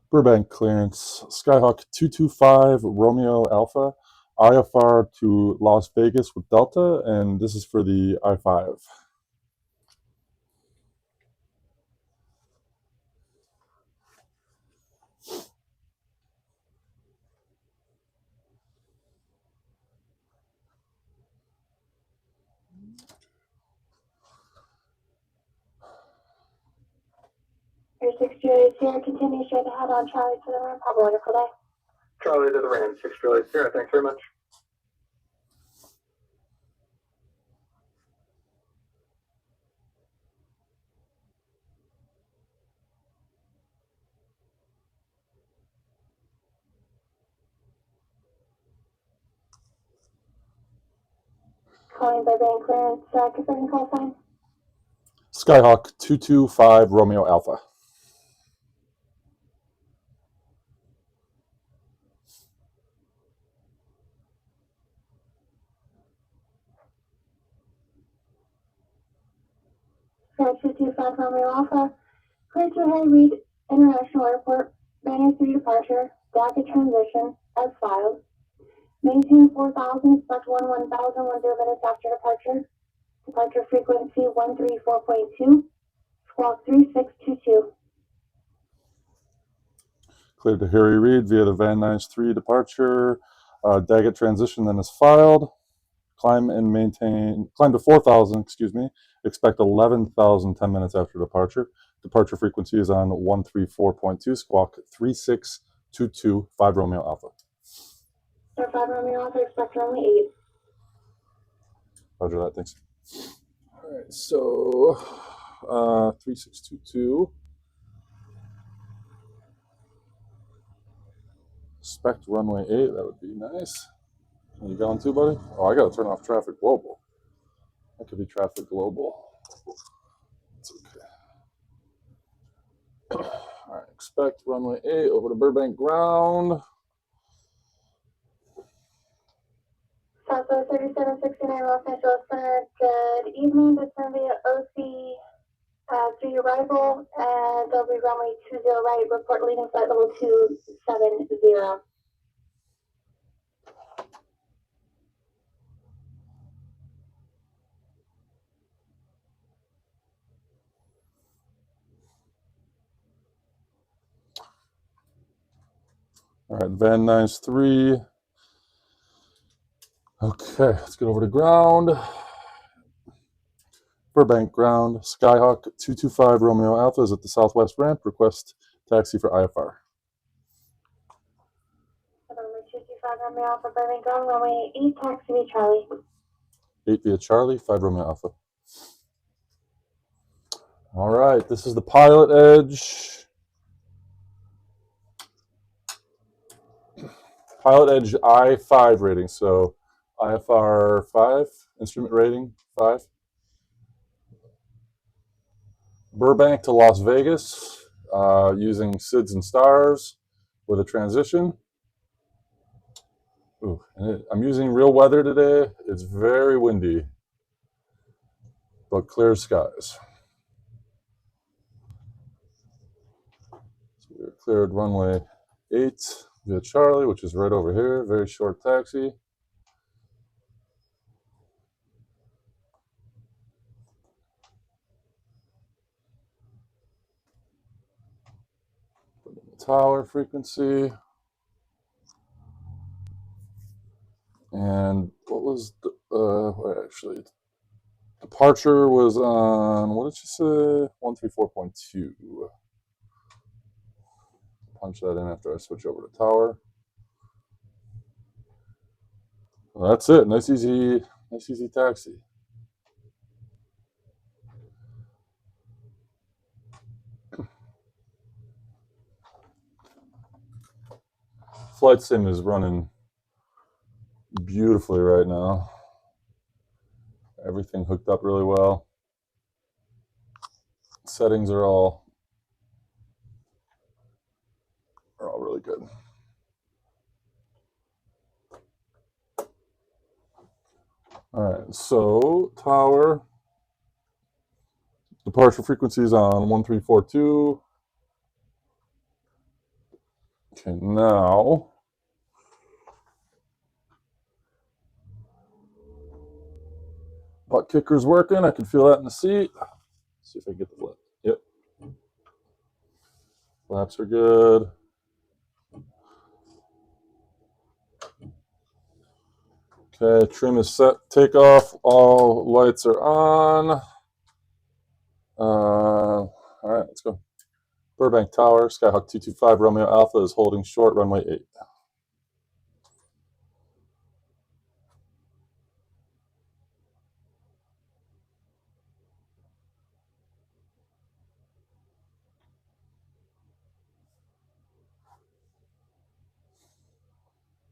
Burbank clearance, Skyhawk 225 Romeo Alpha, IFR to Las Vegas with Delta, and this is for the I-5. Air 6 Juliet Sierra, continue straight ahead on Charlie to the ramp. Have a wonderful day. Charlie to the ramp, 6 Juliet Sierra, thanks very much. Calling Burbank clearance, confirming call sign. Skyhawk 225 Romeo Alpha. Skyhawk 225 Romeo Alpha, clear to Harry Reid International Airport, Banner 3 departure, DACA transition, as filed. Maintain 4,000, expect 10,000, 10 minutes after departure. Departure frequency 134.2, squawk 3622. Cleared to Harry Reid via the Van Nuys 3 departure. Daggett transition then is filed. Climb to 4,000, excuse me. Expect 11,000 10 minutes after departure. Departure frequency is on 134.2, squawk 3622, 5 Romeo Alpha. Star 5 Romeo Alpha, expect runway 8. Roger that, thanks. All right, so 3622. Expect runway 8, that would be nice. Are you going too, buddy? Oh, I gotta turn off traffic global. That could be traffic global. It's okay. All right, expect runway 8 over to Burbank ground. Southwest 3769 Los Angeles Center, good evening. Descend via OC 3 arrival, and there'll be runway 20 right, report leading flight level 270. All right, Van Nuys 3. Okay, let's get over to ground. Burbank ground, Skyhawk 225 Romeo Alpha is at the southwest ramp. Request taxi for IFR. November 225 Romeo Alpha, Burbank ground, runway 8, taxi via Charlie. 8 via Charlie, 5 Romeo Alpha. All right, this is the pilot edge. Pilot edge I-5 rating, so IFR 5, instrument rating 5. Burbank to Las Vegas, using SIDS and stars with a transition. Ooh, I'm using real weather today. It's very windy, but clear skies. So we're cleared runway 8 via Charlie, which is right over here. Very short taxi. Tower frequency. And what was the, actually, departure was on, what did she say? 134.2. Punch that in after I switch over to tower. Well, that's it. Nice easy taxi. Flight sim is running beautifully right now. Everything hooked up really well. Settings are all really good. All right, so tower departure frequency is on 1342. Okay, now butt kicker's working. I can feel that in the seat. Let's see if I can get the flap. Yep. Flaps are good. Okay, trim is set. Takeoff. All lights are on. All right, let's go. Burbank Tower, Skyhawk 225 Romeo Alpha is holding short, runway 8.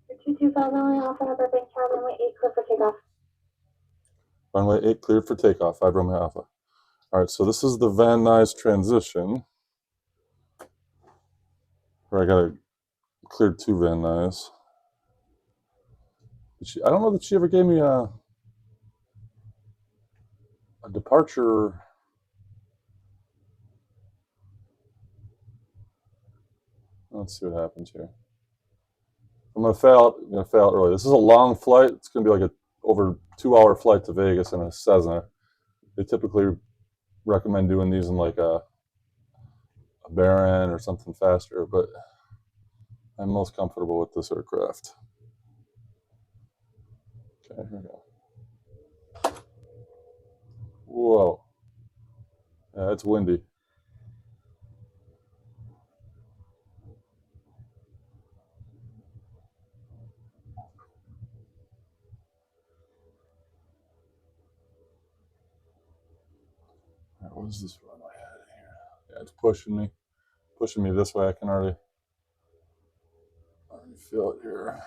For 225 Romeo Alpha, Burbank Tower, runway 8, clear for takeoff. Runway 8 cleared for takeoff, 5 Romeo Alpha. All right, so this is the Van Nuys transition, where I got cleared 2 Van Nuys. I don't know that she ever gave me a departure. Let's see what happens here. I'm gonna fail early. This is a long flight. It's gonna be like a over 2-hour flight to Vegas in a Cessna. They typically recommend doing these in like a Baron or something faster, but I'm most comfortable with this aircraft. Okay, here we go. Whoa. Yeah, it's windy. All right, what is this runway at here? Yeah, it's pushing me this way. I can already feel it here.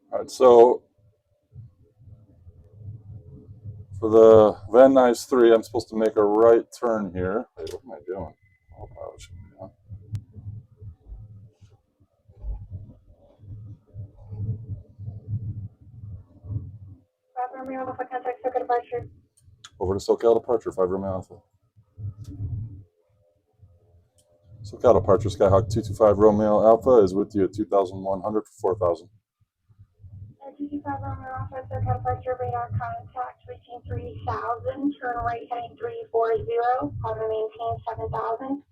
All right, so for the Van Nuys 3, I'm supposed to make a right turn here. Wait, what am I doing? Autopilot should be on. Romeo Alpha, contact circuit departure. Over to SoCal departure, 5 Romeo Alpha. SoCal departure, Skyhawk 225 Romeo Alpha is with you at 2,100 for 4,000. 225 Romeo Alpha, SoCal departure, radar contact reaching 3,000, turn right heading 340, climb and maintain 7,000.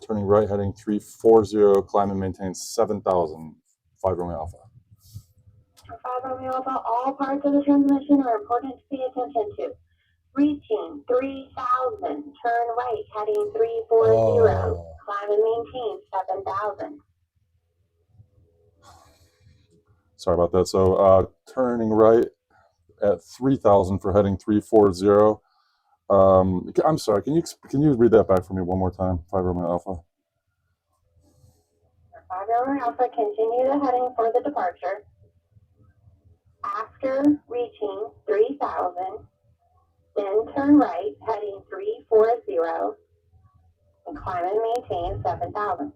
Turning right, heading 340, climb and maintain 7,000, 5 Romeo Alpha. 5 Romeo Alpha, all parts of the transmission are important to pay attention to. Reaching 3,000, turn right heading 340, climb and maintain 7,000. Sorry about that. So turning right at 3,000 for heading 340. I'm sorry. Can you read that back for me one more time? 5 Romeo Alpha. 5 Romeo Alpha, continue the heading for the departure. After reaching 3,000, then turn right heading 340 and climb and maintain 7,000.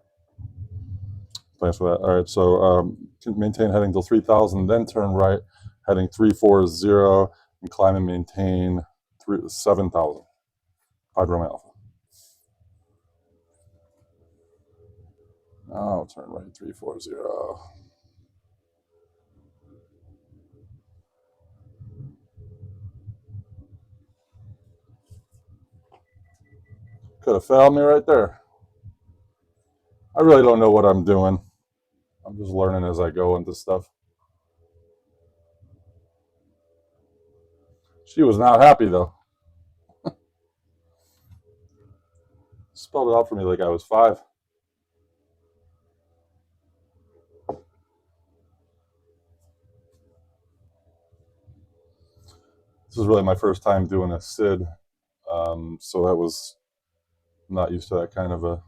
Thanks for that. All right, so maintain heading till 3,000, then turn right, heading 340, and climb and maintain 7,000. 5 Romeo Alpha. Now turn right 340. Could have failed me right there. I really don't know what I'm doing. I'm just learning as I go into stuff. She was not happy though. Spelled it out for me like I was 5. This is really my first time doing a SID, so that was not used to that kind of a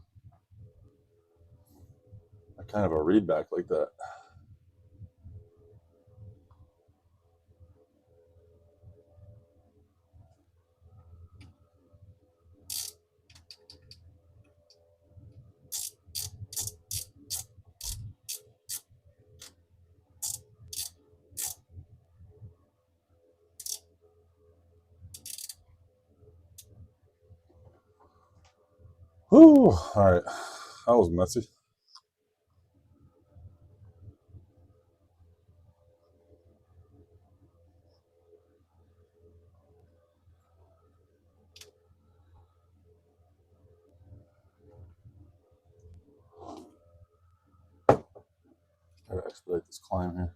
readback like that. Whew, all right, that was messy. Gotta expedite this climb here.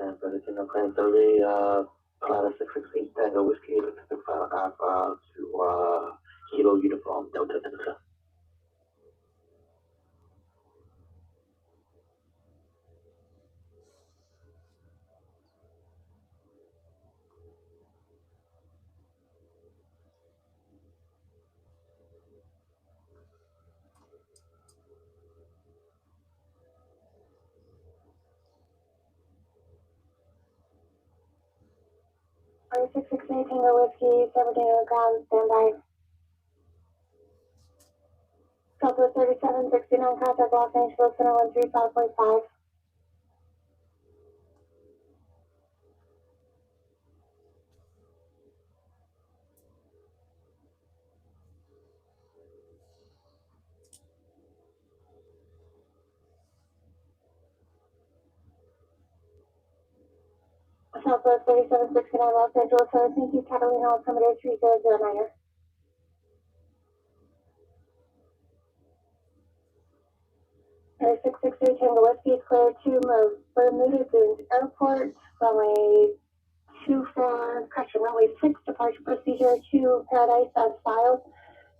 And for the Kingdom Claim 30, Pilot 668 Tango Whiskey, Pacific File Alpha to Kilo Uniform Delta Delta. Are 668 Tango Whiskey, 17 ground, standby. Southwest 3769, contact Los Angeles Center 135.5. Southwest 3769, Los Angeles Center, thank you, Catalina, altimeter 3009. Air 668 Tango Whiskey is clear to Bermuda Dunes Airport, runway 24, correction, runway 6, departure procedure to Paradise as filed.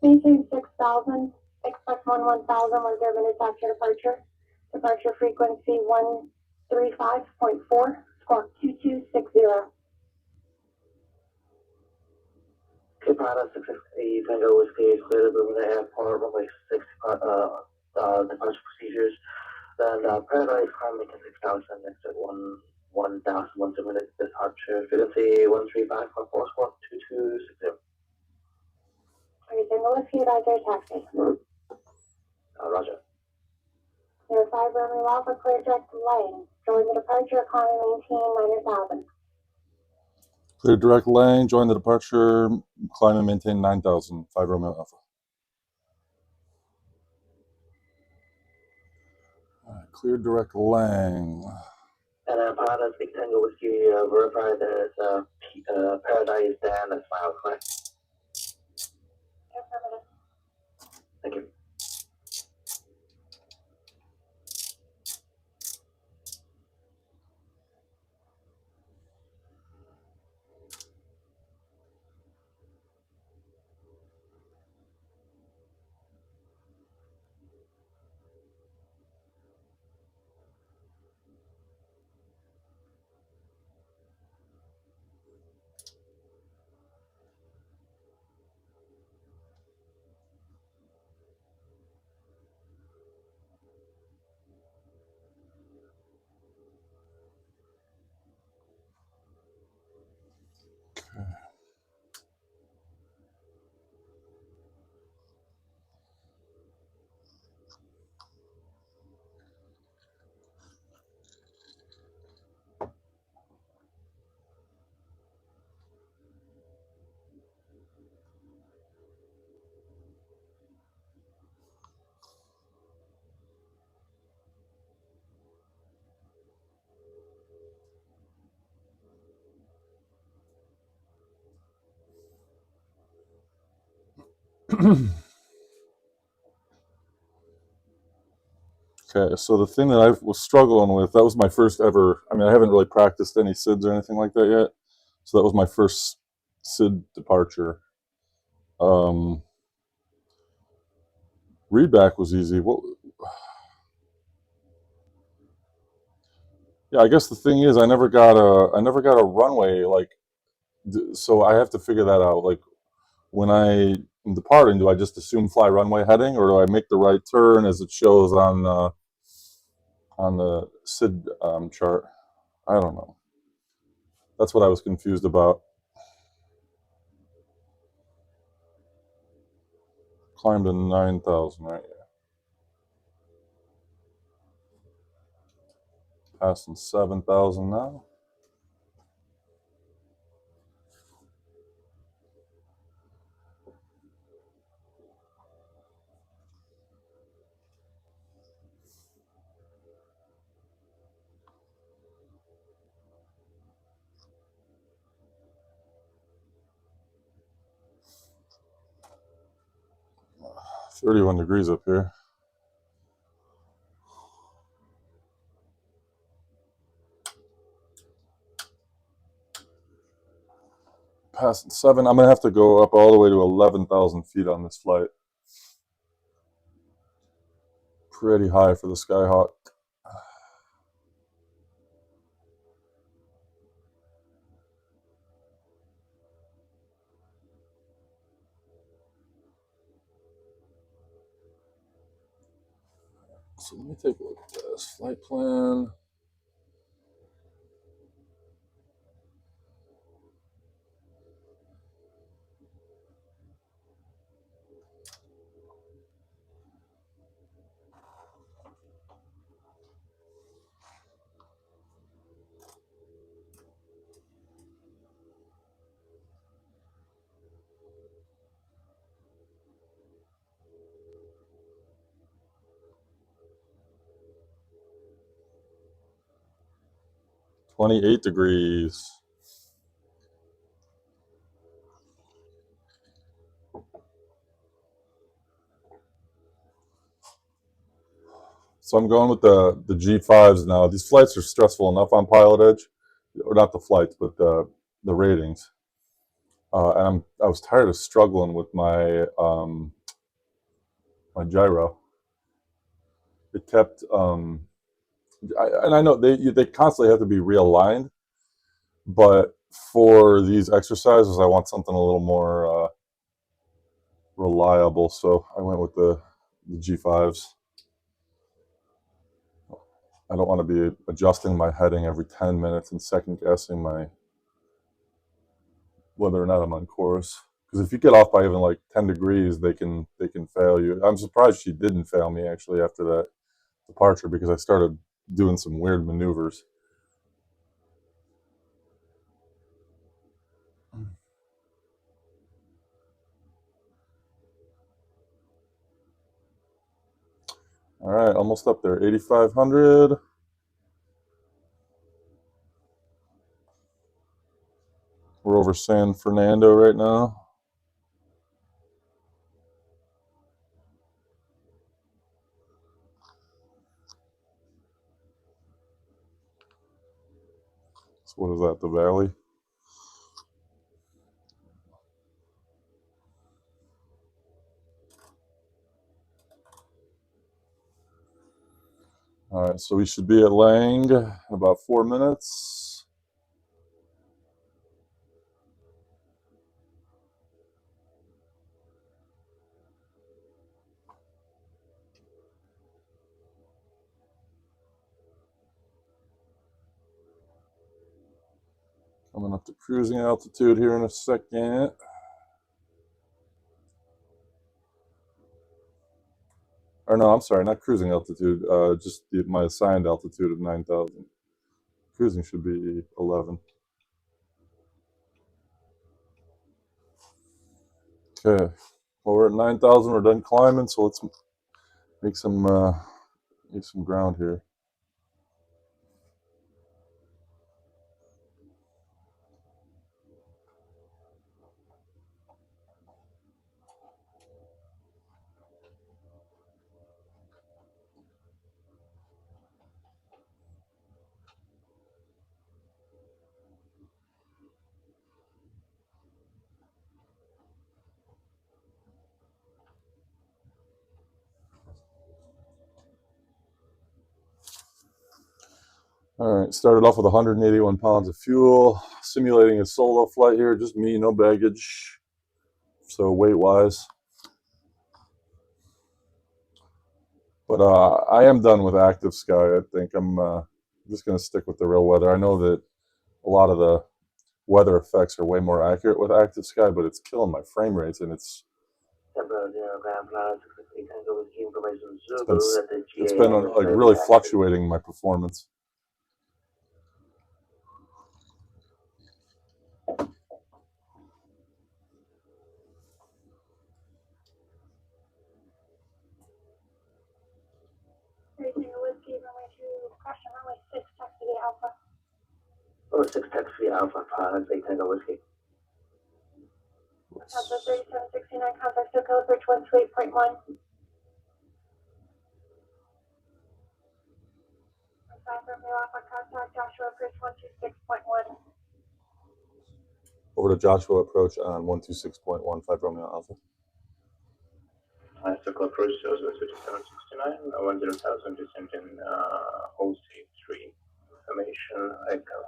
Maintain 6,000, expect 1000, 10 minutes after departure. Departure frequency 135.4, squawk 2260. Pilot 668 Tango Whiskey is clear to Bermuda Airport, runway 6, departure procedures. Then Paradise climb making 6,000, exit 1,000, 1 minutes departure, frequency 135.4, squawk 2260. Tango Whiskey, advisory taxi. Roger. There are 5 Romeo Alpha, clear direct lane. Join the departure, climb and maintain -1000. Clear direct lane, join the departure, climb and maintain 9,000. 5 Romeo Alpha. All right, clear direct lane. And Pilot 6 Tango Whiskey, verify there's Paradise Dan, that's file, correct? Affirmative. Thank you. Okay, so the thing that I was struggling with, that was my first ever, I mean, I haven't really practiced any SIDs or anything like that yet. So that was my first SID departure. Readback was easy. What? Yeah, I guess the thing is, I never got a runway, like, so I have to figure that out. Like, when I am departing, do I just assume fly runway heading, or do I make the right turn as it shows on the SID chart? I don't know. That's what I was confused about. Climbed to 9,000, right? Yeah. Passing 7,000 now. 31 degrees up here. Passing 7. I'm going to have to go up all the way to 11,000 feet on this flight. Pretty high for the Skyhawk. So let me take a look at this flight plan. $28 degrees. So I'm going with the G5s now. These flights are stressful enough on Pilot Edge, or not the flights, but the ratings. And I was tired of struggling with my my gyro. It kept, and I know they constantly have to be realigned, but for these exercises, I want something a little more reliable. So I went with the G5s. I don't want to be adjusting my heading every 10 minutes and second guessing whether or not I'm on course. Because if you get off by even like 10 degrees, they can fail you. I'm surprised she didn't fail me actually after that departure, because I started doing some weird maneuvers. All right, almost up there, 8,500. We're over San Fernando right now. So what is that, the valley? All right, so we should be at Lang in about 4 minutes. Coming up to cruising altitude here in a second. Or no, I'm sorry, not cruising altitude, just my assigned altitude of 9,000. Cruising should be 11. Okay, well, we're at 9,000, we're done climbing, so let's make some ground here. All right, started off with 181 pounds of fuel, simulating a solo flight here, just me, no baggage. So weight-wise. But I am done with active sky. I think I'm just going to stick with the real weather. I know that a lot of the weather effects are way more accurate with active sky, but it's killing my frame rates, and it's been like really fluctuating my performance. Oh, 6 taxi Alpha 5, 8 Tango Whiskey. Delta 3769, contact SoCal approach 128.1. 5 Romeo Alpha, contact Joshua approach 126.1. Over to Joshua approach on 126.15 Romeo Alpha. SoCal approach 3769, 10,000 descent in hold state 3. Information Echo.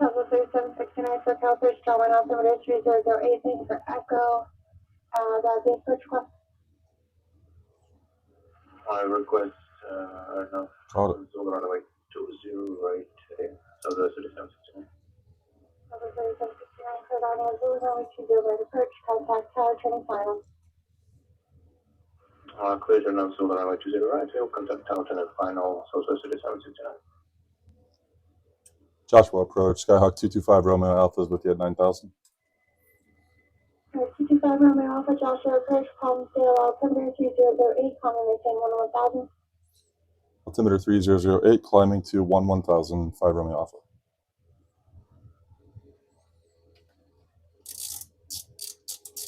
Delta 3769, SoCal approach Delta altimeter 3008, thanks for Echo. That's the approach request. I request, no, runway 20 right, so the 3769. Delta 3769, cleared on Zulu, runway 20 right approach, contact tower, training final. Clear on Zulu, runway 20 right, we'll contact tower, training final, so the 3769. Joshua approach, Skyhawk 225 Romeo Alpha is with you at 9,000. 225 Romeo Alpha, Joshua approach, palm scale, altimeter 3008, climbing maintain 11000. Altimeter 3008, climbing to 11,000, 5 Romeo Alpha.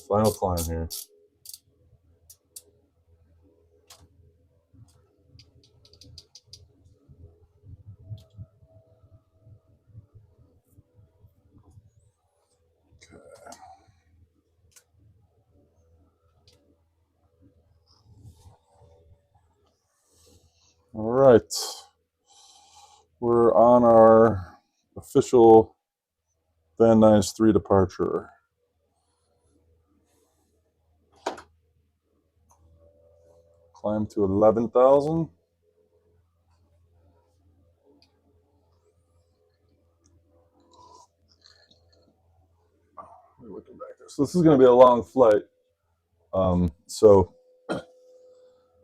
Final climb here. All right, we're on our official Van Nuys 3 departure. Climb to 11,000. Looking back there. So this is going to be a long flight. So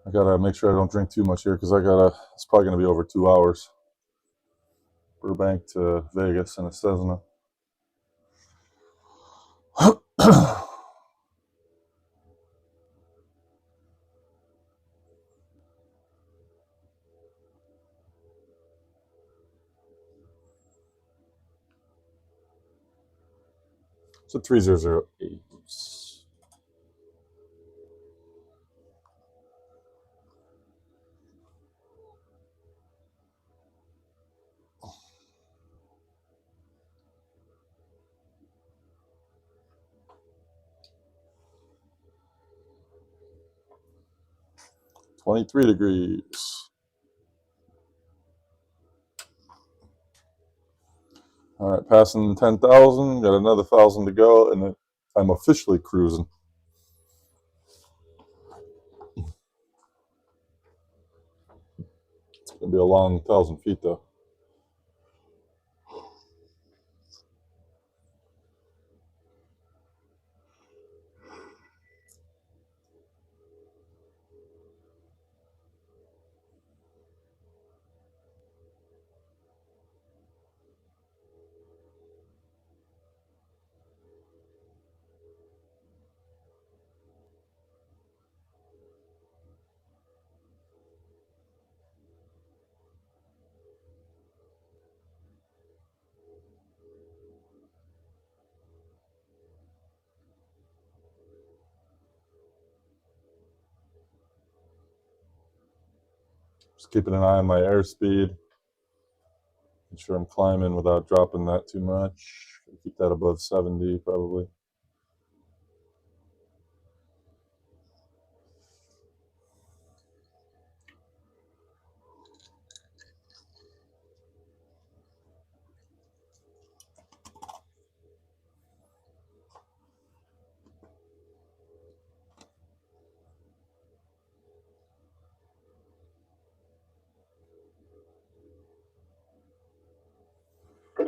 I gotta make sure I don't drink too much here because it's probably going to be over 2 hours. Burbank to Vegas in a Cessna. So 3008. 23 degrees. All right, passing 10,000. Got another 1,000 to go, and then I'm officially cruising. It's going to be a long 1,000 feet, though. Just keeping an eye on my airspeed. Make sure I'm climbing without dropping that too much. Keep that above 70, probably.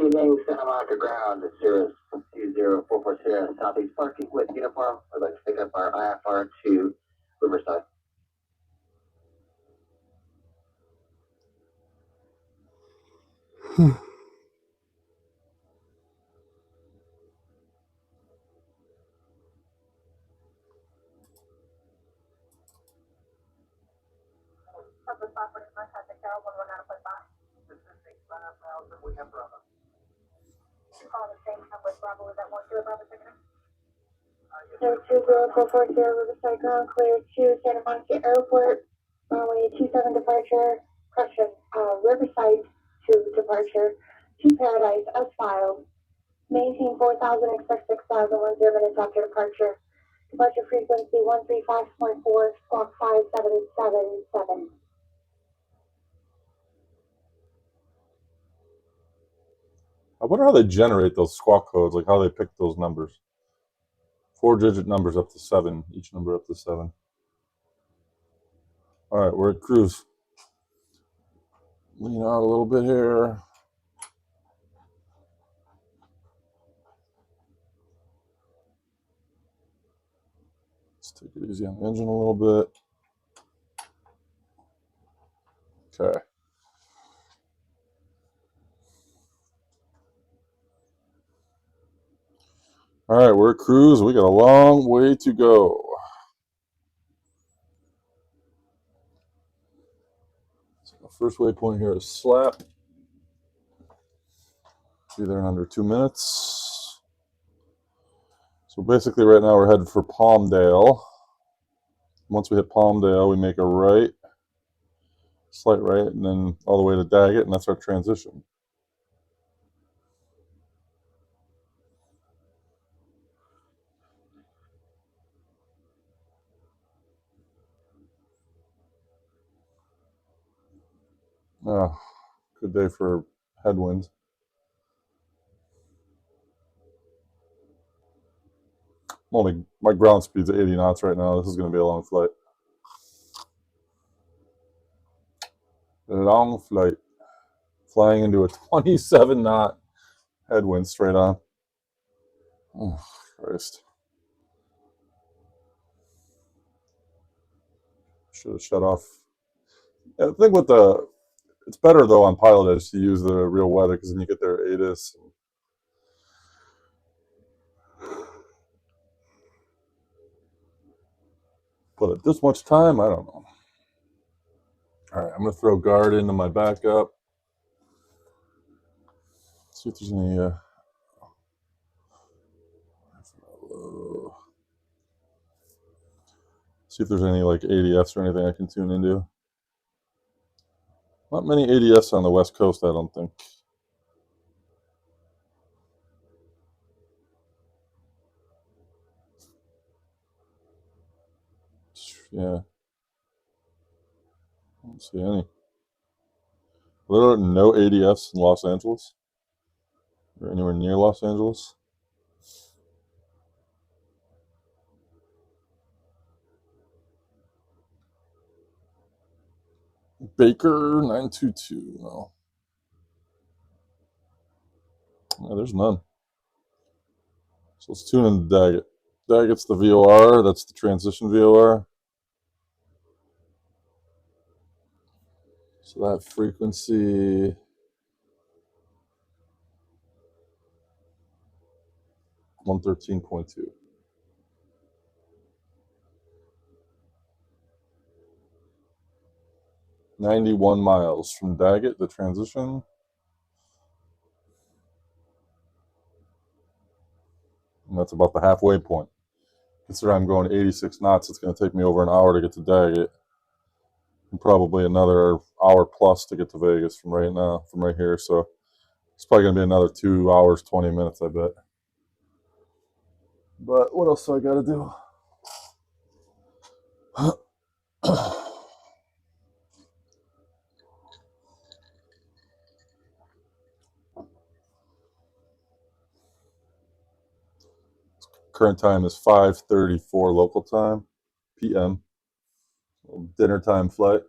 evening, Santa Monica ground, it's Cirrus 20442 Southeast parking with uniform. I'd like to pick up our IFR to Riverside. So 20440 Riverside Ground, clear to Santa Monica Airport, runway 27 departure, correction, Riverside to departure, to Paradise as filed. Maintain 4,000, expect 6,000, 10 minutes after departure. Departure frequency 135.4, squawk 5777. I wonder how they generate those squawk codes, like how they pick those numbers. 4-digit numbers up to 7, each number up to 7. All right, we're at cruise. Lean out a little bit here. Let's take it easy on the engine a little bit. Okay. All right, we're at cruise. We got a long way to go. So the first waypoint here is Slap. Be there in under 2 minutes. So basically right now we're headed for Palmdale. Once we hit Palmdale, we make a right, slight right, and then all the way to Daggett, and that's our transition. Oh, good day for headwinds. My ground speed's 80 knots right now. This is going to be a long flight. Long flight. Flying into a 27 knot headwind straight on. Oh, Christ. Should have shut off. I think it's better though on Pilot Edge to use the real weather because then you get their ATIS. But at this much time, I don't know. All right, I'm going to throw guard into my backup. See if there's any. See if there's any like ADFs or anything I can tune into. Not many ADFs on the West Coast, I don't think. Yeah. I don't see any. There are no ADFs in Los Angeles or anywhere near Los Angeles. Baker 922. No. Yeah, there's none. So let's tune in Daggett. Daggett's the VOR. That's the transition VOR. So that frequency. 113.2. 91 miles from Daggett, the transition. And that's about the halfway point. Consider I'm going 86 knots. It's going to take me over an hour to get to Daggett. And probably another hour plus to get to Vegas from right here. So it's probably going to be another 2 hours, 20 minutes, I bet. But what else do I got to do? Current time is 5:34 local time, PM. Dinner time flight.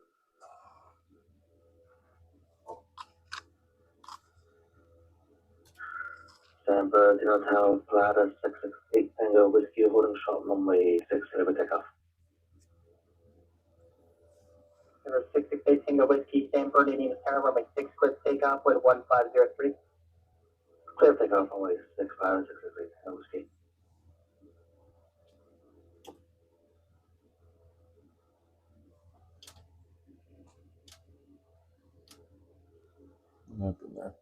Denver, do not have Prada 668 Tango Whiskey holding short runway 6 clear for takeoff. Denver 668 Tango Whiskey, Stanford, Indian Tower, runway 6 clear takeoff with 1503. Clear takeoff runway 65 668 Tango Whiskey. Up in there.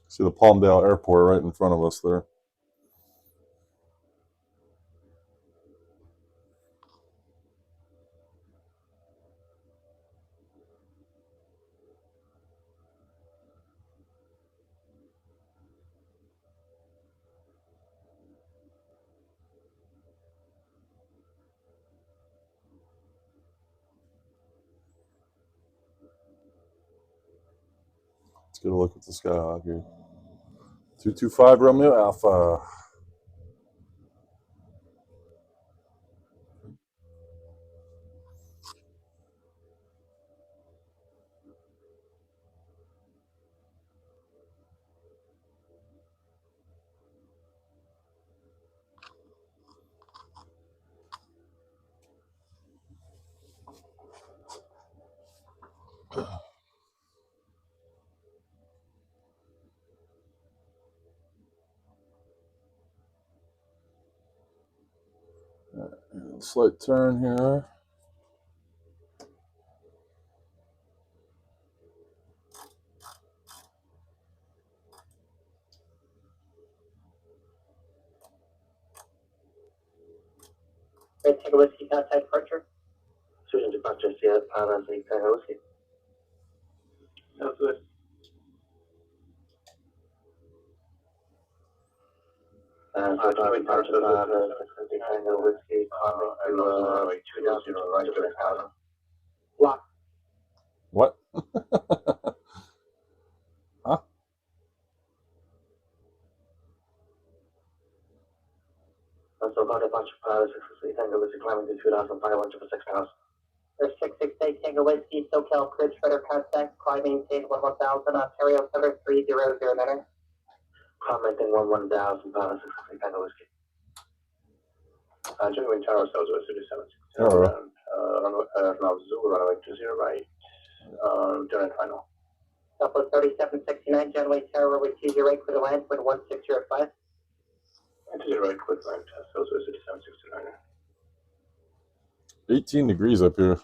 See the Palmdale Airport right in front of us there. Let's get a look at the Skyhawk here. 225 Romeo Alpha. Slight turn here. Red Tango Whiskey, outside departure. Switching departure, Sierra Prada 6 Tango Whiskey. Sounds good. Switching departure, Prada 6 Tango Whiskey, climbing to 2,000 right to the tower. Lock. What? Huh? So far departure, Prada 6 Tango Whiskey, climbing to 2,500 for 6 miles. There's 668 Tango Whiskey, SoCal Bridge, Federal Contact, climb maintain 11,000, Ontario 73009. Climb maintain 11,000, Prada 6 Tango Whiskey. Genuine Tower, South West 3760 around, now Zulu runway 20 right, during final. Southwest 3769, Generally Tower, runway 20 right, clear to land, wind 1605. And 20 right, quick land, South West 3769. 18 degrees up here.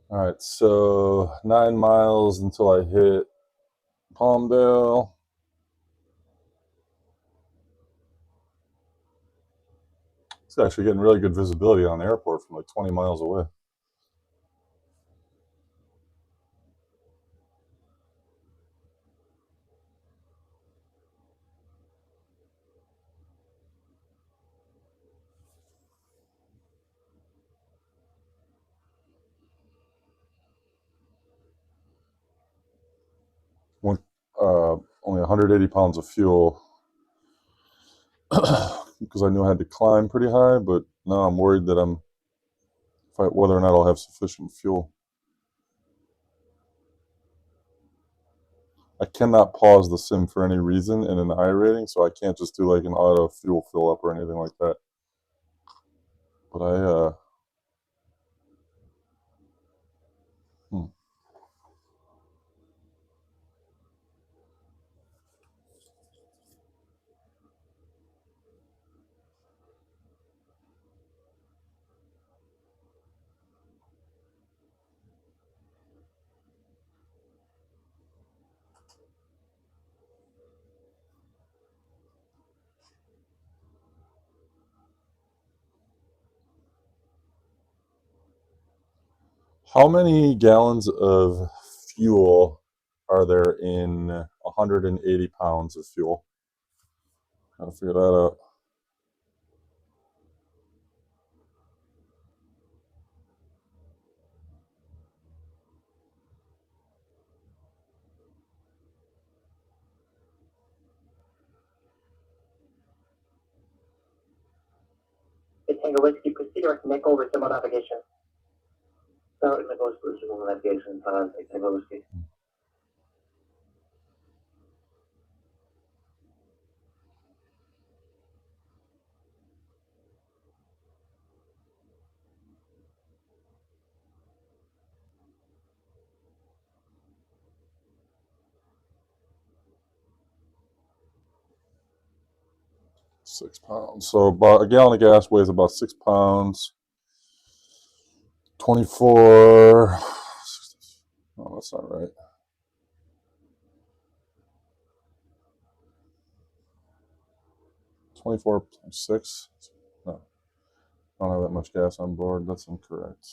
All right, so 9 miles until I hit Palmdale. It's actually getting really good visibility on the airport from like 20 miles away. One, only 180 pounds of fuel because I knew I had to climb pretty high, but now I'm worried that whether or not I'll have sufficient fuel. I cannot pause the sim for any reason in an I rating, so I can't just do like an auto fuel fill up or anything like that. But How many gallons of fuel are there in 180 pounds of fuel? Gotta figure that out. Tango Whiskey, proceed or Nickel, resume navigation. So, Nickel, resume navigation, Tango Whiskey. £6. So about a gallon of gas weighs about 6 pounds. 24. Oh, that's not right. 24.6. No, I don't have that much gas on board. That's incorrect.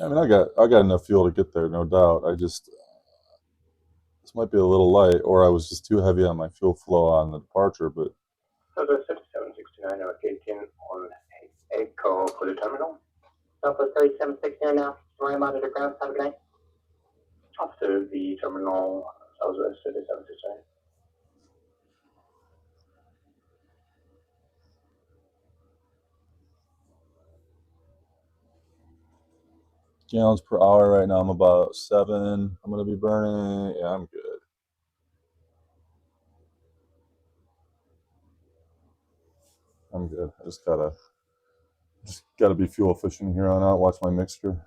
I mean, I got enough fuel to get there, no doubt. This might be a little light, or I was just too heavy on my fuel flow on the departure. But Southwest 3769, now 18 on Echo for the terminal. Southwest 3769 now, story monitor ground, have a good night. Officer, the terminal, Southwest 3769. gallons per hour right now, I'm about 7. I'm gonna be burning. Yeah, I'm good. I'm good. I just gotta be fuel efficient here on out. Watch my mixture.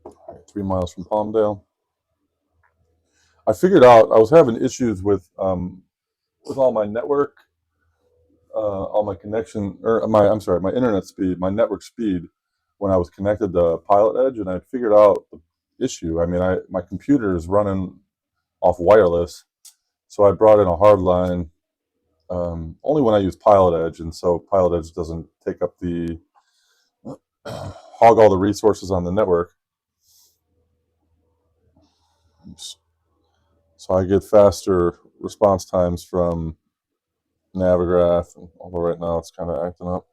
All right, 3 miles from Palmdale. I figured out I was having issues with all my network, all my connection, or my internet speed, my network speed when I was connected to Pilot Edge, and I figured out the issue. I mean, my computer is running off wireless, so I brought in a hard line only when I use Pilot Edge, and so Pilot Edge doesn't take up the hog all the resources on the network. So I get faster response times from Navigraph, although right now it's kind of acting up.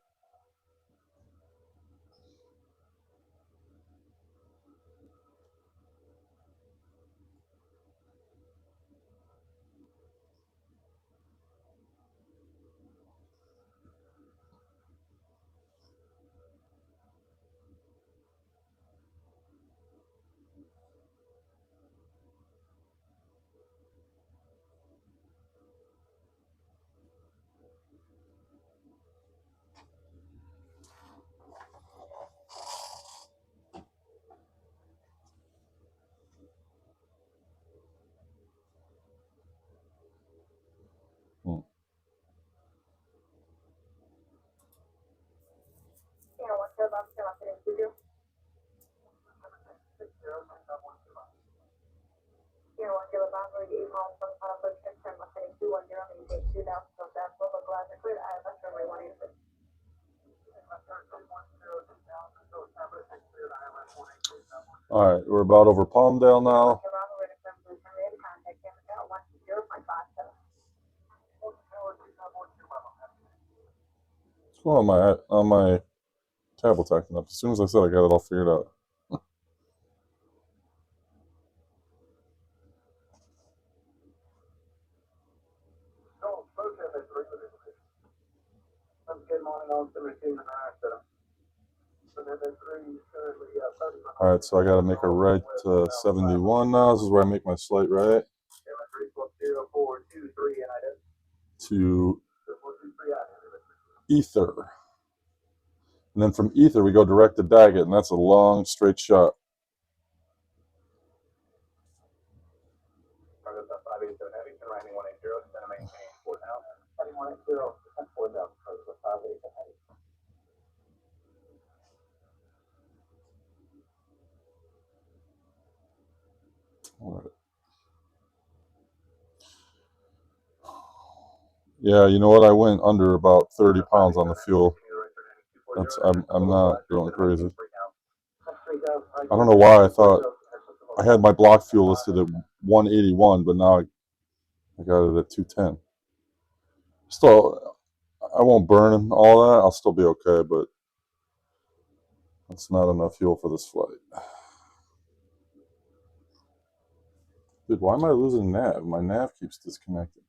Hmm. All right, we're about over Palmdale now. What's going on my tablet acting up? As soon as I said I got it all figured out. All right, so I got to make a right to 71 now. This is where I make my slight right to Ether. And then from Ether, we go direct to Daggett, and that's a long, straight shot. All right. Yeah, you know what? I went under about 30 pounds on the fuel. I'm not going crazy. I don't know why I thought I had my block fuel listed at 181, but now I got it at 210. Still, I won't burn all that. I'll still be okay, but that's not enough fuel for this flight. Dude, why am I losing nav? My nav keeps disconnecting.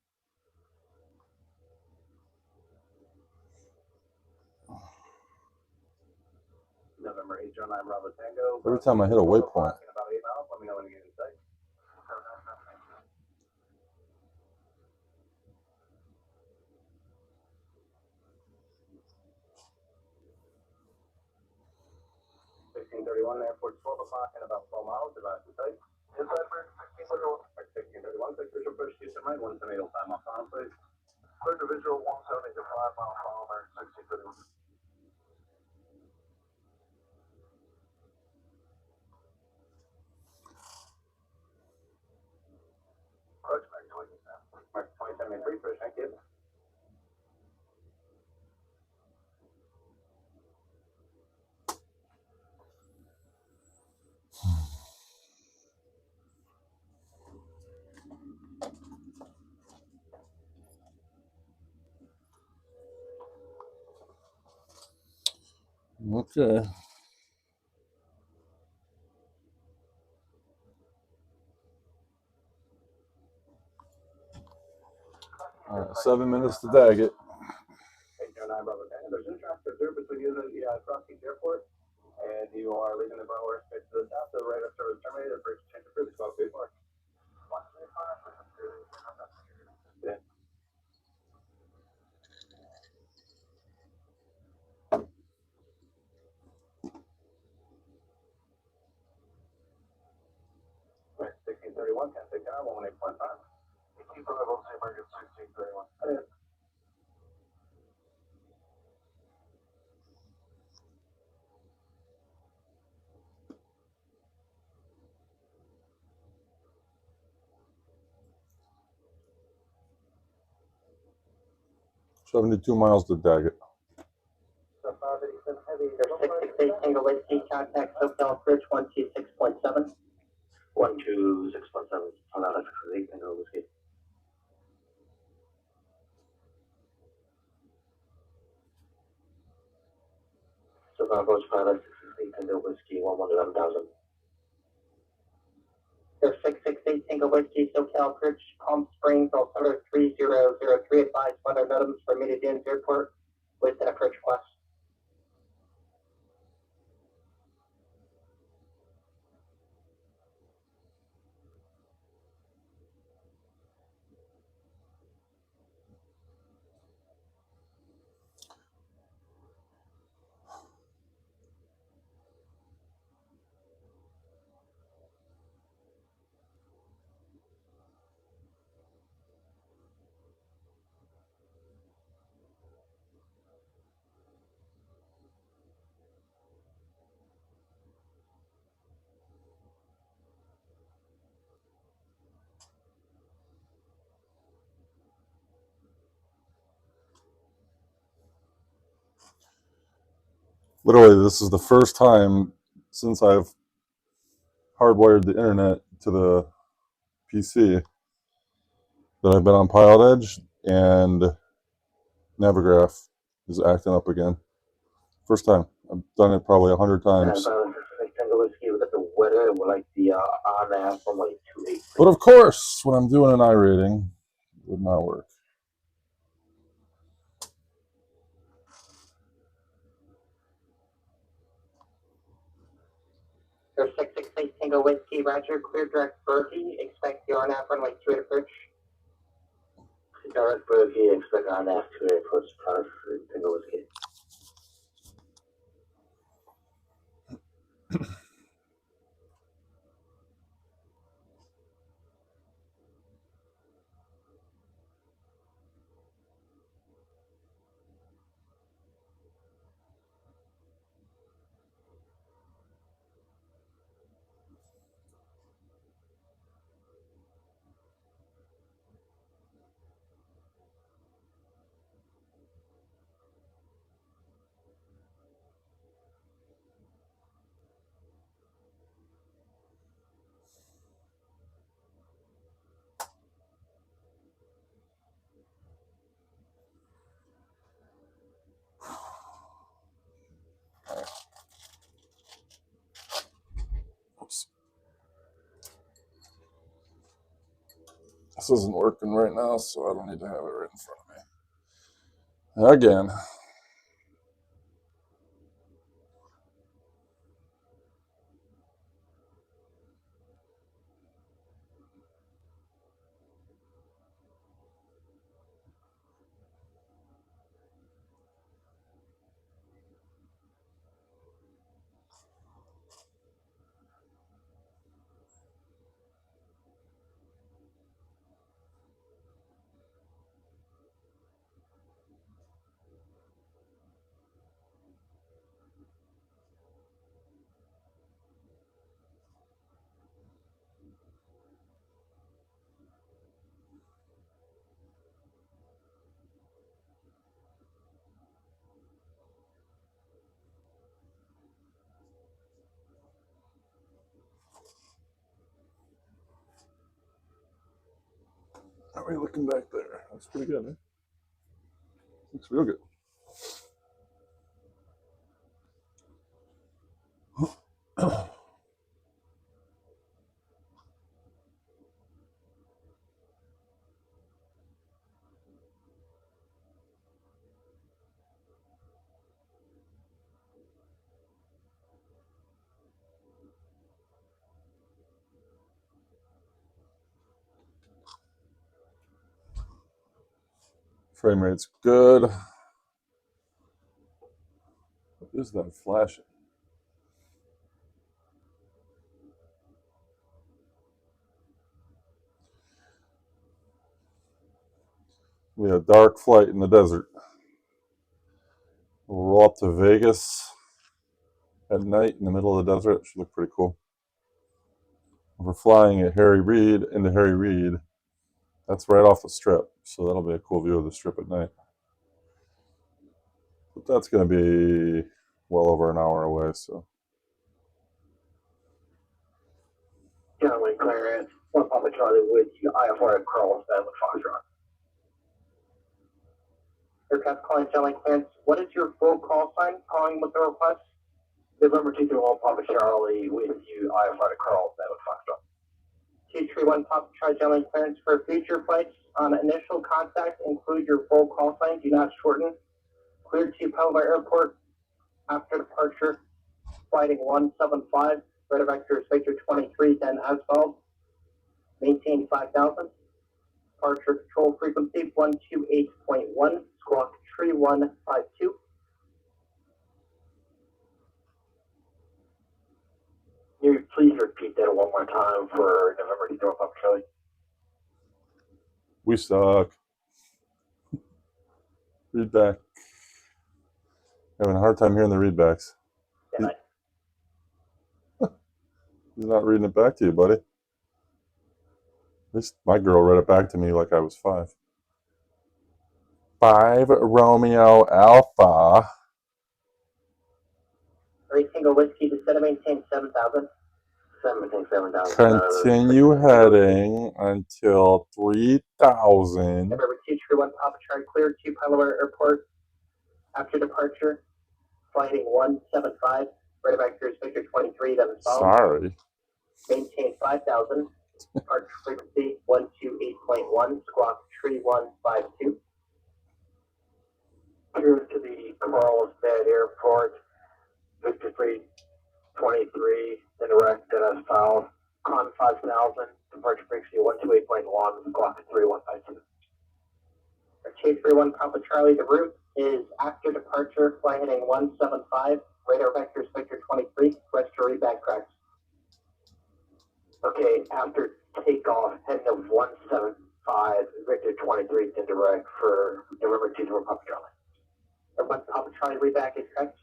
Every time I hit a waypoint. Okay. All right, 7 minutes to Daggett. And you are leaving the Broward to the south, the right up service terminated, bridge change of cruise, 1234. Yeah. Right, 1631, can take down, 118.5. 1631. 72 miles to Daggett. So 587 heavy, there's 668 Tango Whiskey, contact SoCal Bridge 126.7. 126.7, on that 668 Tango Whiskey. So Bravo's pilot 668 Tango Whiskey, 111,000. There's 668 Tango Whiskey, SoCal Bridge, Palm Springs, altimeter 3003, advised weather notice for Mid-Indians Airport with approach request. Literally, this is the first time since I've hardwired the internet to the PC that I've been on Pilot Edge, and Navigraph is acting up again. First time. I've done it probably 100 times. But of course, when I'm doing an I rating, it would not work. Tango Whiskey, Roger, clear direct Berkey, expect the RNAV runway 28 approach. Direct Berkey, expect RNAV 28 approach, product for Tango Whiskey. Oops. This isn't working right now, so I don't need to have it right in front of me. Again. How are we looking back there? That's pretty good, eh? Looks real good. Frame rate's good. What is that flashing? We had a dark flight in the desert. We'll roll up to Vegas at night in the middle of the desert. It should look pretty cool. We're flying at Harry Reid into Harry Reid. That's right off the strip, so that'll be a cool view of the strip at night. But that's going to be well over an hour away, so. Gentlemen, clearance. 1 Papa Charlie with you, I-5 Carl, with Foxtrot. Aircraft calling gentlemen, clearance. What is your full call sign calling with the request? November 231 Papa Charlie with you, I-5 Carl, with Foxtrot. 231 Papa Charlie gentlemen, clearance for future flights. On initial contact, include your full call sign. Do not shorten. Clear to Palomar Airport. After departure, flighting 175. Radar vector is Victor 23, then asphalt. Maintain 5,000. Departure control frequency 128.1. Squawk 3152. Can you please repeat that one more time for November 2 Papa Charlie? We suck. Read back. Having a hard time hearing the readbacks. Yeah. He's not reading it back to you, buddy. At least my girl read it back to me like I was 5. 5 Romeo Alpha. 3 Tango Whiskey to set and maintain 7,000. 7,000. Continue heading until 3,000. November 231 Papa Charlie clear to Palomar Airport. After departure, flighting 175. Radar vector is Victor 23, then Sorry. Maintain 5,000. Departure frequency 128.1. Squawk 3152. Cruise to the Carlsbad Airport. Victor 23. indirect and as filed. Con 5000, departure frequency 128.1, clock 3152. Chase 31 Papa Charlie, the route is after departure, fly heading 175, radar vector is Victor 23, register readback correct. Okay, after takeoff, heading of 175, Victor 23 is indirect for November 2 for Papa Charlie. Everyone, Papa Charlie readback is correct.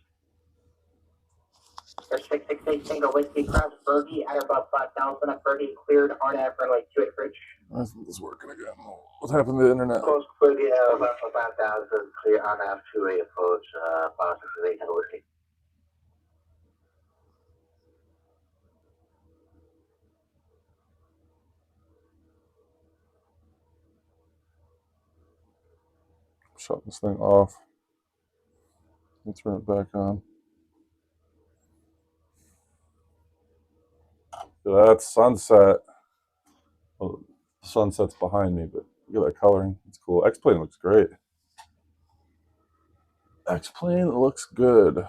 Air 668 single whiskey cross Bergie at or above 5,000 at Bergie cleared RNAV runway 28 bridge. I think this is working again. What happened to the internet? Close Bergie at about 5,000 clear RNAV 28 approach 568 single whiskey. Shut this thing off. Let's turn it back on. That's sunset. Well, the sunset's behind me, but look at that coloring. It's cool. X-Plane looks great. X-Plane looks good.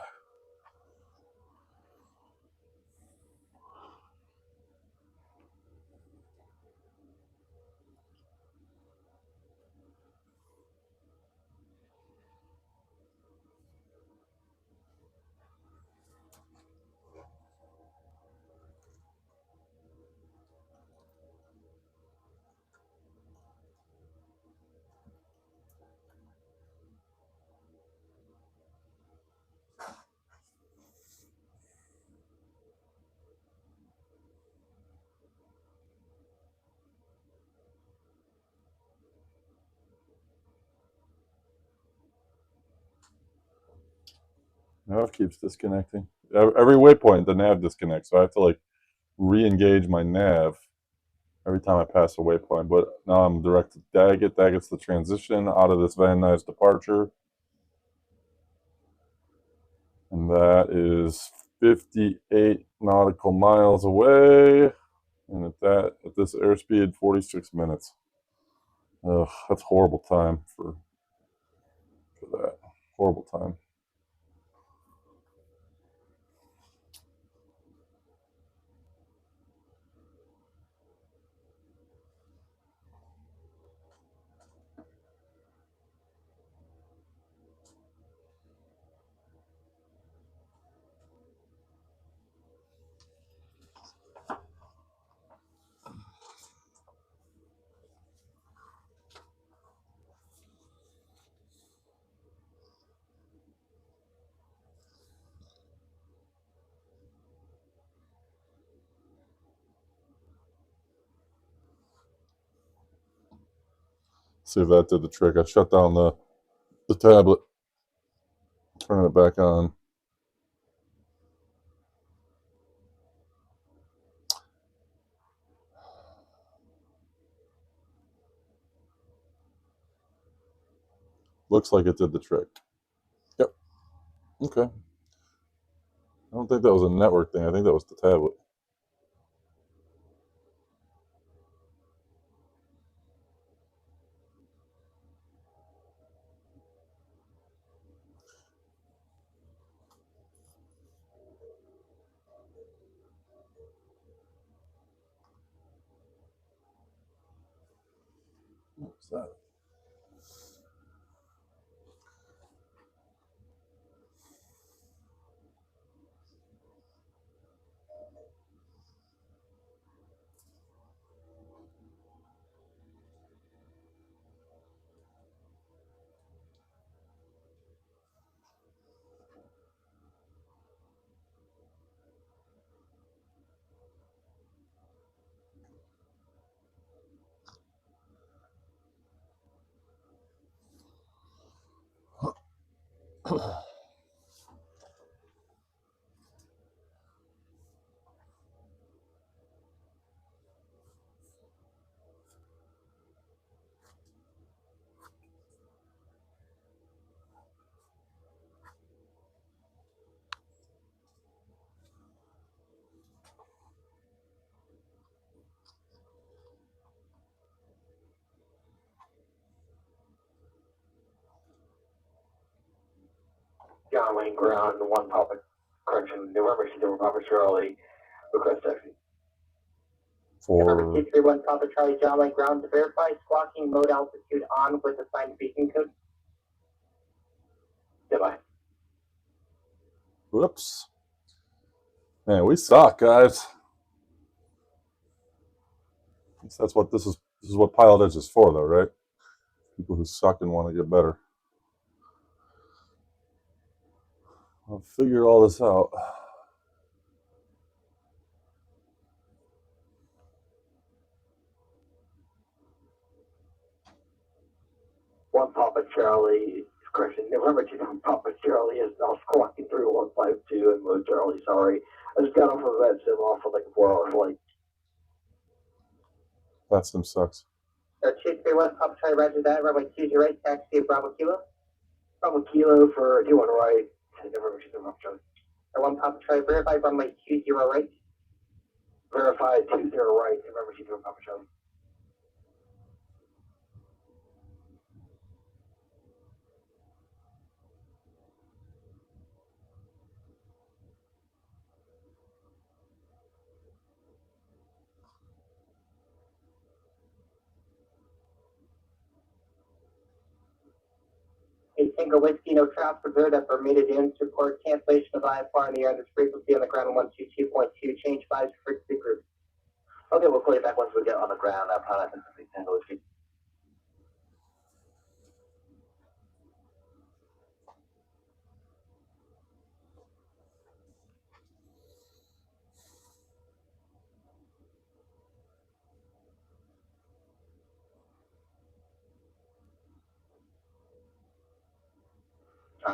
Nav keeps disconnecting. Every waypoint, the nav disconnects, so I have to like re-engage my nav every time I pass a waypoint. But now I'm directed to Daggett. Daggett's the transition out of this Van Nuys departure. And that is 58 nautical miles away. And at this airspeed, 46 minutes. Ugh, that's horrible time for that. Horrible time. See if that did the trick. I shut down the tablet, turning it back on. Looks like it did the trick. Yep. Okay. I don't think that was a network thing. I think that was the tablet. What's that? John Wayne Ground, one Papa, correction, November 2 Papa Charlie. Request taxi. Number For 231 Papa Charlie John Lake ground to verify squawking mode altitude on with assigned beacon code. Goodbye. whoops. Man, we suck, guys. That's what this is. This is what Pilot Edge is for, though, right? People who suck and want to get better. I'll figure all this out. One Papa Charlie, correction, November 2 Papa Charlie is now squawking 3152 and mode Charlie, sorry. I just got off of that sim off for like a 4-hour flight. That sim sucks. 231 Papa Charlie Roger that, runway 20 right, taxi Bravo Kilo. Bravo Kilo for 21 right, November 2 Papa Charlie. 1 Papa Charlie verify, runway 20 right. Verified 20 right, November 2 Papa Charlie. A single whiskey, no traps preserved at Bermuda Dunes. Report cancellation of I-5 in the air on this frequency on the ground 122.2. Change 5 frequency group. Okay, we'll call you back once we get on the ground. Pilot Edge Tango Whiskey.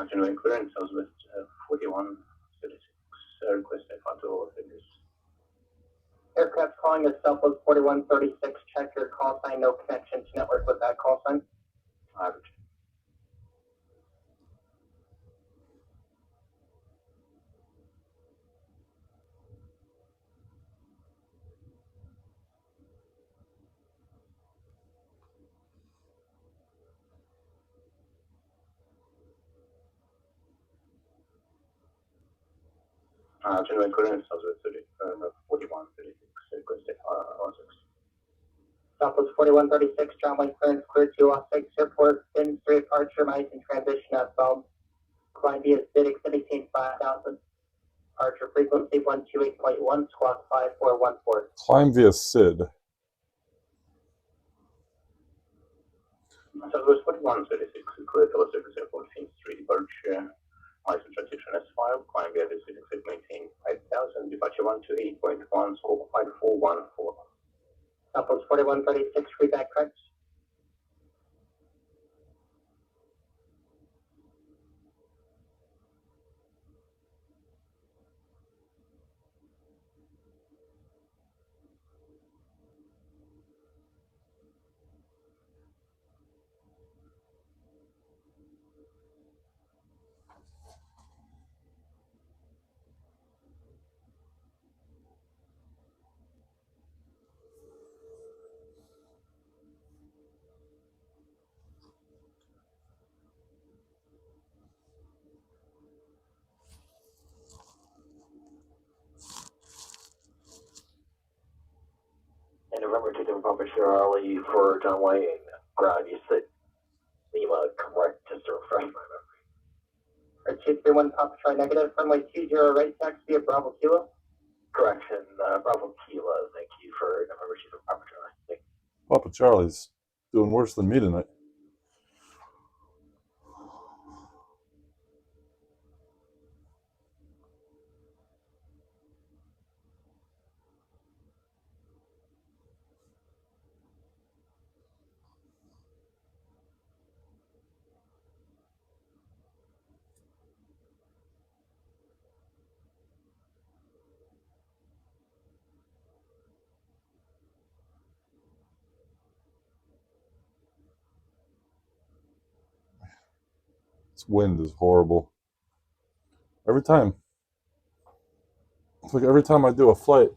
General clearance, Southwest 4136. Request FR2 figures. Aircraft calling the Southwest 4136. Check your call sign. No connection to network with that call sign. Average. General clearance, Southwest 4136. Request FR6. Southwest 4136. John Wayne clearance cleared to Los Angeles Airport. Fin 3 departure. Mice in transition at Bell. Climb via Civic 17,5000. Departure frequency 128.1. Squawk 5414. Climb via SID. Southwest 4136. Clear to Los Angeles Airport. Fin 3 departure. License transition as filed. Climb via the Civic 17,5000. Departure 128.1. Squawk 5414. Southwest 4136. Feedback correct. And November 2 Papa Charlie for John Wayne. Ground, you said Lima, correct? Just to refresh my memory. 231 Papa Charlie negative. Runway 20 right, taxi at Bravo Kilo. Correction, Bravo Kilo, thank you for November 2 Papa Charlie. Papa Charlie's doing worse than me tonight. This wind is horrible. Every time. It's like every time I do a flight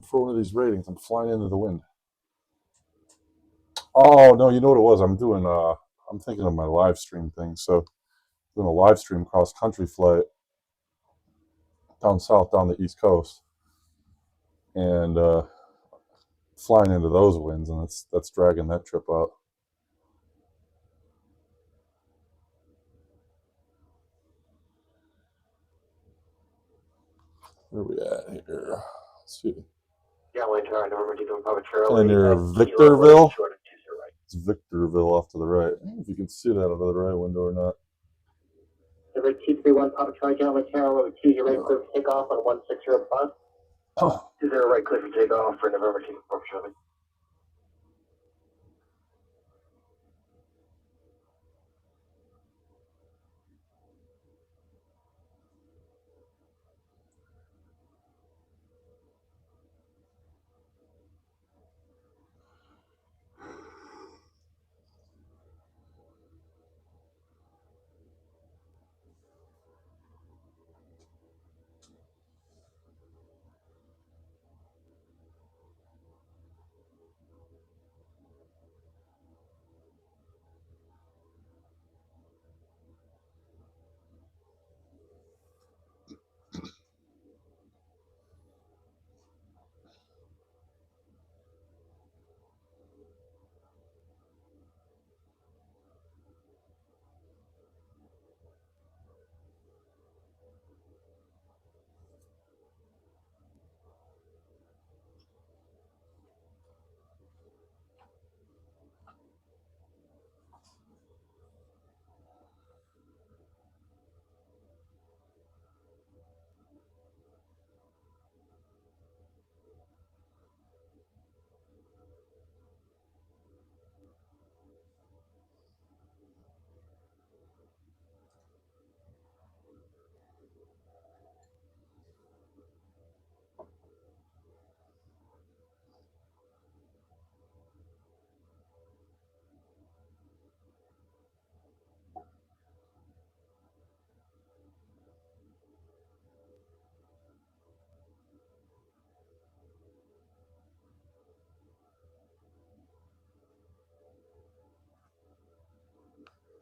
for one of these ratings, I'm flying into the wind. Oh, no, you know what it was? I'm thinking of my live stream thing. So, doing a live stream cross country flight down south, down the East Coast. and flying into those winds, and that's dragging that trip out. Where are we at here? Let's see. Yeah, later, November 225 And near Victorville. Short of 20 right. It's Victorville off to the right. I don't know if you can see that out of the right window or not. Number 231, Papa Charlie, Gentleman Tower, 20 right clear for takeoff on 160 plus. 20 right clear for takeoff for November 225 Charlie.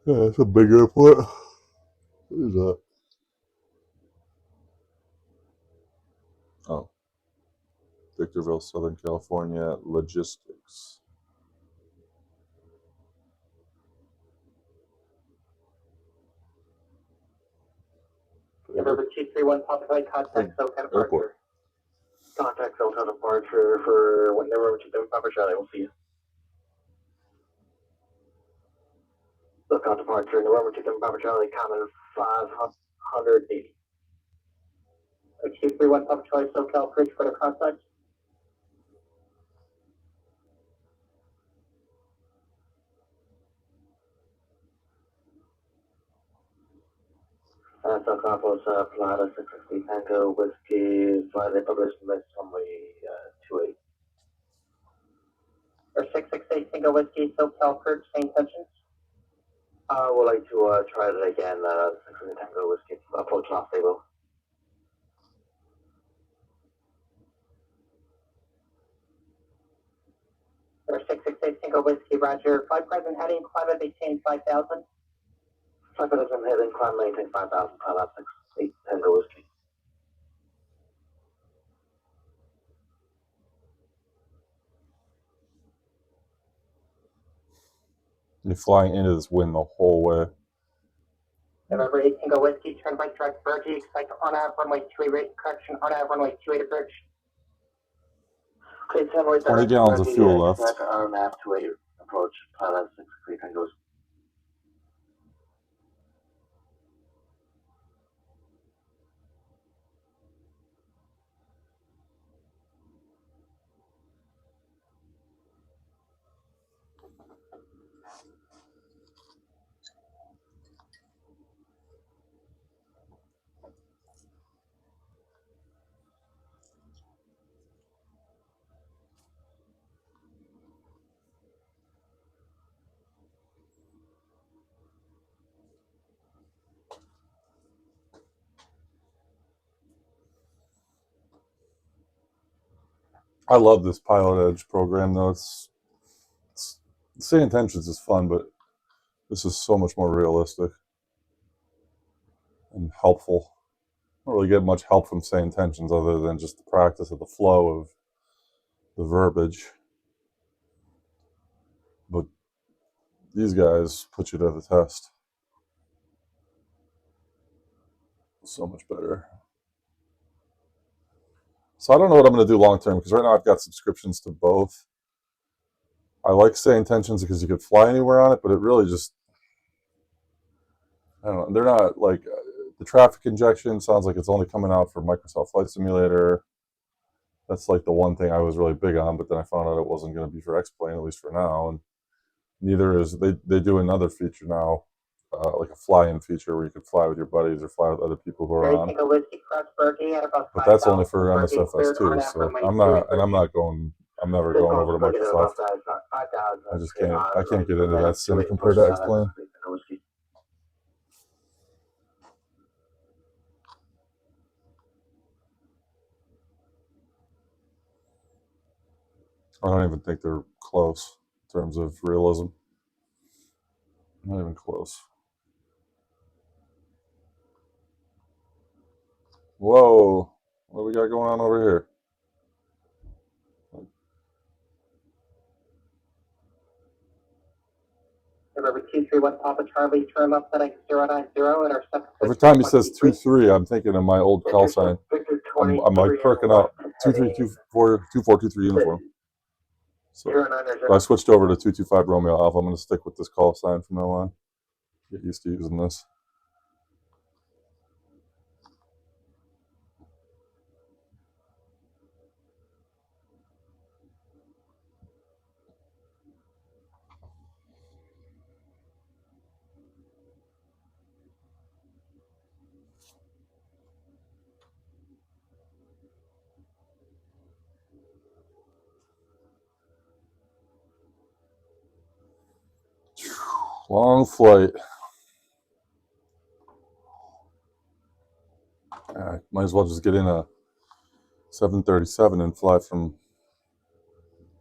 Yeah, it's a big airport. What is that? Oh, Victorville, Southern California Logistics. November 231, Papa Charlie, contact SoCal departure. Airport. Contact SoCal departure for November 231, Papa Charlie, we'll see you. SoCal departure, November 231, Papa Charlie, common 580. 231, Papa Charlie, SoCal, bridge for the contact. SoCal was Plata 660 Tango Whiskey, flight published miss only 28. Or 668 Tango Whiskey, SoCal, bridge, same intentions. Would like to try it again, 660 Tango Whiskey, approach off stable. Or 668 Tango Whiskey, Roger. Flight present heading, climate maintain 5,000. Flight present heading, climate maintain 5,000, Pilot 668 Tango Whiskey. You're flying into this wind the whole way. November 8 Tango Whiskey, turn right direct Virgie, expect RNAV runway 28 correction, RNAV runway 28 approach. Okay, 10 right 20 gallons of fuel left. RNAV 28 approach, Pilot 668 Tango Whiskey. I love this Pilot Edge program, though. It's Say Intentions is fun, but this is so much more realistic and helpful. I don't really get much help from Say Intentions other than just the practice of the flow of the verbiage. But these guys put you to the test. So much better. So I don't know what I'm going to do long term, because right now I've got subscriptions to both. I like saying tensions because you could fly anywhere on it, but it really just, I don't know. They're not like the traffic injection sounds like it's only coming out for Microsoft Flight Simulator. That's like the one thing I was really big on, but then I found out it wasn't going to be for X-Plane, at least for now. And neither is, they do another feature now, like a fly-in feature where you could fly with your buddies or fly with other people who are on. But that's only for MSFS too. So I'm never going over to Microsoft. I can't get into that sim compared to X-Plane. I don't even think they're close in terms of realism. Not even close. Whoa, what do we got going on over here? Remember 231 Papa Charlie, turn left heading 090, intercept. Every time he says 23, I'm thinking of my old call sign. I'm like perking up. 2324 uniform. So I switched over to 225 Romeo Alpha. I'm going to stick with this call sign from now on. Get used to using this. Long flight. Might as well just get in a 737 and fly from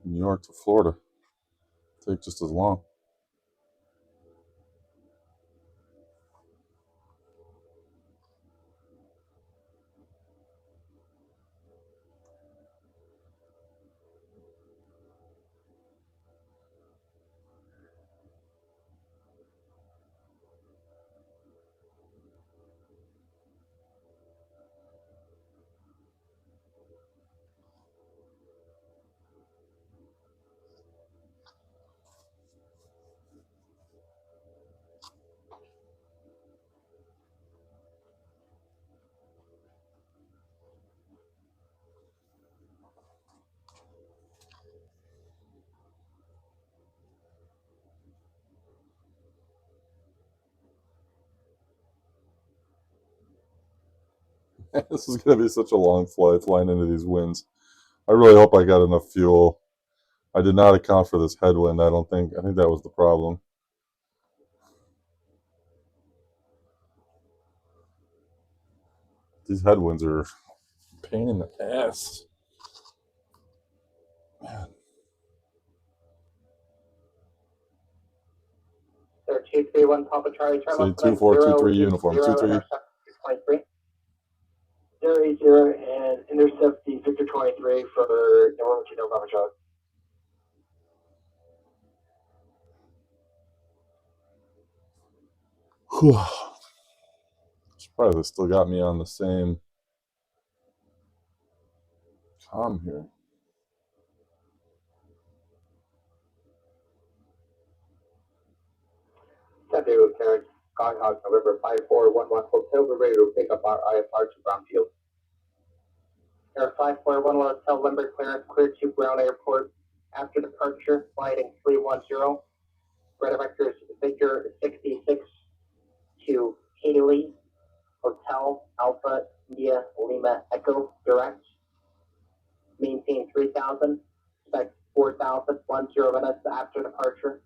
New York to Florida. Take just as long. This is going to be such a long flight flying into these winds. I really hope I got enough fuel. I did not account for this headwind, I don't think. I think that was the problem. These headwinds are a pain in the ass. Man. Sir, 231 Papa Charlie, turn left heading 2423 uniform, 23. 080 and intercept the Victor 23 for November 2 November Charlie. Surprised they still got me on the same comm here. Sunday, Lieutenant Skyhawk, November 5411 Hotel, we're ready to pick up our IFR to Brownfield. Air 5411 Hotel, Limber clearance, clear to Brown Airport. After departure, flighting 310. Red vectors Victor 66 to Haley, Hotel, Alpha, India, Lima, Echo, direct. Maintain 3000, expect 4000, 10 minutes after departure.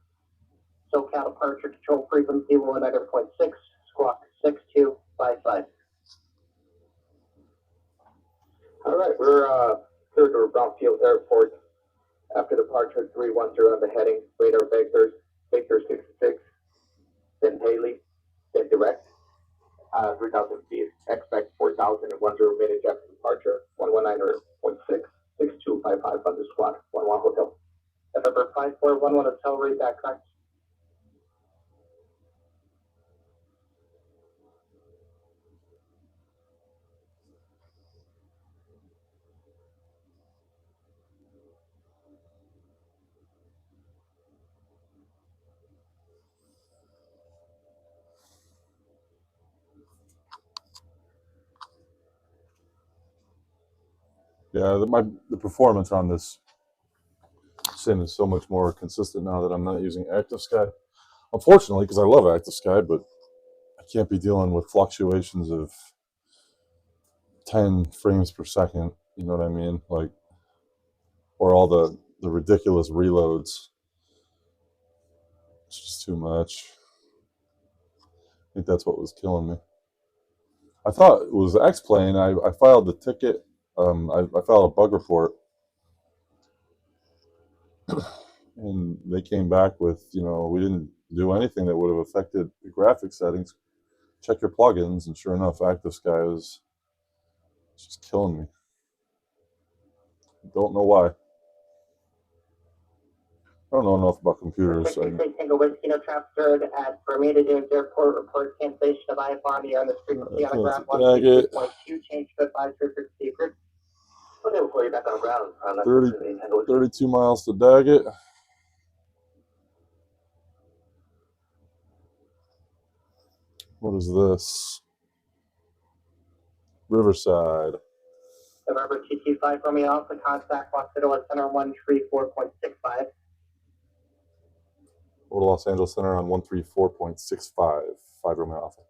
SoCal departure control frequency 190.6, squawk 6255. All right, we're clear to Brownfield Airport. After departure 310 on the heading, radar vectors, Victor 66, then Haley, then direct. 3,000 feet, expect 4,010 minutes after departure, 119.6, 6255. I-5 Thunder Squad, 1 Waffle Hotel. November 5411 Hotel, read that correct? Yeah, the performance on this sim is so much more consistent now that I'm not using Active Sky. Unfortunately, because I love Active Sky, but I can't be dealing with fluctuations of 10 frames per second. You know what I mean? Like, or all the ridiculous reloads. It's just too much. I think that's what was killing me. I thought it was X-Plane. I filed the ticket. I filed a bug report, and they came back with, we didn't do anything that would have affected the graphics settings. Check your plugins, and sure enough, Active Sky is just killing me. Don't know why. I don't know enough about computers. Tango Whiskey, no trap stirred at Bermuda Dunes Airport. Report cancellation of I-5 on the frequency on the ground. 1.2, change code 5350 secret. Okay, before you're back on the ground. 32 miles to Daggett. What is this? Riverside. November 225 Romeo Alpha, contact Los Angeles Center 134.65. Or Los Angeles Center on 134.65. 5 Romeo Alpha.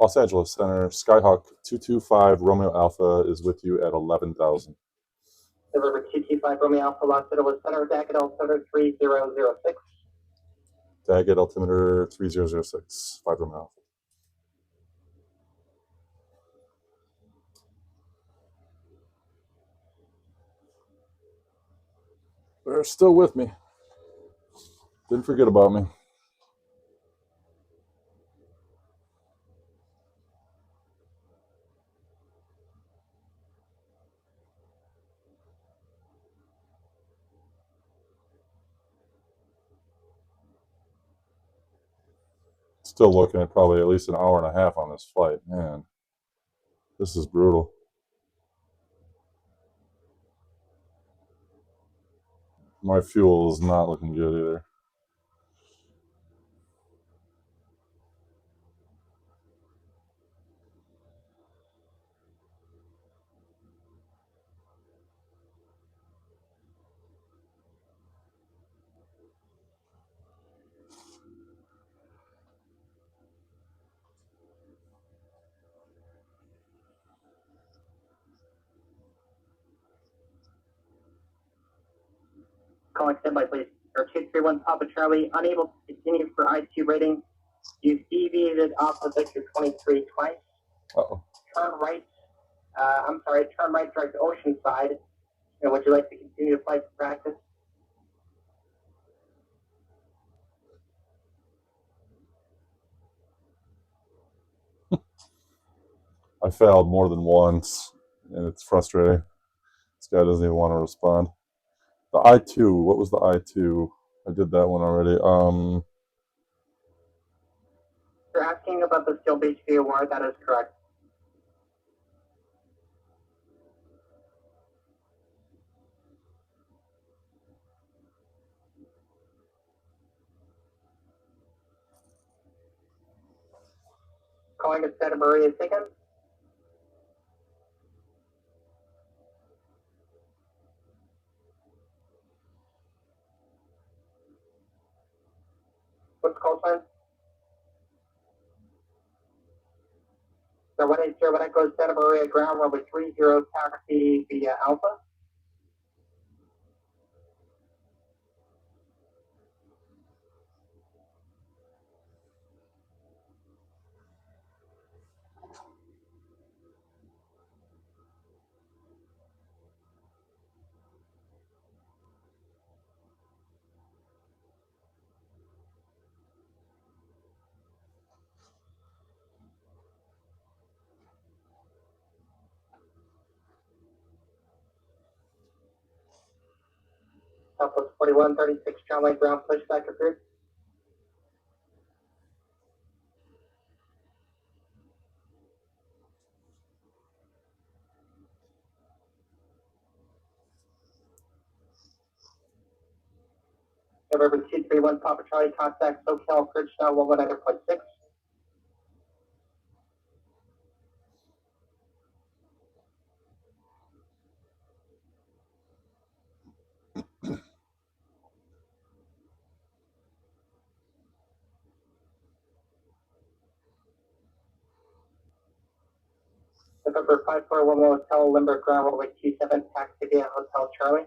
Los Angeles Center, Skyhawk 225 Romeo Alpha is with you at 11,000. November 225 Romeo Alpha, Los Angeles Center, Daggett altimeter 3006. Daggett altimeter 3006, 5 Romeo Alpha. They're still with me. Didn't forget about me. Still looking at probably at least an hour and a half on this flight. Man, this is brutal. My fuel is not looking good either. Calling standby, please. Or 231 Papa Charlie, unable to continue for I2 rating. You've deviated off of Victor 23 twice. Uh-oh. Turn right, turn right direct Oceanside. And would you like to continue to flight to practice? I failed more than once, and it's frustrating. This guy doesn't even want to respond. The I-2, what was the I-2? I did that one already. You're asking about the Steel Beach VOR, that is correct. Calling at Santa Maria Second. What's the call sign? So when it goes Santa Maria ground runway 30 taxi via Alpha. Southwest 4136, John Lake ground pushback approved. November 231, Papa Charlie, contact SoCal Bridge now 119.6. November 5411, Hotel Limber ground runway 27, taxi via Hotel Charlie.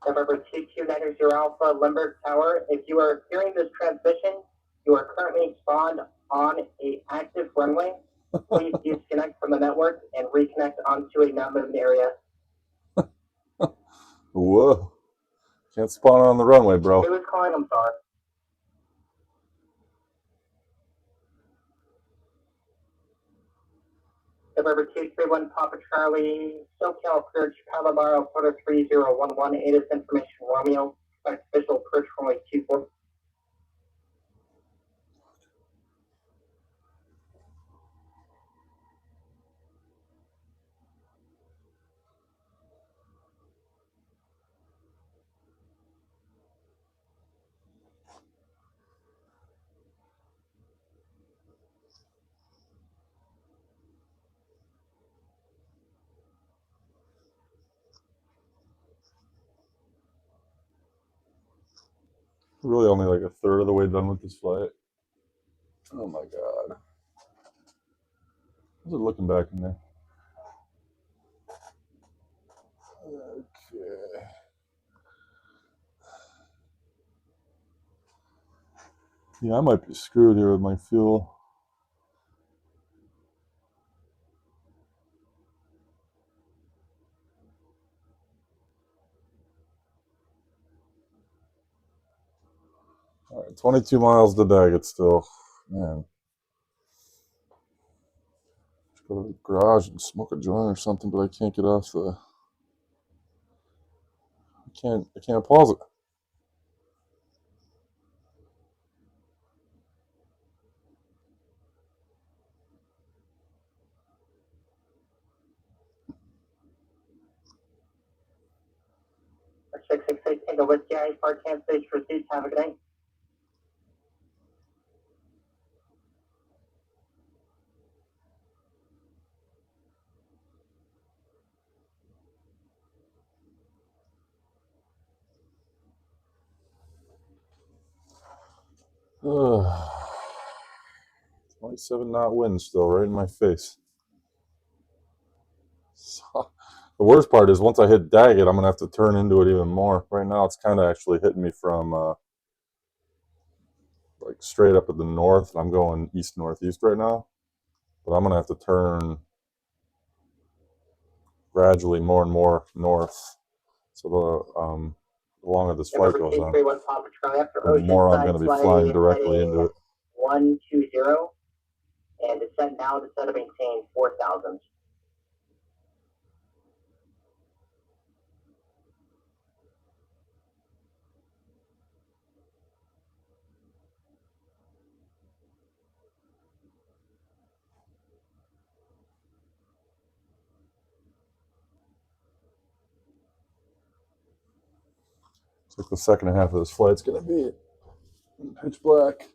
November 2290 Alpha Limber Tower. If you are hearing this transmission, you are currently spawned on a active runway. Please disconnect from the network and reconnect onto a non-moving area. Whoa. Can't spawn on the runway, bro. Who is calling? I'm sorry. November 231 Papa Charlie, SoCal Perch, Palomaro, Photo 3011, ATIS information Romeo, official Perch runway 24. Really only like a third of the way done with this flight. Oh my god. How's it looking back in there? Okay. Yeah, I might be screwed here with my fuel. All right, 22 miles to Daggett still. Man. Just go to the garage and smoke a joint or something, but I can't get off the... I can't pause it. Or 668 Tango Whiskey, I-5 cancellation received. Have a good night. Ugh. 27 knot wind still right in my face. So, the worst part is once I hit Daggett, I'm going to have to turn into it even more. Right now it's kind of actually hitting me from like straight up at the north. I'm going east-northeast right now. But I'm going to have to turn gradually more and more north. So the longer this flight goes on, the more I'm going to be flying directly into it. 120, and it's set now to set to maintain 4,000. Looks like the second half of this flight's going to be pitch black.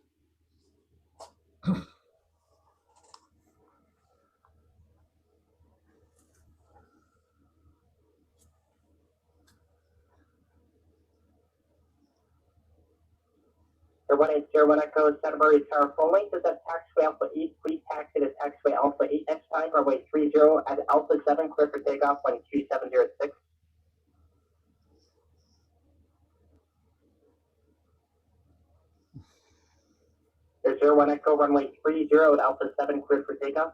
Or 180 Echo Santa Maria Tower full length is at taxiway Alpha 8, please taxi to taxiway Alpha 8 next time, runway 30 at Alpha 7, clear for takeoff, 12706. There's 01 Echo runway 30 at Alpha 7, clear for takeoff.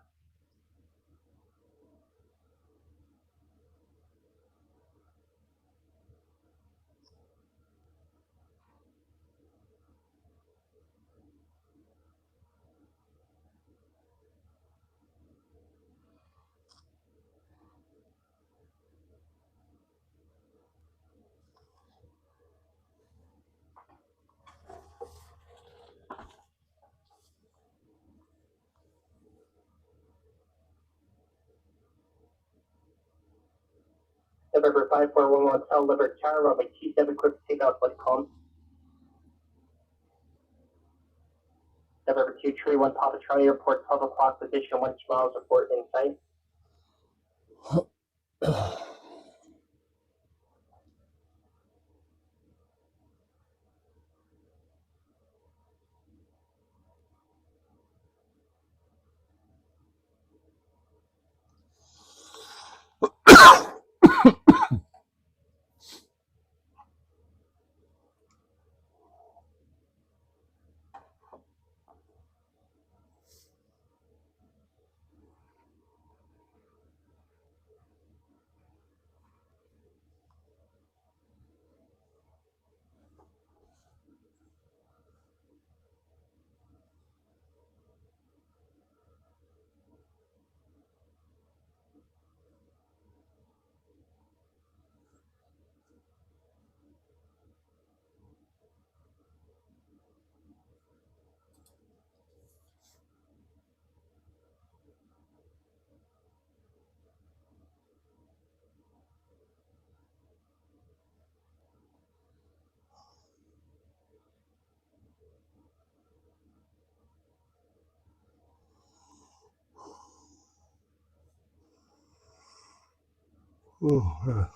November 5411 Hotel, Liver Tower, runway 27, quick takeout, flight calm. November 2, Tree 1, Papa Charlie Airport, 12 o'clock, position 1 miles, report in sight. Oh, yeah.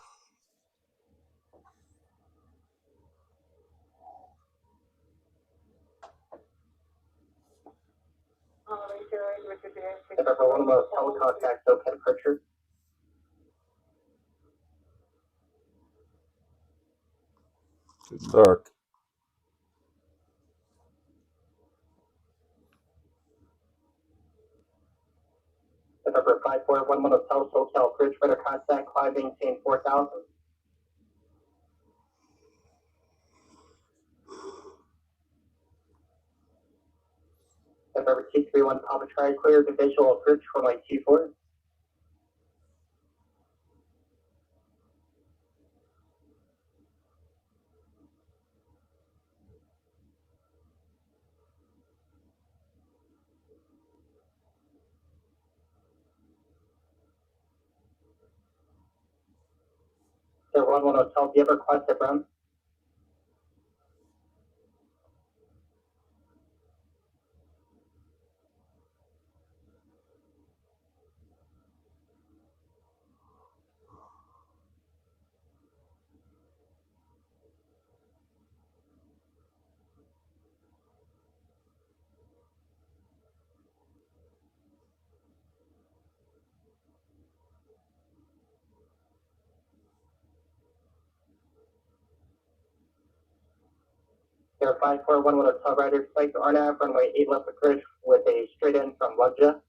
November 1 Hotel, contact SoCal Pritchard. It's dark. November 5411 Hotel, SoCal Pritchard, contact, climb, maintain 4000. November 231 Papa Charlie, clear to visual approach, runway 24. November 11 Hotel, do you have a request at Brown? Air 5411 Hotel Rider, flight to Arnav, runway 8 left approach with a straight in from Lugja.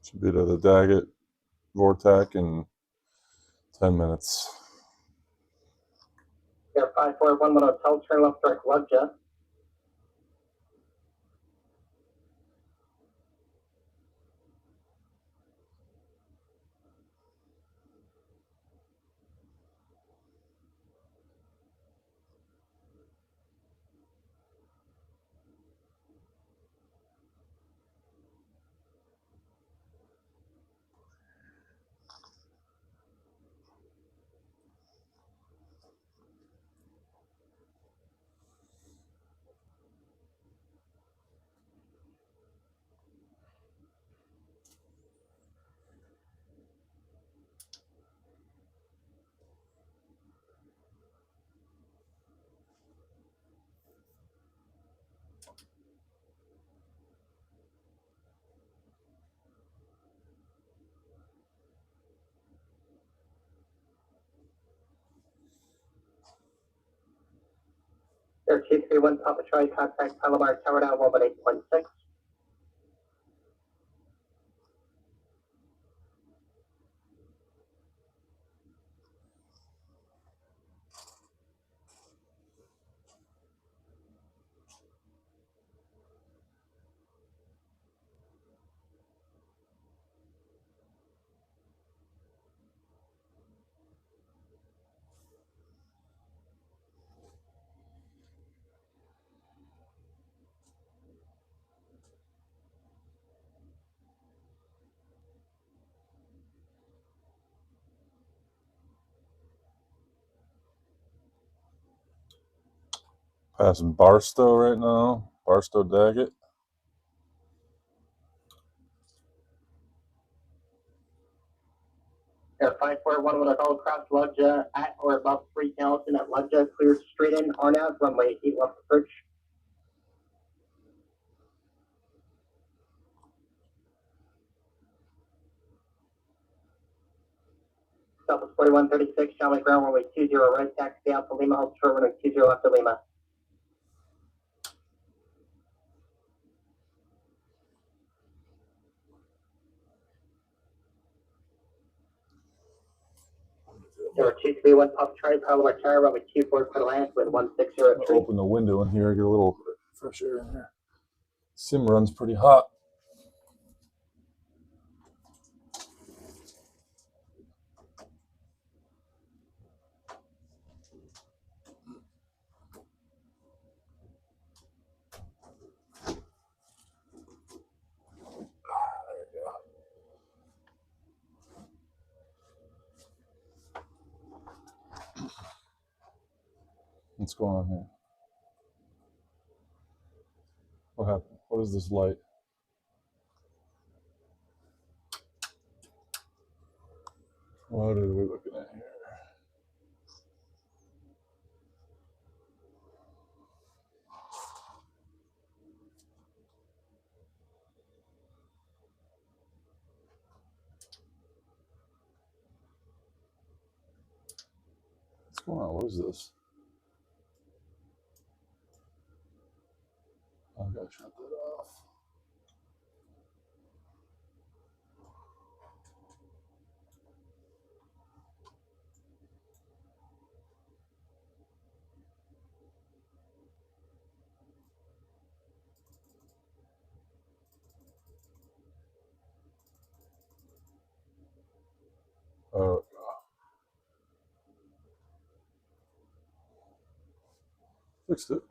Should be to the Daggett Vortex in 10 minutes. Air 5411 Hotel, turn left direct Lugja. Air 231 Papa Charlie, contact Palomar Tower now 11816. Passing Barstow right now. Barstow Daggett. Air 541 with a call across Lugja at or above 3000 at Lugja, cleared straight in, RNAV, runway 8 left approach. Southwest 4136, Shanghai ground, runway 20 right, taxi out to Lima, hold short, runway 20 left to Lima. There are 231 Pop Charlie, Bravo Charlie, runway 24 for land with 1603. Open the window in here, get a little fresh air in here. Sim runs pretty hot. What's going on here? What happened? What is this light? What are we looking at here? What's going on? What is this? I gotta shut that off. Oh, fixed it.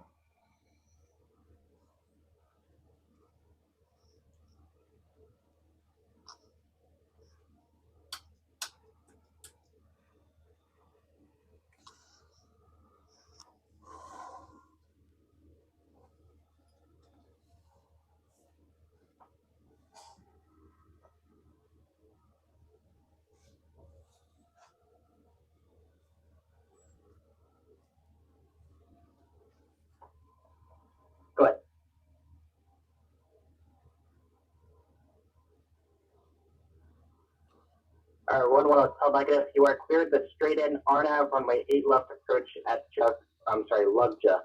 Go ahead. One tell negative, you are cleared the straight in RNAV, runway 8 left approach at Lugja.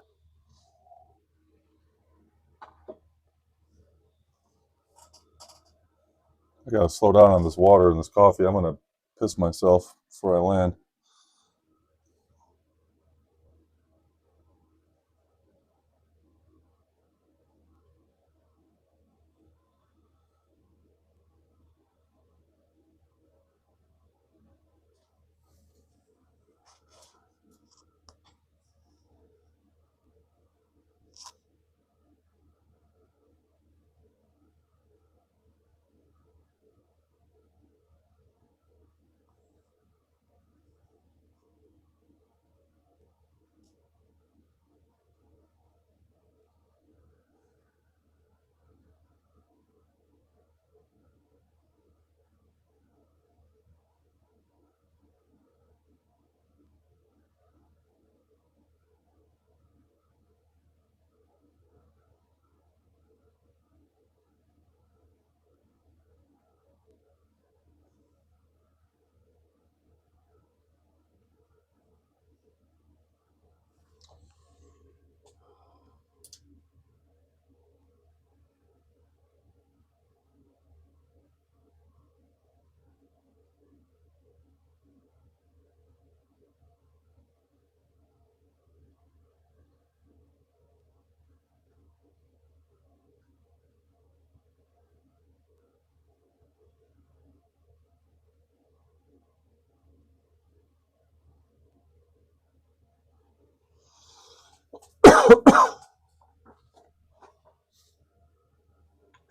I gotta slow down on this water and this coffee. I'm gonna piss myself before I land.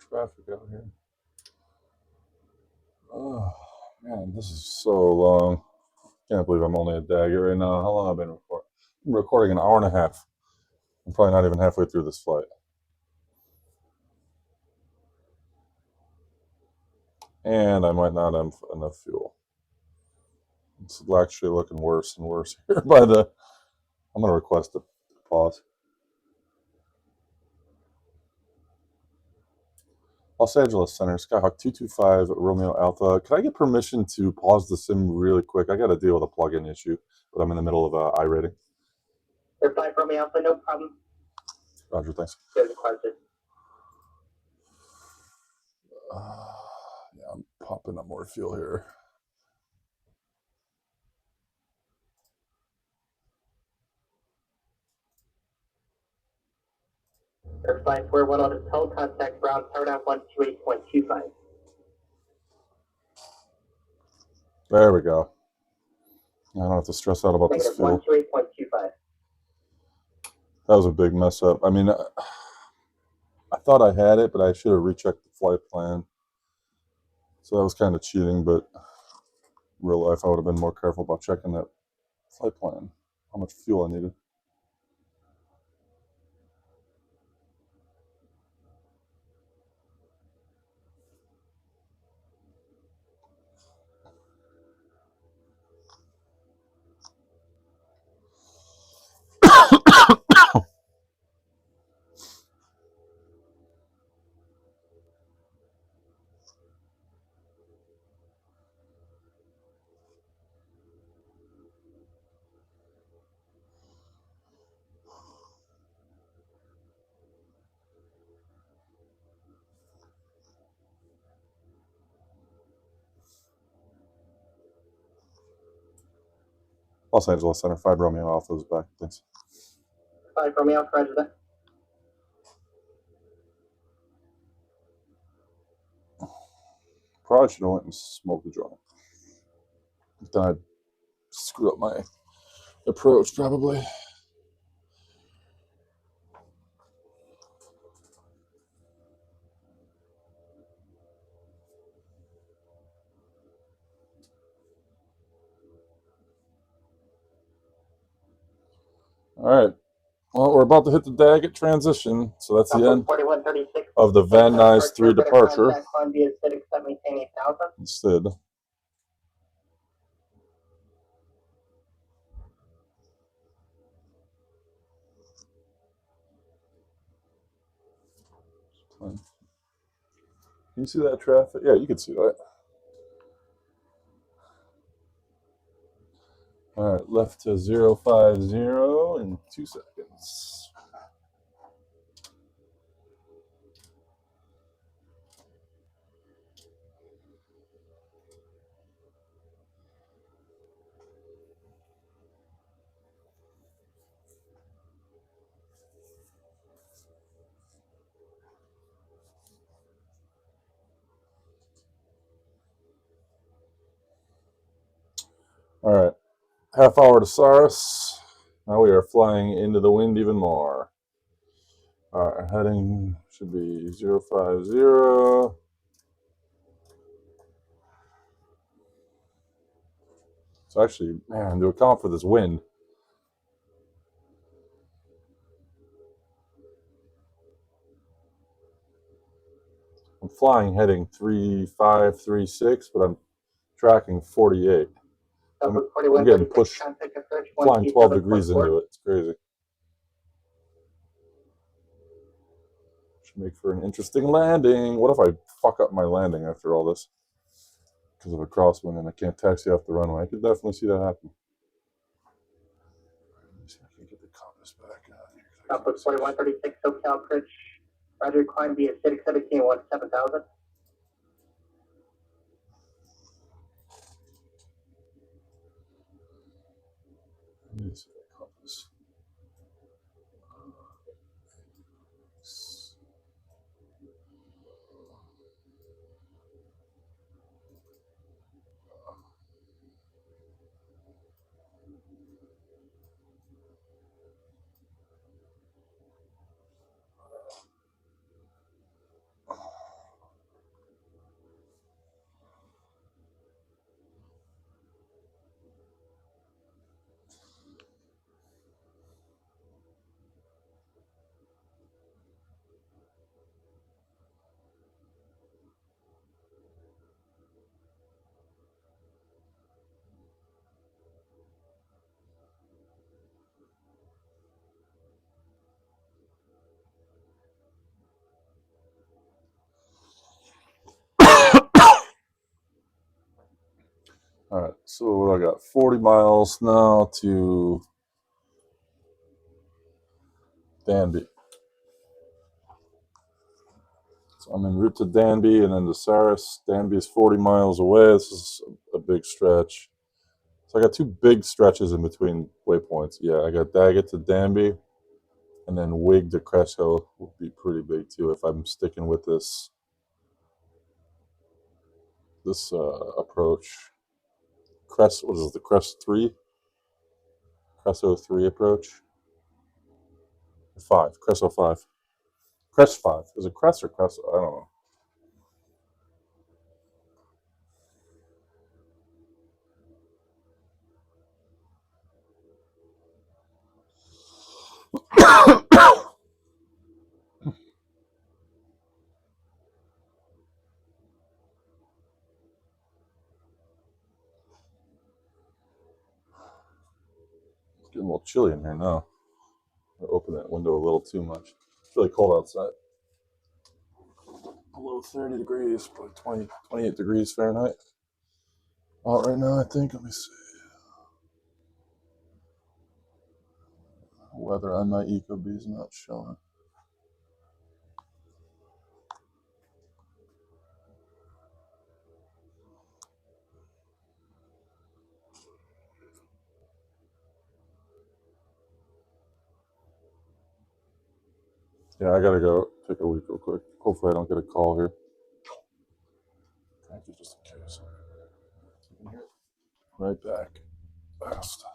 Traffic out here. Oh man, this is so long. Can't believe I'm only at Daggett right now. How long have I been recording? I'm recording an hour and a half. I'm probably not even halfway through this flight. And I might not have enough fuel. It's actually looking worse and worse here by the... I'm going to request a pause. Los Angeles Center, Skyhawk 225 Romeo Alpha. Can I get permission to pause the sim really quick? I got to deal with a plug-in issue, but I'm in the middle of a I-rating. Air 5 Romeo Alpha, no problem. Roger, thanks. Good requested. Yeah, I'm popping up more fuel here. Air 5 1 on its hull, contact ground, power down 128.25. There we go. I don't have to stress out about this fuel. 128.25. That was a big mess up. I mean, I thought I had it, but I should have rechecked the flight plan. So that was kind of cheating, but real life, I would have been more careful about checking that flight plan, how much fuel I needed. Los Angeles Center, 5 Romeo Alpha is back. Thanks. 5 Romeo Alpha, roger that. Probably should have went and smoked a joint. Then I'd screw up my approach, probably. All right. Well, we're about to hit the Daggett transition, so that's the end of the Van Nuys 3 departure. Instead. Can you see that traffic? Yeah, you can see that. All right, left to 050 in 2 seconds. All right, half hour to Saris. Now we are flying into the wind even more. All right, heading should be 050. So actually, man, to account for this wind, I'm flying heading 3536, but I'm tracking 48. I'm getting pushed, flying 12 degrees into it. It's crazy. Should make for an interesting landing. What if I fuck up my landing after all this? Because of a crosswind and I can't taxi off the runway. I could definitely see that happen. Let me see if I can get the compass back on here. Southwest 4136 SoCal Bridge. Roger, climb via 617 7000. Let me see that compass. All right, so what I got 40 miles now to Danby. So I'm en route to Danby and then to Saris. Danby is 40 miles away. This is a big stretch. So I got two big stretches in between waypoints. Yeah, I got Daggett to Danby, and then Wig to Crest Hill will be pretty big too if I'm sticking with this approach. Crest, what is it, the Crest 3? Crest 03 approach? 5, Crest 05. Crest 5. Is it Crest or Crest? I don't know. It's getting a little chilly in here now. I open that window a little too much. It's really cold outside. Below 30 degrees, probably 28 degrees Fahrenheit. Out right now, I think. Let me see. Weather on my Ecobee is not showing. Yeah, I gotta go take a week real quick. Hopefully, I don't get a call here. Thank you, just in case. Right back. Fast.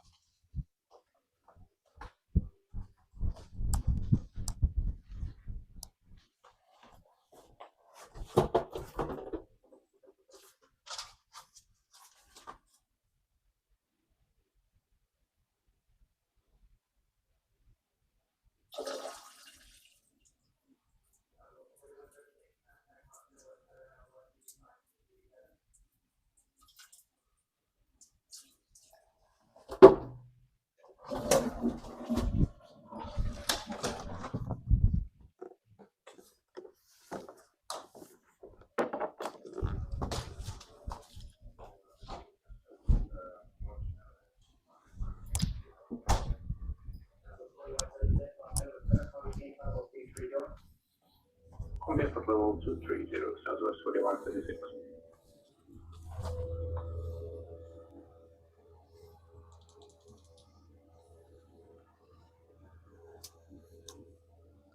Contact level 230, Southwest 4136.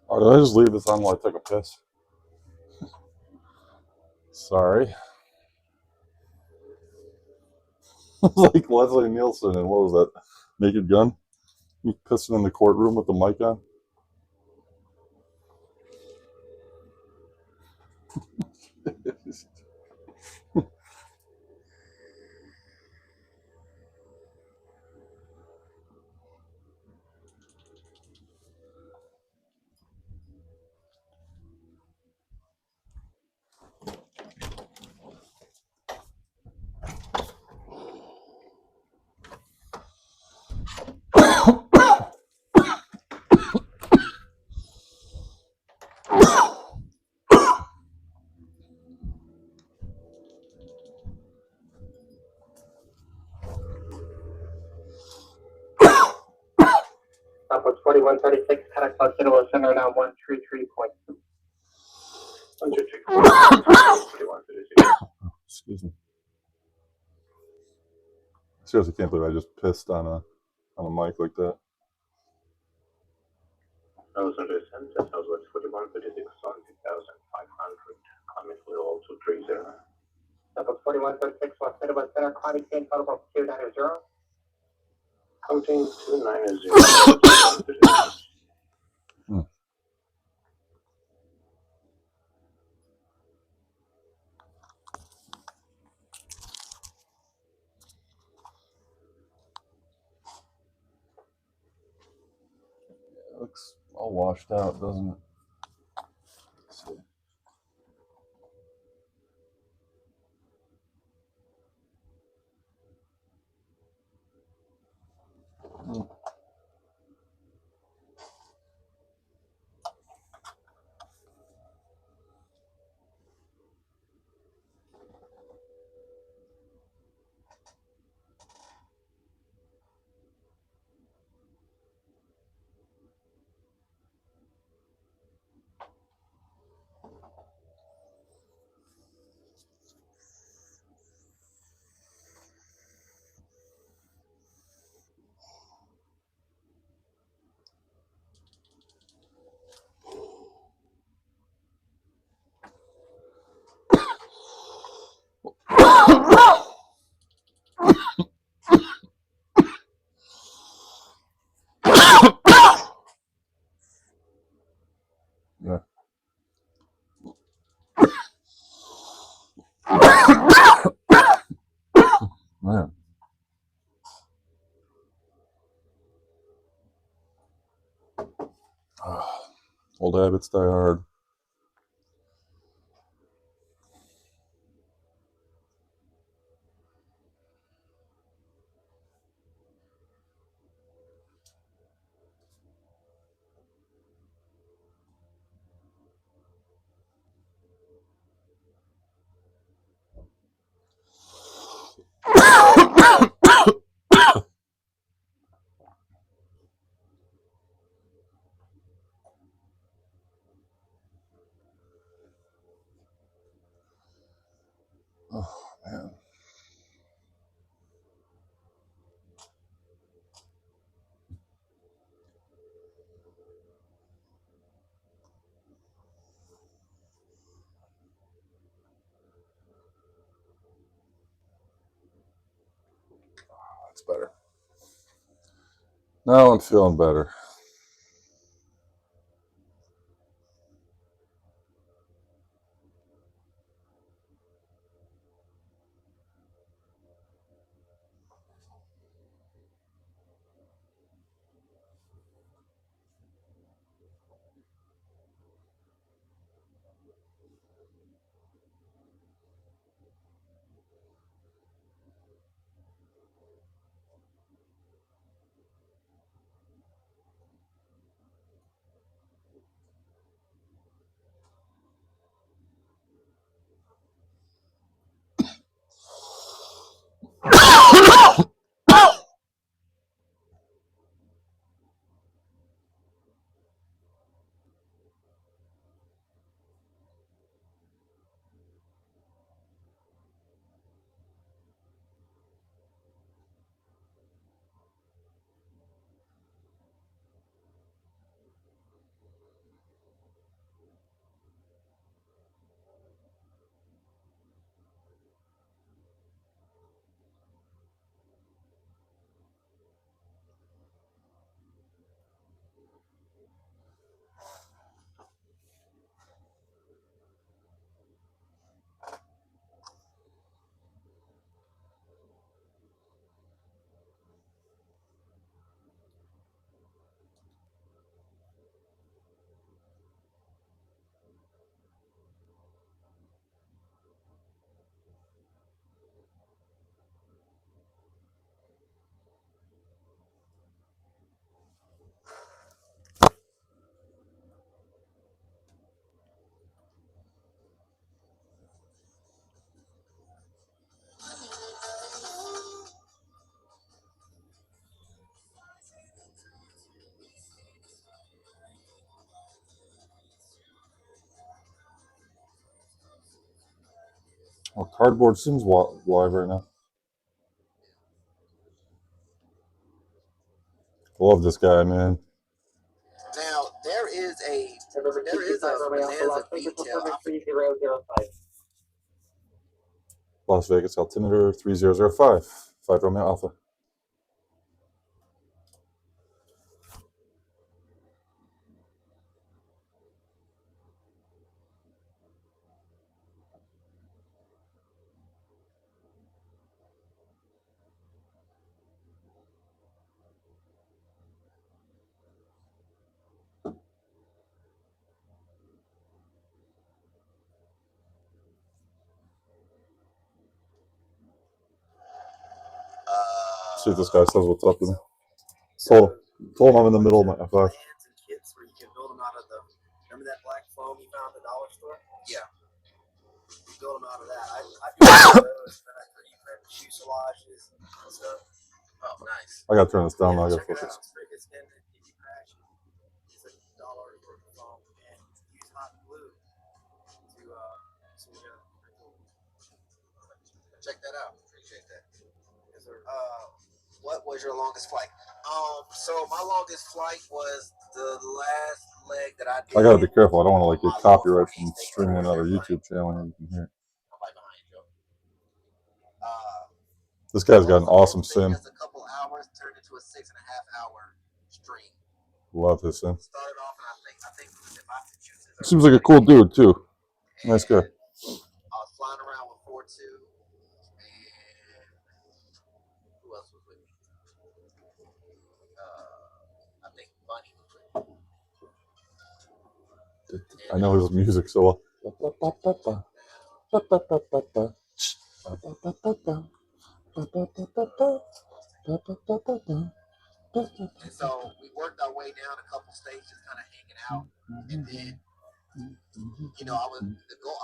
Oh, did I just leave this on while I take a piss? Sorry. Like Leslie Nielsen and what was that? Naked Gun? You pissing in the courtroom with the mic on? Southwest 4136, contact bus Citadel Center now 133.2. 4136. Excuse me. Seriously, can't believe I just pissed on a mic like that. Those understand that Southwest 4136 on 2500. Comment level 230. Southwest 4136, West Citadel Center, climbing change total 290. Counting 290. It looks all washed out, doesn't it? Let's see. Yeah. Man. Old habits die hard. Oh, man. That's better. Now I'm feeling better. Well, Cardboard Sims live right now. Love this guy, man. Now there is a bonanza detail. Las Vegas altimeter 3005. 5 Romeo Alpha. See if this guy says what's up with him. Told him I'm in the middle of my I-5. Kits where you can build them out of the. Remember that black foam you found at the dollar store? Yeah. You build them out of that. I do those, and I 3D print fuselages and stuff. Oh, nice. I gotta turn this down now. I Yeah, gotta check it focus. out. It's in if you crash. It's $1 worth of foam, and use hot glue to sew it up. Pretty cool. Check that out. Appreciate that. What was your longest flight? So my longest flight was the last leg that I did. I gotta be careful. I don't want to get copyright from streaming another YouTube channel. You can hear. This guy's got an awesome sim. Just a couple hours turned into a 6.5 hour stream. Love his sim. Started off, and I think if I could choose Seems like a cool dude too. Nice guy. I was flying around with 4-2, and who else was with me? I think Bunny was with me. I know his music so well. And so we worked our way down a couple stages, kind of hanging out, and then I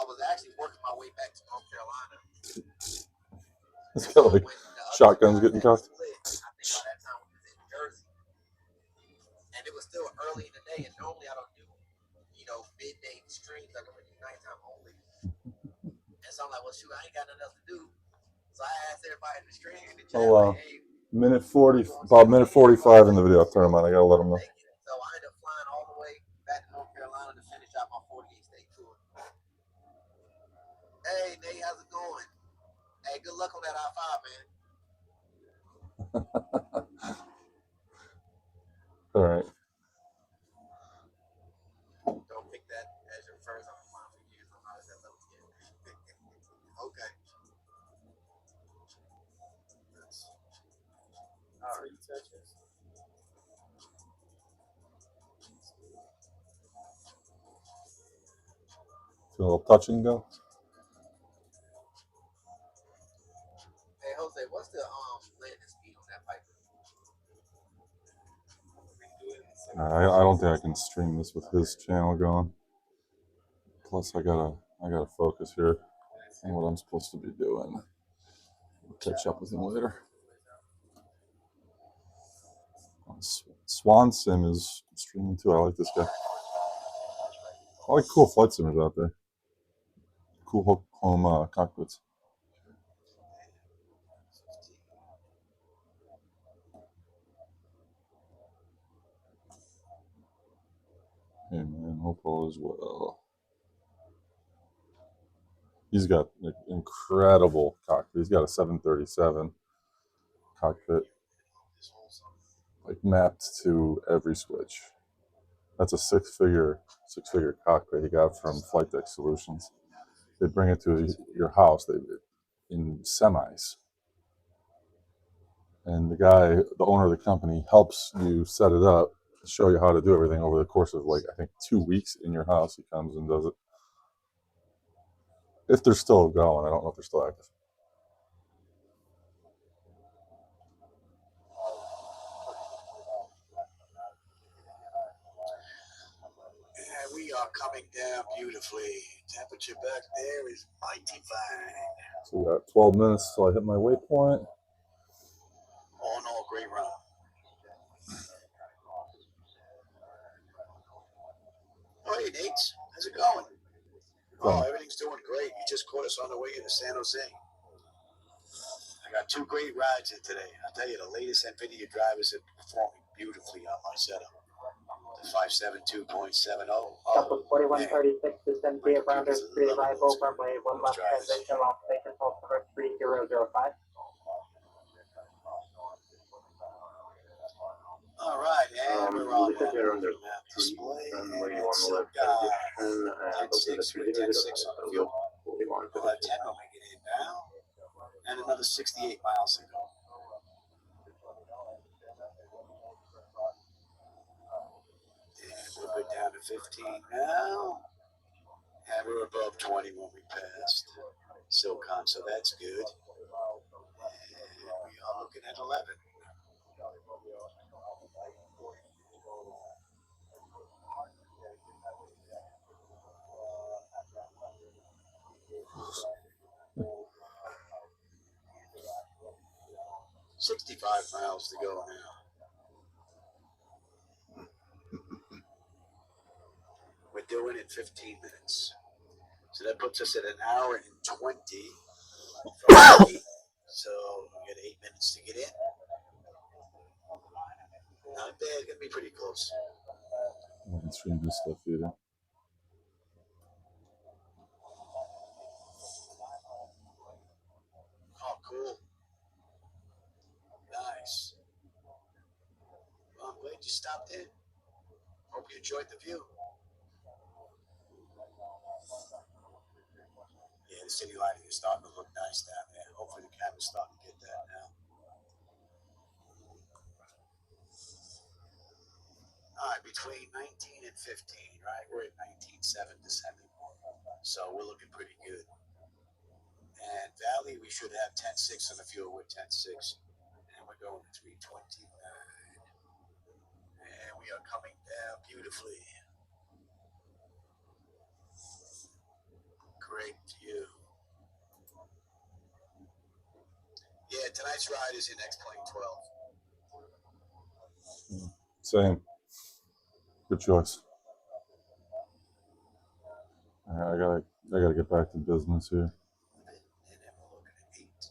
was actually working my way back to North Carolina. It's got like shotguns getting cocked. I think by that time we was in Jersey, and it was still early in the day. And normally I don't do midday streams. I normally do nighttime only. And so I'm like, well, shoot, I ain't got nothing else to do. So I asked everybody in the stream in the chat, like, hey, minute 40, about minute 45 in the video. I'll turn them on. I gotta let them know. So I ended up flying all the way back to North Carolina to finish out my 48 state tour. Hey, Nate, how's it going? Hey, good luck on that I-5, man. All right. Don't pick that as your first. I'm flying for years. I'm not as that level yet. Okay. All right. A little touch and go. Hey, Jose, what's the landing speed on that Piper? I don't think I can stream this with his channel going. Plus, I gotta focus here on what I'm supposed to be doing. We'll catch up with him later. Swan Sim is streaming too. I like this guy. I like cool flight simmers out there. Cool home cockpits. Hey man, hope all is well. He's got an incredible cockpit. He's got a 737 cockpit, like mapped to every switch. That's a six-figure cockpit he got from Flight Deck Solutions. They bring it to your house in semis, and the owner of the company, helps you set it up, show you how to do everything over the course of, like, I think 2 weeks in your house. He comes and does it. If they're still going, I don't know if they're still active. And we are coming down beautifully. Temperature back there is mighty fine. So we got 12 minutes till I hit my waypoint. All in all, great run. Oh, hey, Nate. How's it going? Oh, everything's doing great. You just caught us on the way into San Jose. I got 2 great rides in today. I'll tell you, the latest NVIDIA drivers are performing beautifully on my setup. The 572.70. Couple 4136 to send via Rounder 3 arrival, runway 1 left transition, Las Vegas, altimeter 3005. All right, and we're on Looks like that they're under display. runway And 1 so, left transition, and 10-6 with 10-6 on the fuel. 41 We'll have 10 when we get in now, and another 68 miles to go. And we're good down to 15 now, and we're above 20 when we passed Silcon, so that's good. And we are looking at 11. $65 miles to go now. We're doing it in 15 minutes. So that puts us at 1 hour and 20 from 8. So we got 8 minutes to get in. Not bad. It's going to be pretty close. I can stream this stuff either. Oh, cool. Nice. Well, I'm glad you stopped in. Hope you enjoyed the view. the city lighting is starting to look nice down there. Hopefully the camera's starting to get that now. All right, between 19 and 15, right? We're at 19.7 to 71. So we're looking pretty good. And Valley, we should have 10.6 on the fuel. We're 10.6. And we're going to 329. And we are coming down beautifully. Great view. Yeah, tonight's ride is in X-Plane 12. Same. Good choice. All right, I gotta get back to business here. And then we're looking at 8.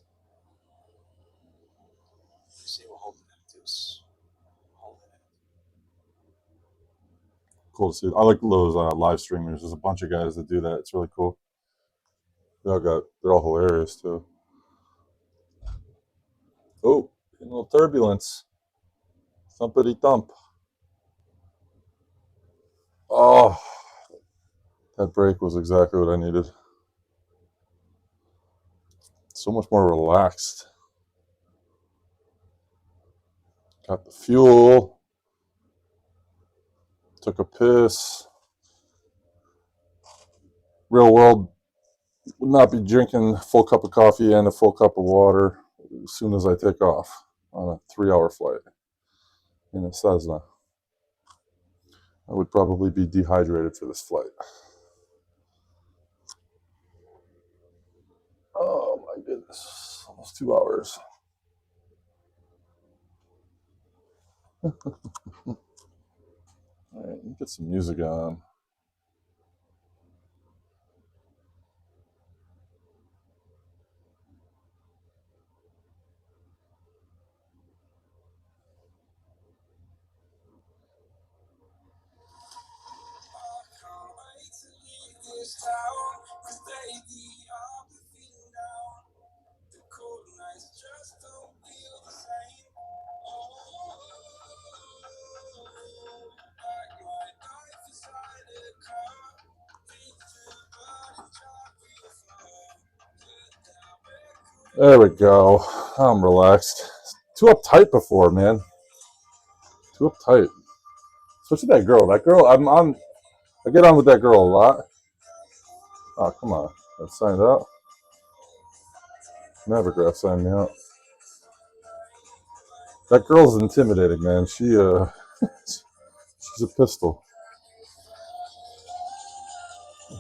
See, we're holding at this. Holding it. Cool to see. I like those live streamers. There's a bunch of guys that do that. It's really cool. They're all hilarious too. Oh, a little turbulence. Thumpity thump. Oh, that break was exactly what I needed. So much more relaxed. Got the fuel. Took a piss. Real world would not be drinking a full cup of coffee and a full cup of water as soon as I take off on a 3-hour flight in a Cessna. I would probably be dehydrated for this flight. Oh my goodness, almost 2 hours. All right, let me get some music on. There we go. I'm relaxed. Too uptight before, man. Too uptight. Especially that girl. That girl, I get on with that girl a lot. Oh, come on. I signed out. Navigraph signed me out. That girl's intimidating, man. She's a pistol.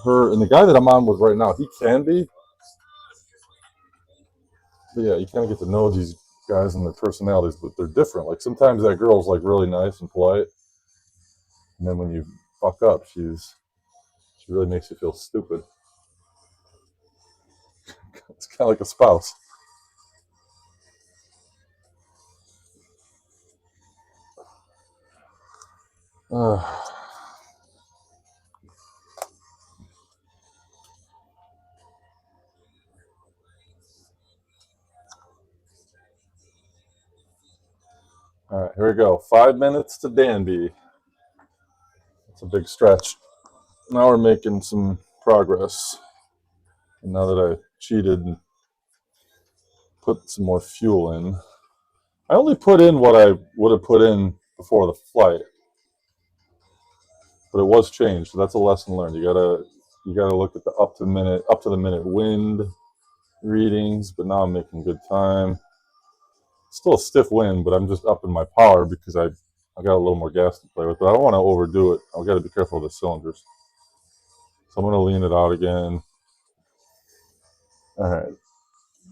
Her and the guy that I'm on with right now, he can be. But yeah, you kind of get to know these guys and their personalities, but they're different. Like sometimes that girl's like really nice and polite, and then when you fuck up, she really makes you feel stupid. It's kind of like a spouse. All right, here we go. 5 minutes to Danby. It's a big stretch. Now we're making some progress. And now that I cheated and put some more fuel in, I only put in what I would have put in before the flight, but it was changed. So that's a lesson learned. You gotta look at the up to the minute wind readings. But now I'm making good time. Still a stiff wind, but I'm just upping my power because I got a little more gas to play with. But I don't want to overdo it. I've got to be careful with the cylinders. So I'm gonna lean it out again. All right,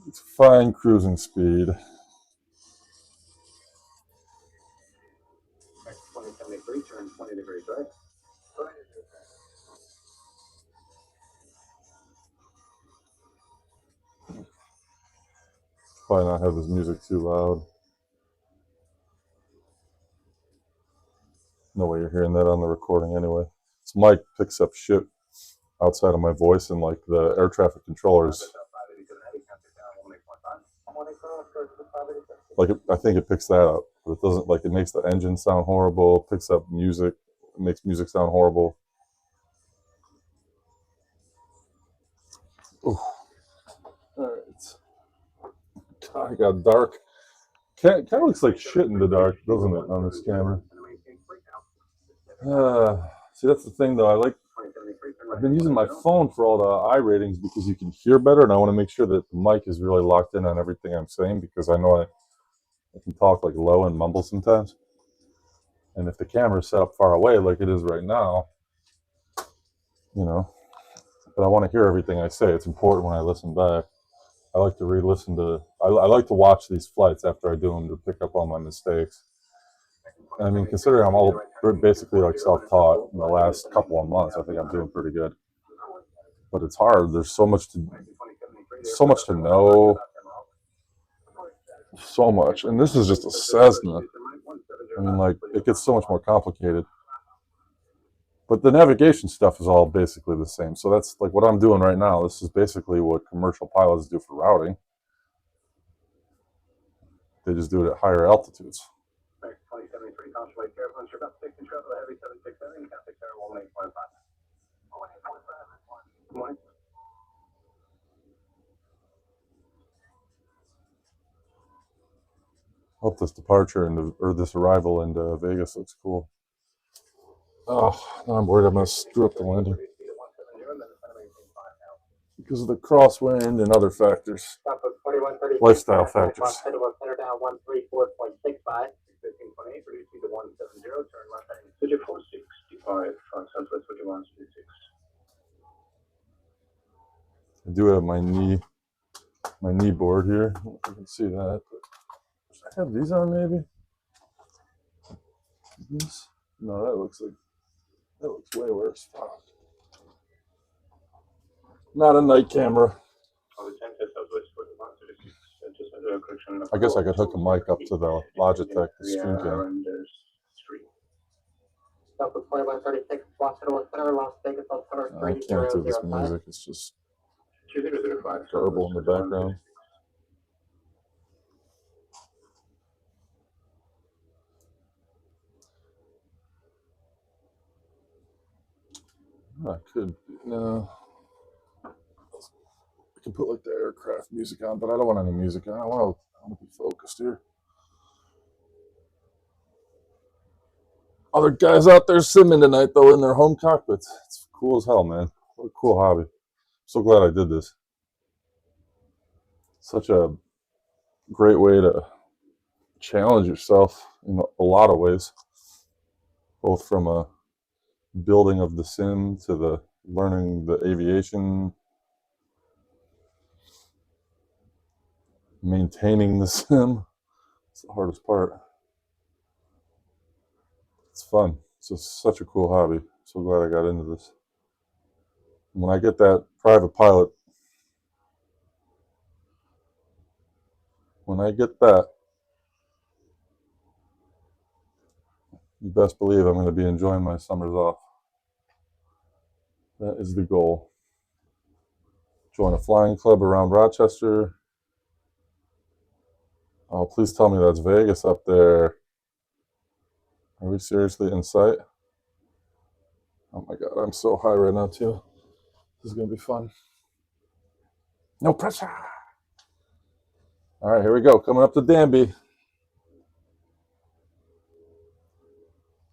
it's fine cruising speed. X-2073, turn 20 degrees right. Probably not have this music too loud. No way you're hearing that on the recording anyway. This mic picks up shit outside of my voice, and like the air traffic controllers, I think it picks that up, but it doesn't. Like it makes the engine sound horrible. It picks up music. It makes music sound horrible. Oof. I got dark. Kind of looks like shit in the dark, doesn't it, on this camera? See, that's the thing, though. I've been using my phone for all the I ratings because you can hear better, and I want to make sure that the mic is really locked in on everything I'm saying, because I know I can talk like low and mumble sometimes. And if the camera is set up far away like it is right now, you know, but I want to hear everything I say. It's important when I listen back. I like to re-listen to, I like to watch these flights after I do them to pick up all my mistakes. And I mean, considering I'm all basically like self-taught in the last couple of months, I think I'm doing pretty good. But it's hard. There's so much to know, so much. And this is just a Cessna. I mean, like, it gets so much more complicated. But the navigation stuff is all basically the same. So that's like what I'm doing right now. This is basically what commercial pilots do for routing. They just do it at higher altitudes. Hope this departure or this arrival into Vegas looks cool. Oh, now I'm worried I'm going to screw up the landing because of the crosswind and other factors, lifestyle factors. I do have my knee board here. I don't know if you can see that. Should I have these on maybe? These? No, that looks way worse. Fuck. Not a night camera. I guess I could hook a mic up to the Logitech stream cam. I can't do this music. It's just garble in the background. I could, no. I can put like the aircraft music on, but I don't want any music on. I want to be focused here. Other guys out there simming tonight, though, in their home cockpits. It's cool as hell, man. What a cool hobby. So glad I did this. Such a great way to challenge yourself in a lot of ways, both from a building of the sim to the learning the aviation, maintaining the sim. It's the hardest part. It's fun. It's just such a cool hobby. So glad I got into this. When I get that private pilot, you best believe I'm going to be enjoying my summers off. That is the goal. Join a flying club around Rochester. Oh, please tell me that's Vegas up there. Are we seriously in sight? Oh my God, I'm so high right now too. This is going to be fun. No pressure. All right, here we go. Coming up to Danby.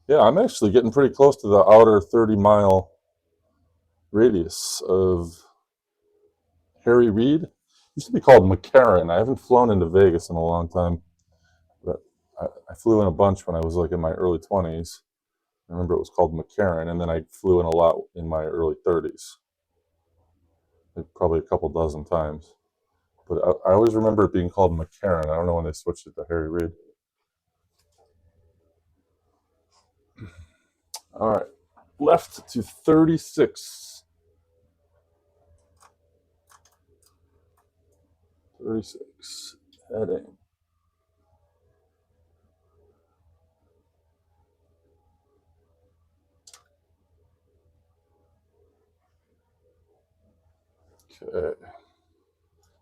Yeah, I'm actually getting pretty close to the outer 30-mile radius of Harry Reid. Used to be called McCarran. I haven't flown into Vegas in a long time, but I flew in a bunch when I was like in my early 20s. I remember it was called McCarran, and then I flew in a lot in my early 30s, like probably a couple dozen times. But I always remember it being called McCarran. I don't know when they switched it to Harry Reid. All right, left to 36. 36, heading. Okay.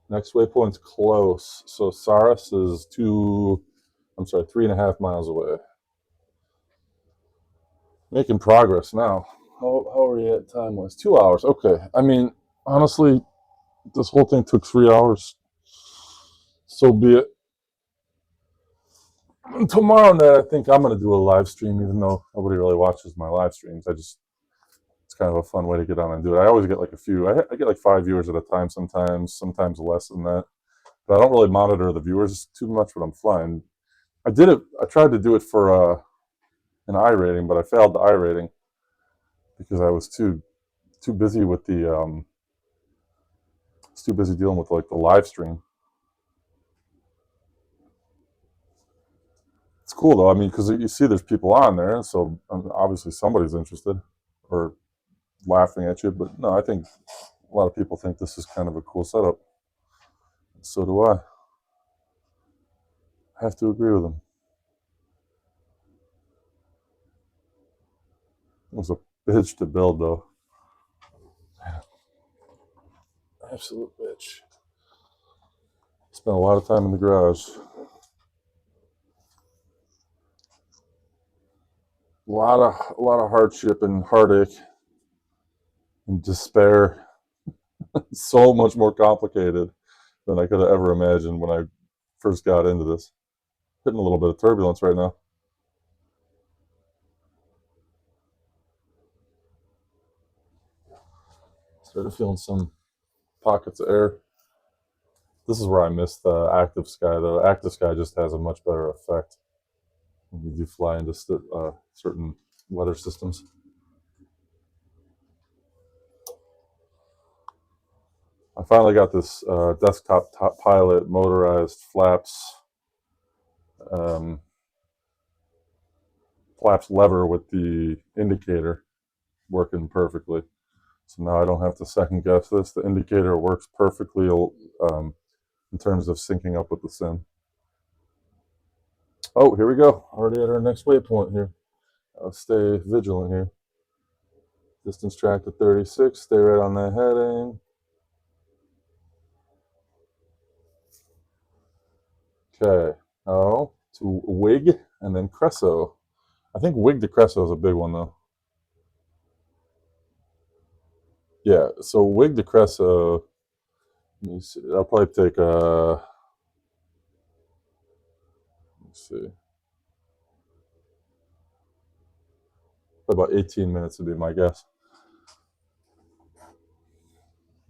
Next waypoint's close. So Saras is 3.5 miles away. Making progress now. How are we at time-wise? 2 hours. Okay. I mean, honestly, this whole thing took 3 hours. So be it. Tomorrow night, I think I'm going to do a live stream, even though nobody really watches my live streams. It's kind of a fun way to get on and do it. I always get like a few. I get like 5 viewers at a time sometimes less than that. But I don't really monitor the viewers too much when I'm flying. I tried to do it for an I rating, but I failed the I rating because I was too busy with too busy dealing with like the live stream. It's cool though. I mean, because you see there's people on there, so obviously somebody's interested or laughing at you. But no, I think a lot of people think this is kind of a cool setup. So do I. I have to agree with them. It was a bitch to build though. Absolute bitch. Spent a lot of time in the garage. A lot of hardship and heartache and despair. So much more complicated than I could have ever imagined when I first got into this. Hitting a little bit of turbulence right now. Started feeling some pockets of air. This is where I miss the active sky though. Active sky just has a much better effect when you do fly into certain weather systems. I finally got this desktop pilot motorized flaps lever with the indicator working perfectly. So now I don't have to second guess this. The indicator works perfectly in terms of syncing up with the sim. Oh, here we go. Already at our next waypoint here. I'll stay vigilant here. Distance track to 36. Stay right on that heading. Okay. Oh, to Wig and then Cresso. I think Wig to Cresso is a big one though. Yeah, so Wig to Cresso. Let me see. I'll probably take let me see. About 18 minutes would be my guess.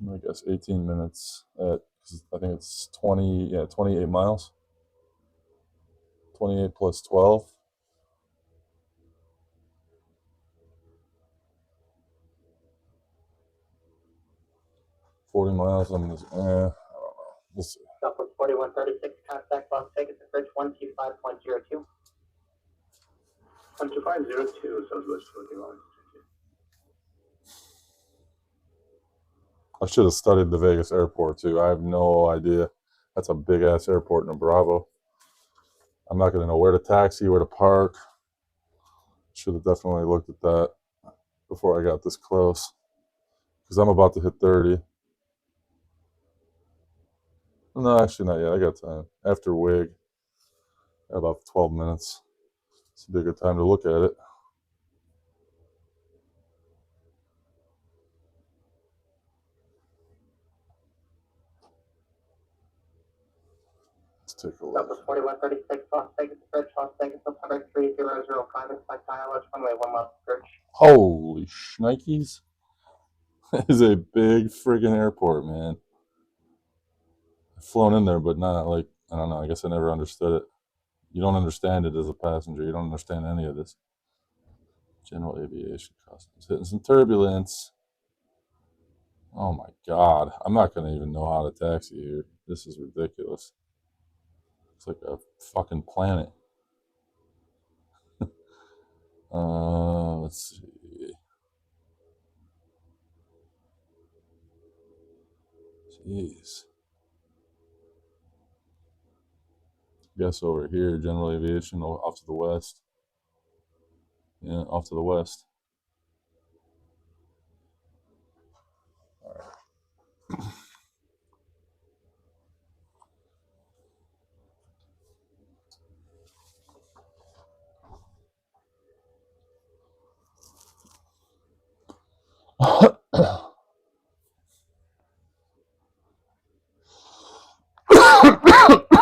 I guess 18 minutes at, I think it's 28 miles. 28 plus 12. 40 miles on this. I don't know. We'll see. Southwest 4136, contact Las Vegas at bridge 125.02. 12502, Southwest 41. I should have studied the Vegas airport too. I have no idea. That's a big ass airport in Bravo. I'm not going to know where to taxi, where to park. Should have definitely looked at that before I got this close. Because I'm about to hit 30. No, actually not yet. I got time. After Wig, about 12 minutes. It's a good time to look at it. Let's take a look. Southwest 4136, Las Vegas bridge, Las Vegas, September 3005, expect ILS runway 1 mile bridge. Holy shnikes. That is a big friggin' airport, man. I've flown in there, but not like, I don't know, I guess I never understood it. You don't understand it as a passenger. You don't understand any of this. General aviation customs. Hitting some turbulence. Oh my God. I'm not going to even know how to taxi here. This is ridiculous. It's like a fucking planet. Let's see. Jeez. Guess over here, general aviation off to the west. Yeah, off to the west. All right.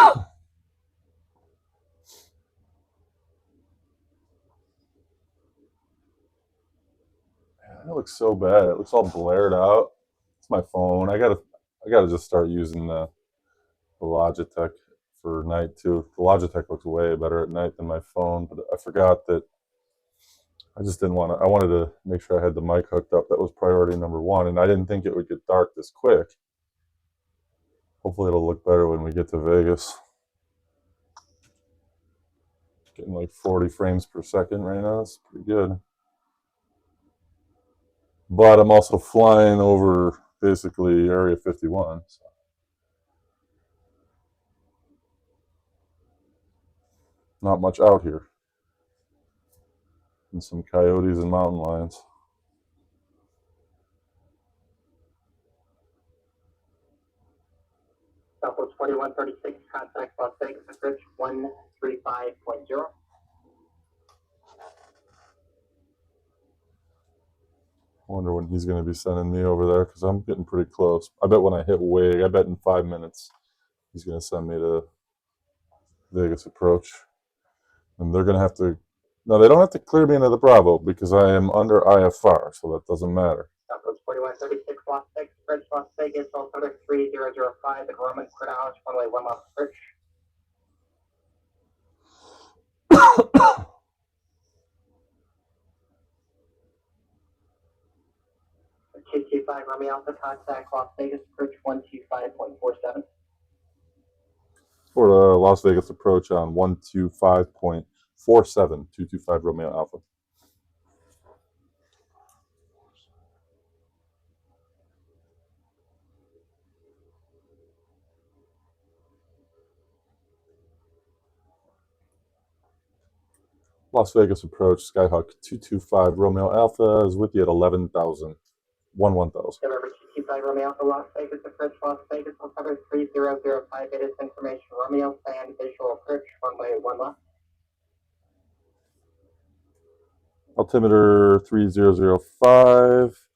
looks so bad. It looks all blared out. It's my phone. I gotta just start using the Logitech for night too. The Logitech looks way better at night than my phone, but I forgot that I just didn't want to. I wanted to make sure I had the mic hooked up. That was priority number one, and I didn't think it would get dark this quick. Hopefully it'll look better when we get to Vegas. Getting like 40 frames per second right now. It's pretty good. But I'm also flying over basically Area 51. So. Not much out here. And some coyotes and mountain lions. Southwest 4136, contact Las Vegas approach 135.0. I wonder when he's going to be sending me over there because I'm getting pretty close. I bet when I hit WIG, I bet in 5 minutes he's going to send me to Vegas approach. And they're going to have to, no, they don't have to clear me into the Bravo because I am under IFR, so that doesn't matter. Southwest 4136, Las Vegas approach, Las Vegas, altimeter 3005, enrollment, chronology, runway 1 left approach. G5 Romeo Alpha, contact Las Vegas approach 125.47. For the Las Vegas approach on 125.47, 225 Romeo Alpha. Las Vegas approach, Skyhawk 225 Romeo Alpha is with you at 11,000. 11,000. Deliver G5 Romeo Alpha, Las Vegas approach, Las Vegas, altimeter 3005, it is information Romeo, plan visual approach, runway 1 left. Altimeter 3005.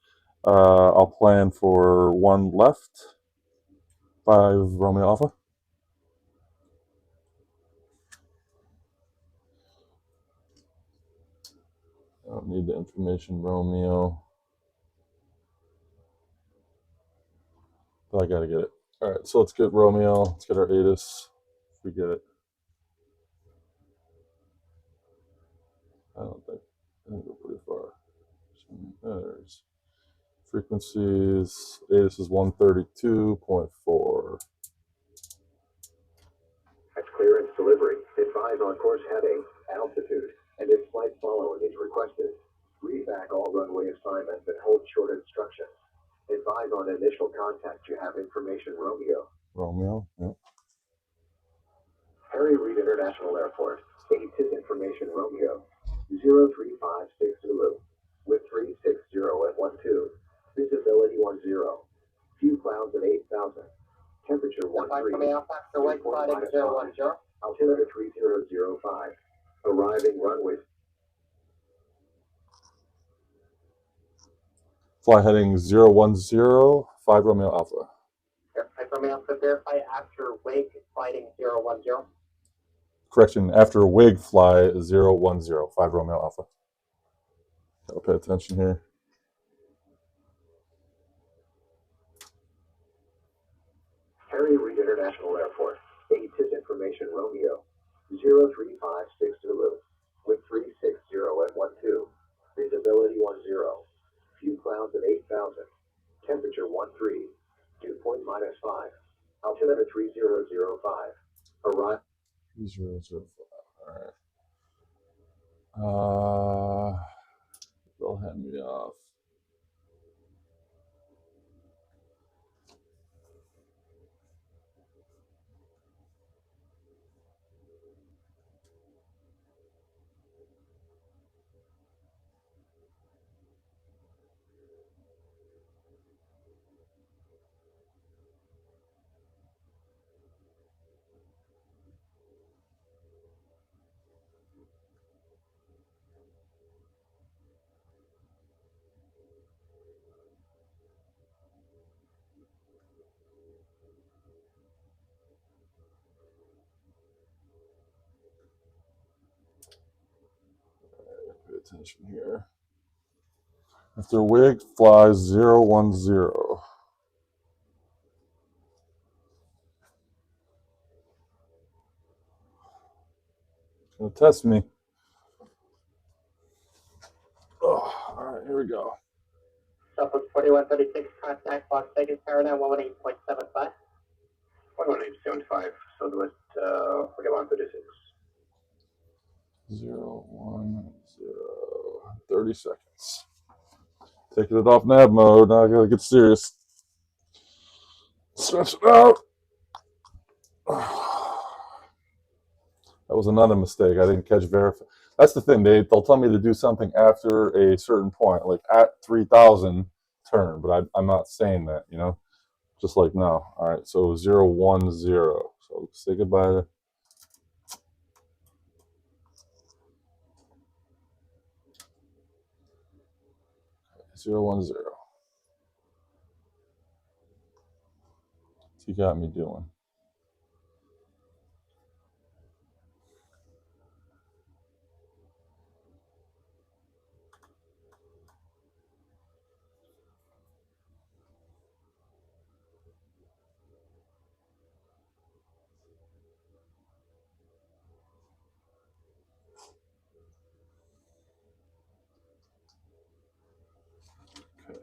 I'll plan for 1 left. 5 Romeo Alpha. I don't need the information Romeo. But I gotta get it. All right, so let's get Romeo. Let's get our ATIS. If we get it. I don't think. I think we're pretty far. There's frequencies. ATIS is 132.4. At clearance delivery, advise on course heading, altitude, and if flight following is requested. Read back all runway assignments and hold short instructions. Advise on initial contact you have information Romeo. Romeo, yep. Harry Reid International Airport, ATIS information Romeo, 0356 Zulu, with 360 at 12, visibility 10, few clouds at 8,000, temperature 13, Romeo Alpha, after white flight 010. altimeter 3005, arriving runway. Fly heading 010, 5 Romeo Alpha. Romeo Alpha, verify after wake flighting 010. Correction, after WIG fly 010, 5 Romeo Alpha. Gotta pay attention here. Harry Reid International Airport, ATIS information Romeo, 0356 Zulu, with 360 at 12, visibility 10, few clouds at 8,000, temperature 13, dew point -5, altimeter 3005, arrive. 3005, all right. They'll hand me off. Pay attention here. After wig, flies 010. Gonna test me. Oh, all right, here we go. Southwest 4136, contact Las Vegas, Paradigm 118.75. 118.75, Southwest 4136. 010. 30 seconds. Taking it off nav mode. Now I gotta get serious. Stretch it out. That was another mistake. I didn't catch verify. That's the thing. They'll tell me to do something after a certain point, like at 3,000 turn, but I'm not saying that, you know. Just like now. All right, so 010. So say goodbye to 010. What's he got me doing? Okay.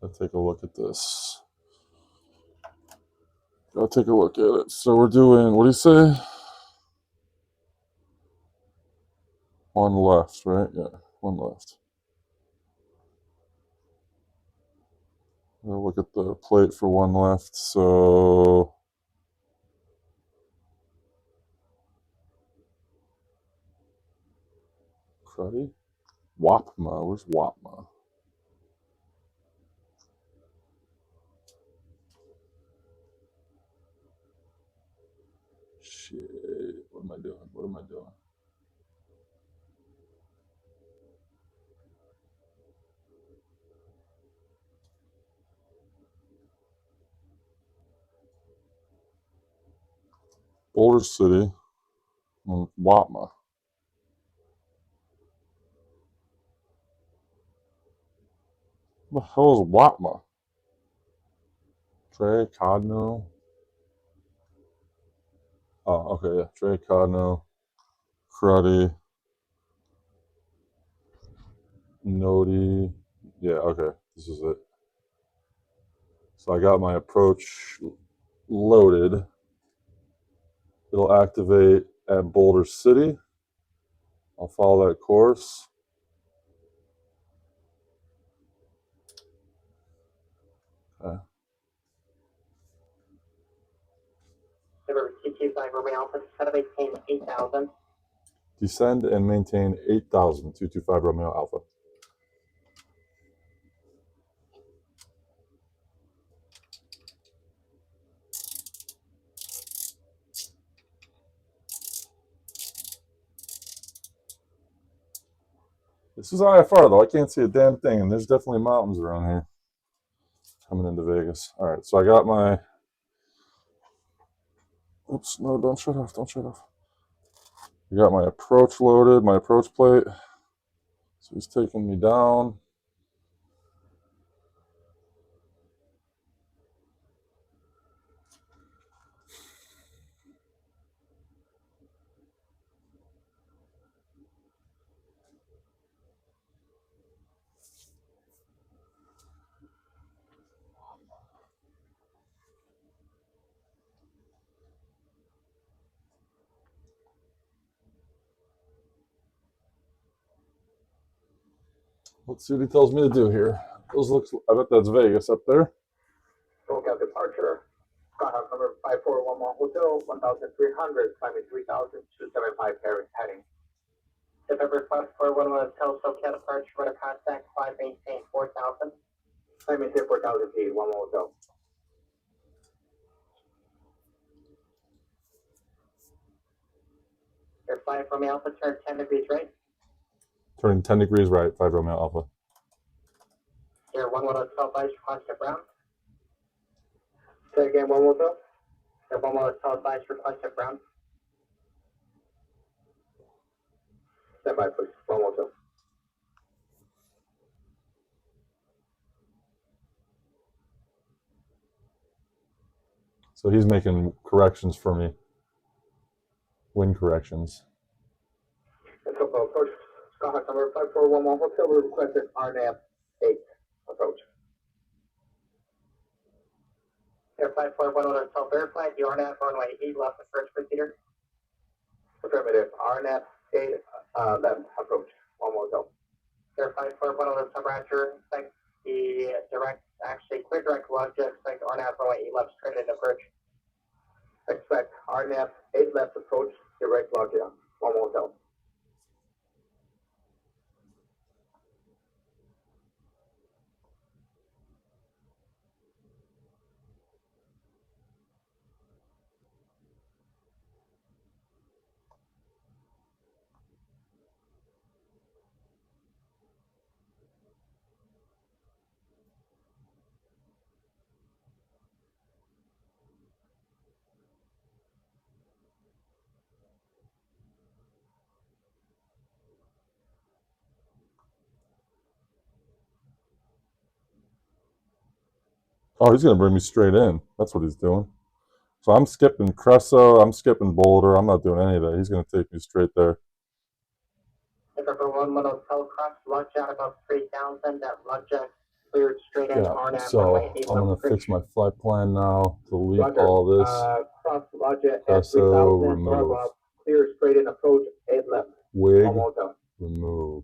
Let's take a look at this. Go take a look at it. So we're doing, what do you say? One left, right? Yeah, one left. We'll look at the plate for one left. So cruddy? Wapma. Where's Wapma? Shit. What am I doing? What am I doing? Boulder City and Wapma. What the hell is Wapma? Trey Codno. Oh, okay, yeah. Trey Codno. Cruddy. Nody. Yeah, okay. This is it. So I got my approach loaded. It'll activate at Boulder City. I'll follow that course. Okay. River G5 Romeo Alpha, set of 8,000. Descend and maintain 8,000, 225 Romeo Alpha. This is IFR though. I can't see a damn thing, and there's definitely mountains around here coming into Vegas. All right, so I got my. Oops, no, don't shut off. Don't shut off. I got my approach loaded, my approach plate. So he's taking me down. Let's see what he tells me to do here. Those looks. I bet that's Vegas up there. SoCal departure. Skyhawk number 5411 Hotel, 1,300, climbing 3,275 heading. November 5411 Hotel, SoCal departure, radar contact, climb maintain 4,000. Climb maintain 4,000 feet, 11 Hotel. Your 5 Romeo Alpha, turn 10 degrees right. Turning 10 degrees right, 5 Romeo Alpha. Here, 112 advised request at Brown. Say again, one more time. Here, 112 advised request at Brown. Stand by, please. 112. So he's making corrections for me. Wind corrections. Approach. Skyhawk number 5411 Hotel. We requested RNAV 8 approach. Air 5411 self-verified. The RNAV runway 8 left approach procedure. Affirmative. RNAV 8 left approach. 110. Air 5411 sub-raptor. Expect the clear direct log to expect RNAV runway 8 left straight in approach. Expect RNAV 8 left approach. Direct log to 110. Oh, he's going to bring me straight in. That's what he's doing. So I'm skipping Cresso. I'm skipping Boulder. I'm not doing any of that. He's going to take me straight there. Number 1 Hotel cross log jet about 3,000. That log jet cleared straight in. Yeah, so I'm going to fix my flight plan now. Delete all this. Cross log jet at Cresso, 3,000. remove. Clear straight in approach 8 left. Wig, One more time. remove.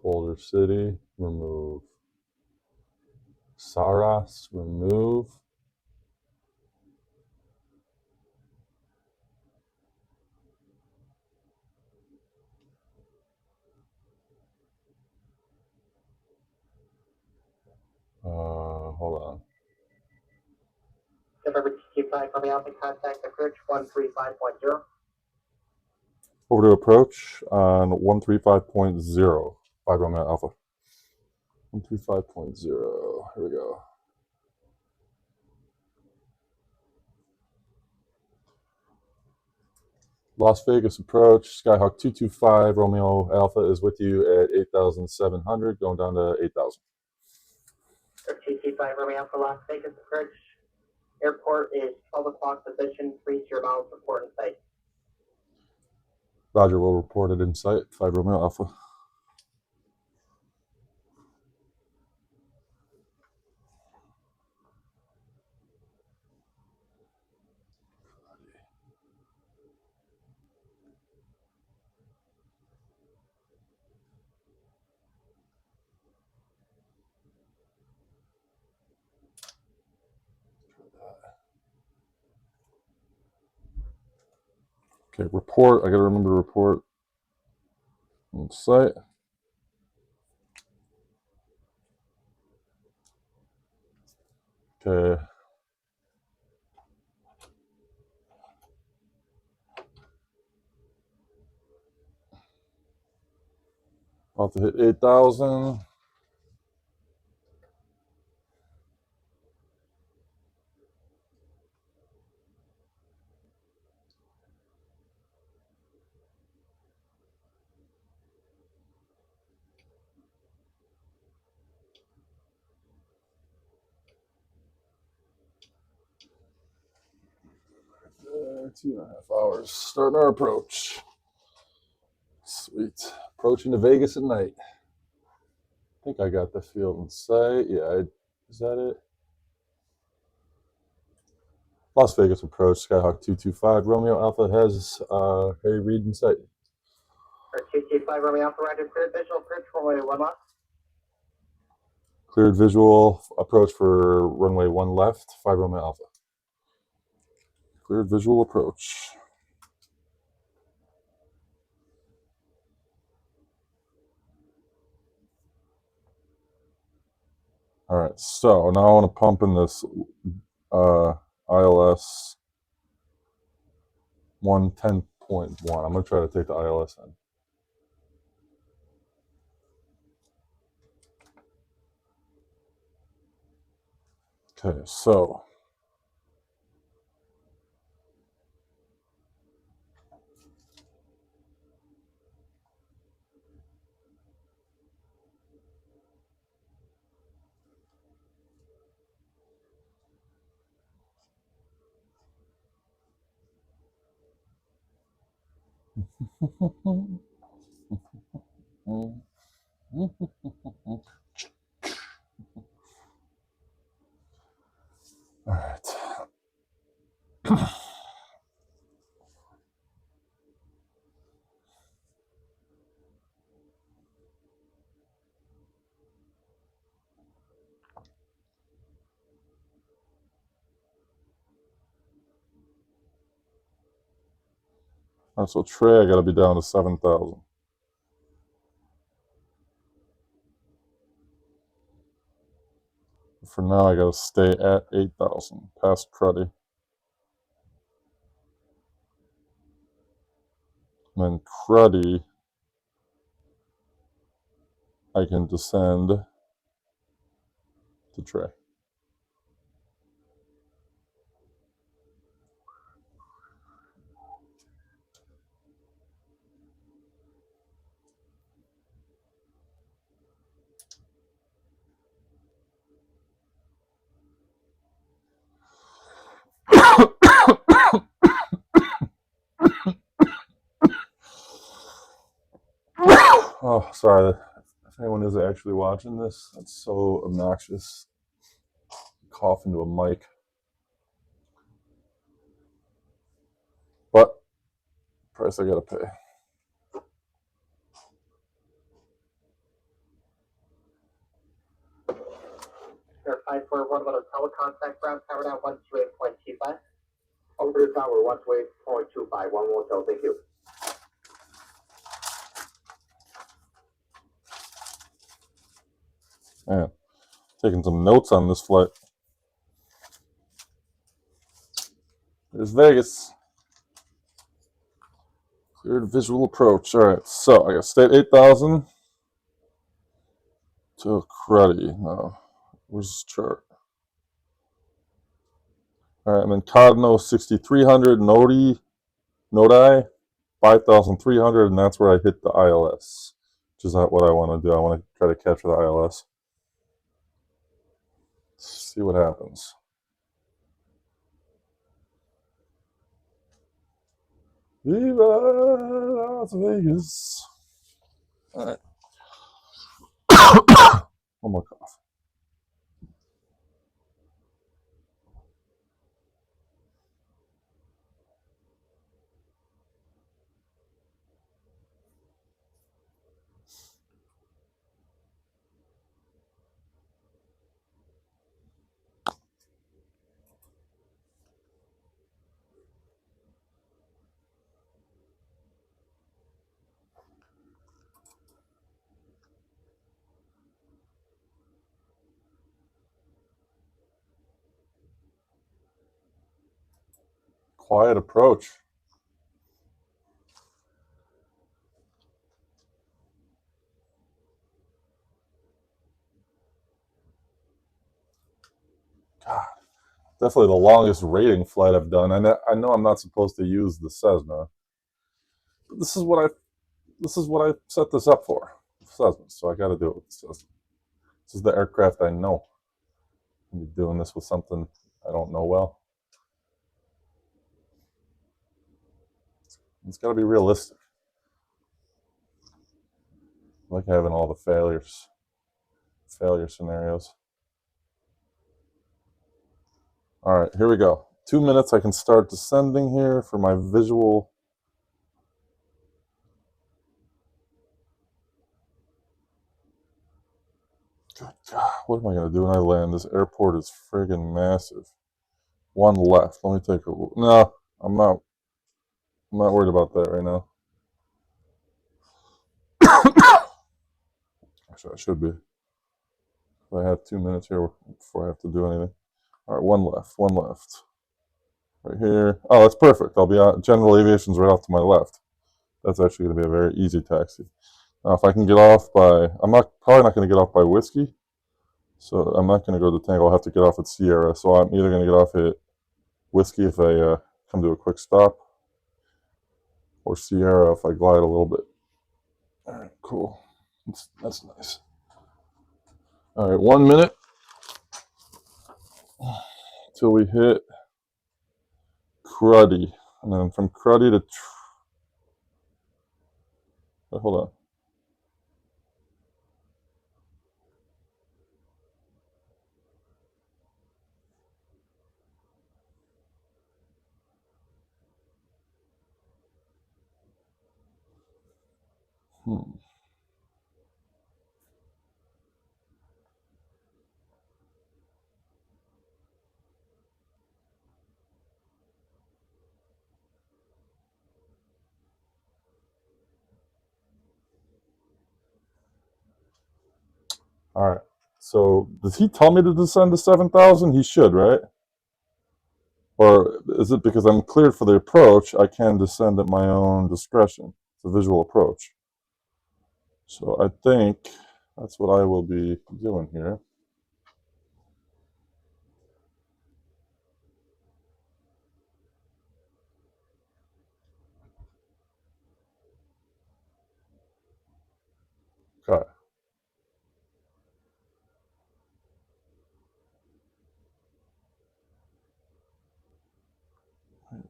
Boulder City, remove. Saras, remove. Hold on. November G5 coming out and contact approach 135.0. Over to approach on 135.0. 5 Romeo Alpha. 135.0. Here we go. Las Vegas approach. Skyhawk 225 Romeo Alpha is with you at 8,700, going down to 8,000. G5 Romeo Alpha Las Vegas approach. Airport is 12 o'clock position, 30 miles report in sight. Roger, will report it in sight. 5 Romeo Alpha. Okay, report. I got to remember to report on site. Okay. About to hit 8,000. Two and a half hours. Starting our approach. Sweet. Approaching to Vegas at night. I think I got the field in sight. Yeah, is that it? Las Vegas approach. Skyhawk 225. Romeo Alpha has Harry Reid in sight. 225 Romeo Alpha, Roger, cleared visual approach runway 1 left. Cleared visual approach for runway 1 left. 5 Romeo Alpha. Cleared visual approach. All right, so now I want to pump in this ILS 110.1. I'm going to try to take the ILS in. Okay, so all right. All right, so tray, I got to be down to 7,000. For now, I got to stay at 8,000, past cruddy. And then cruddy, I can descend to tray. Oh, sorry. If anyone is actually watching this, that's so obnoxious. Cough into a mic. But, price I gotta pay. Air 541 about a tower contact ground tower down 128.25. Over to tower 128.25. One more hotel, thank you. Man, taking some notes on this flight. There's Vegas. Cleared visual approach. All right, so I got to stay at 8,000 to cruddy. No, where's this chart? All right, and then Cogno 6,300, Nodi 5,300, and that's where I hit the ILS, which is not what I want to do. I want to try to capture the ILS. Let's see what happens. Viva Las Vegas. All right. One more cough. Quiet approach. God, definitely the longest rating flight I've done. I know I'm not supposed to use the Cessna, but this is what I set this up for, Cessna. So I got to do it with the Cessna. This is the aircraft I know. I'm doing this with something I don't know well. It's got to be realistic. I like having all the failure scenarios. All right, here we go. 2 minutes, I can start descending here for my visual. Good God, what am I going to do when I land? This airport is friggin' massive. One left. Let me take a look. No, I'm not worried about that right now. Actually, I should be. I have 2 minutes here before I have to do anything. All right, one left. Right here. Oh, that's perfect. I'll be on general aviation's right off to my left. That's actually going to be a very easy taxi. Now, if I can get off by, probably not going to get off by Whiskey. So I'm not going to go to Tango. I'll have to get off at Sierra. So I'm either going to get off at Whiskey if I come to a quick stop, or Sierra if I glide a little bit. All right, cool. That's nice. All right, 1 minute till we hit Cruddy. And then from Cruddy to... hold on. All right. So does he tell me to descend to 7,000? He should, right? Or is it because I'm cleared for the approach, I can descend at my own discretion? It's a visual approach. So I think that's what I will be doing here. Okay.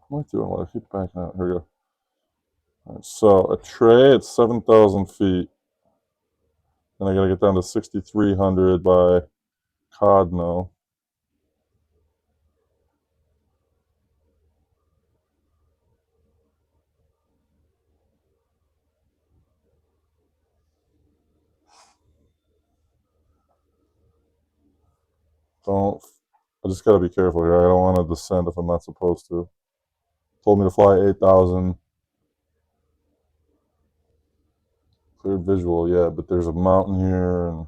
What am I doing? Well, I keep backing out. Here we go. All right, so a tray at 7,000 feet. Then I got to get down to 6,300 by Codno. I just got to be careful here. I don't want to descend if I'm not supposed to. Told me to fly 8,000. Clear visual, yeah, but there's a mountain here, and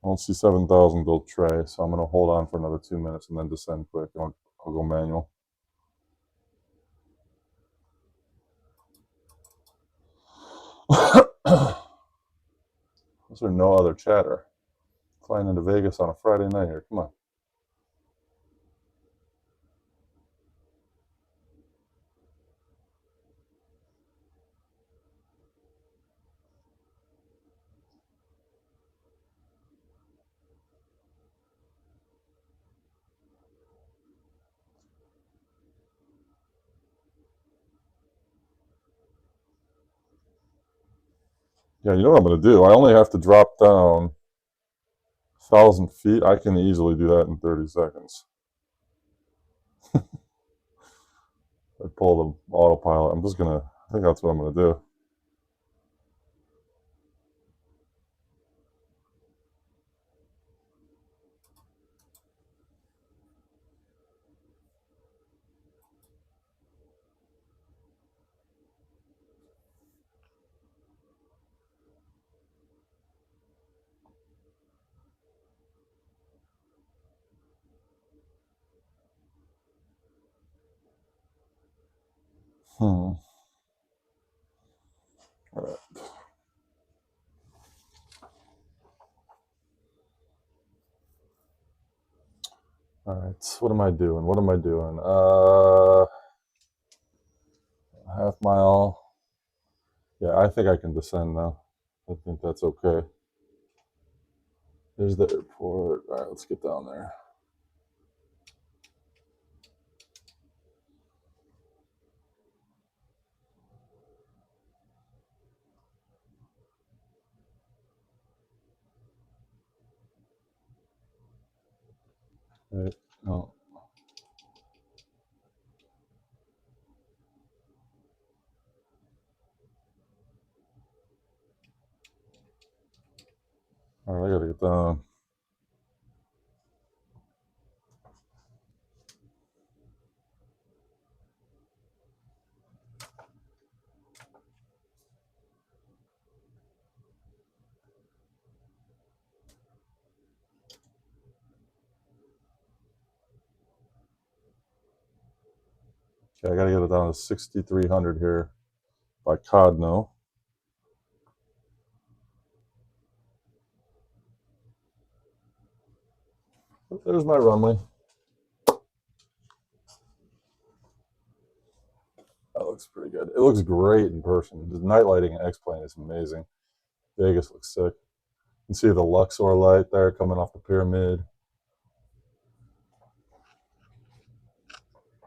I don't see 7,000 built tray, so I'm going to hold on for another 2 minutes and then descend quick. I'll go manual. Is there no other chatter? Flying into Vegas on a Friday night here. Come on. Yeah, you know what I'm going to do? I only have to drop down 1,000 feet. I can easily do that in 30 seconds. I pull the autopilot. I think that's what I'm going to do. All right. All right. What am I doing? Half mile. Yeah, I think I can descend now. I think that's okay. There's the airport. All right, let's get down there. Right. Oh. All right, I gotta get down. Okay, I gotta get it down to 6,300 here by Codno. There's my runway. That looks pretty good. It looks great in person. The night lighting in X-Plane is amazing. Vegas looks sick. You can see the Luxor light there coming off the pyramid.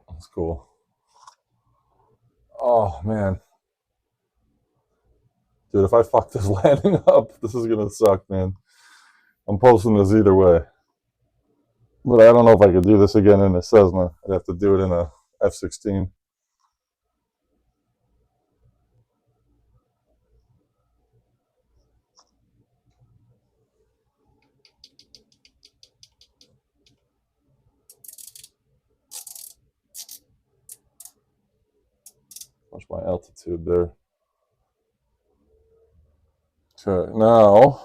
That's cool. Oh, man. Dude, if I fuck this landing up, this is going to suck, man. I'm posting this either way. But I don't know if I could do this again in a Cessna. I'd have to do it in a F-16. Watch my altitude there. Okay, now,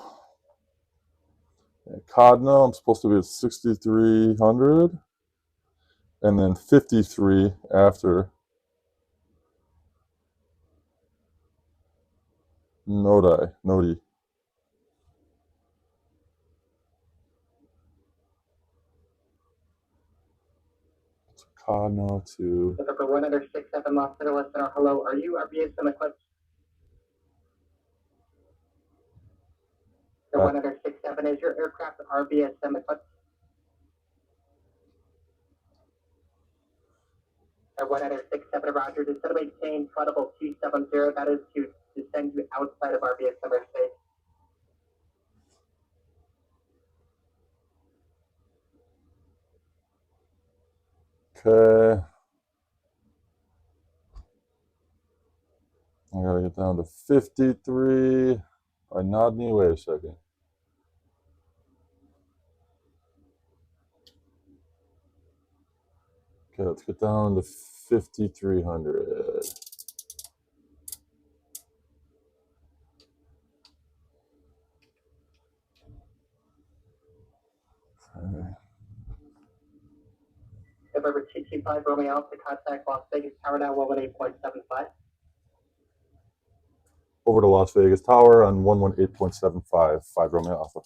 Codno, I'm supposed to be at 6,300. And then 53 after. Nodi. Codno to. November 167 Los Angeles Center. Hello, are you RBSM equipped? The 167, is your aircraft RBSM equipped? The 167, Roger. Descend to maintain flight level 270. That is to descend you outside of RBSM airspace. Okay. I gotta get down to 53. I nod me. Wait a second. Okay, let's get down to 5,300. Okay. November 225 Romeo Alpha, contact Las Vegas Tower now 118.75. Over to Las Vegas Tower on 118.75, 5 Romeo Alpha.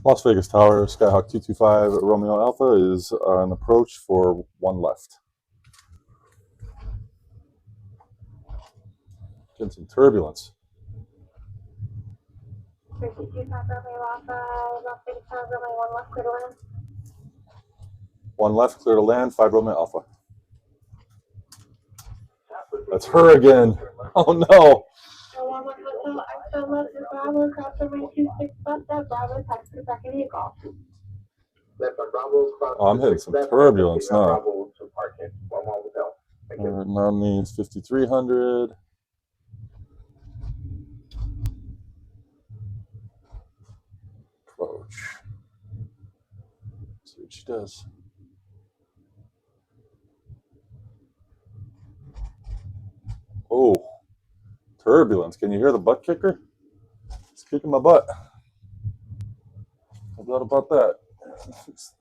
Las Vegas Tower, Skyhawk 225 Romeo Alpha is on approach for 1 left. Getting some turbulence. 325 Romeo Alpha, Las Vegas Tower, runway 1 left, clear to land. 1 left, clear to land, 5 Romeo Alpha. That's her again. Oh no. One left, hotel, extra left, Bravo, cross runway 26, left, Bravo, taxi to second vehicle. Left on Bravo, cross. Oh, I'm hitting some turbulence now. Bravo to parking. 1 hotel. Thank you. Now means 5,300. Approach. See what she does. Oh, turbulence. Can you hear the butt kicker? It's kicking my butt. No doubt about that.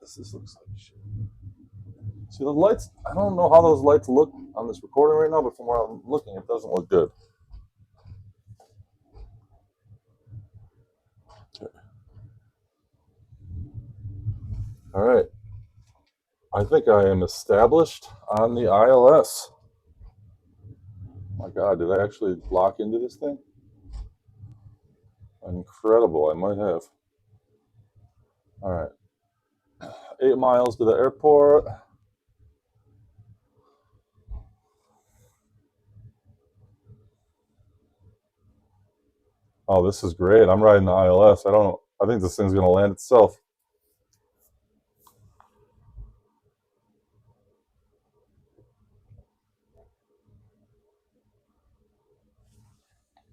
This looks like shit. See the lights? I don't know how those lights look on this recording right now, but from where I'm looking, it doesn't look good. Okay. All right. I think I am established on the ILS. My God, did I actually lock into this thing? Incredible. I might have. All right. 8 miles to the airport. Oh, this is great. I'm riding the ILS. I think this thing's going to land itself.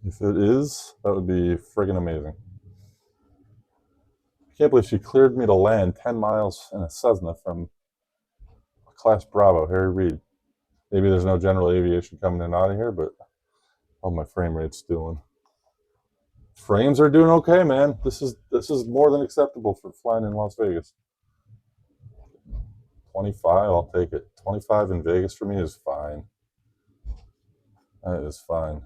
If it is, that would be friggin' amazing. I can't believe she cleared me to land 10 miles in a Cessna from a Class Bravo, Harry Reid. Maybe there's no general aviation coming in and out of here, but oh, my frame rate's doing. Frames are doing okay, man. This is more than acceptable for flying in Las Vegas. 25, I'll take it. 25 in Vegas for me is fine. That is fine.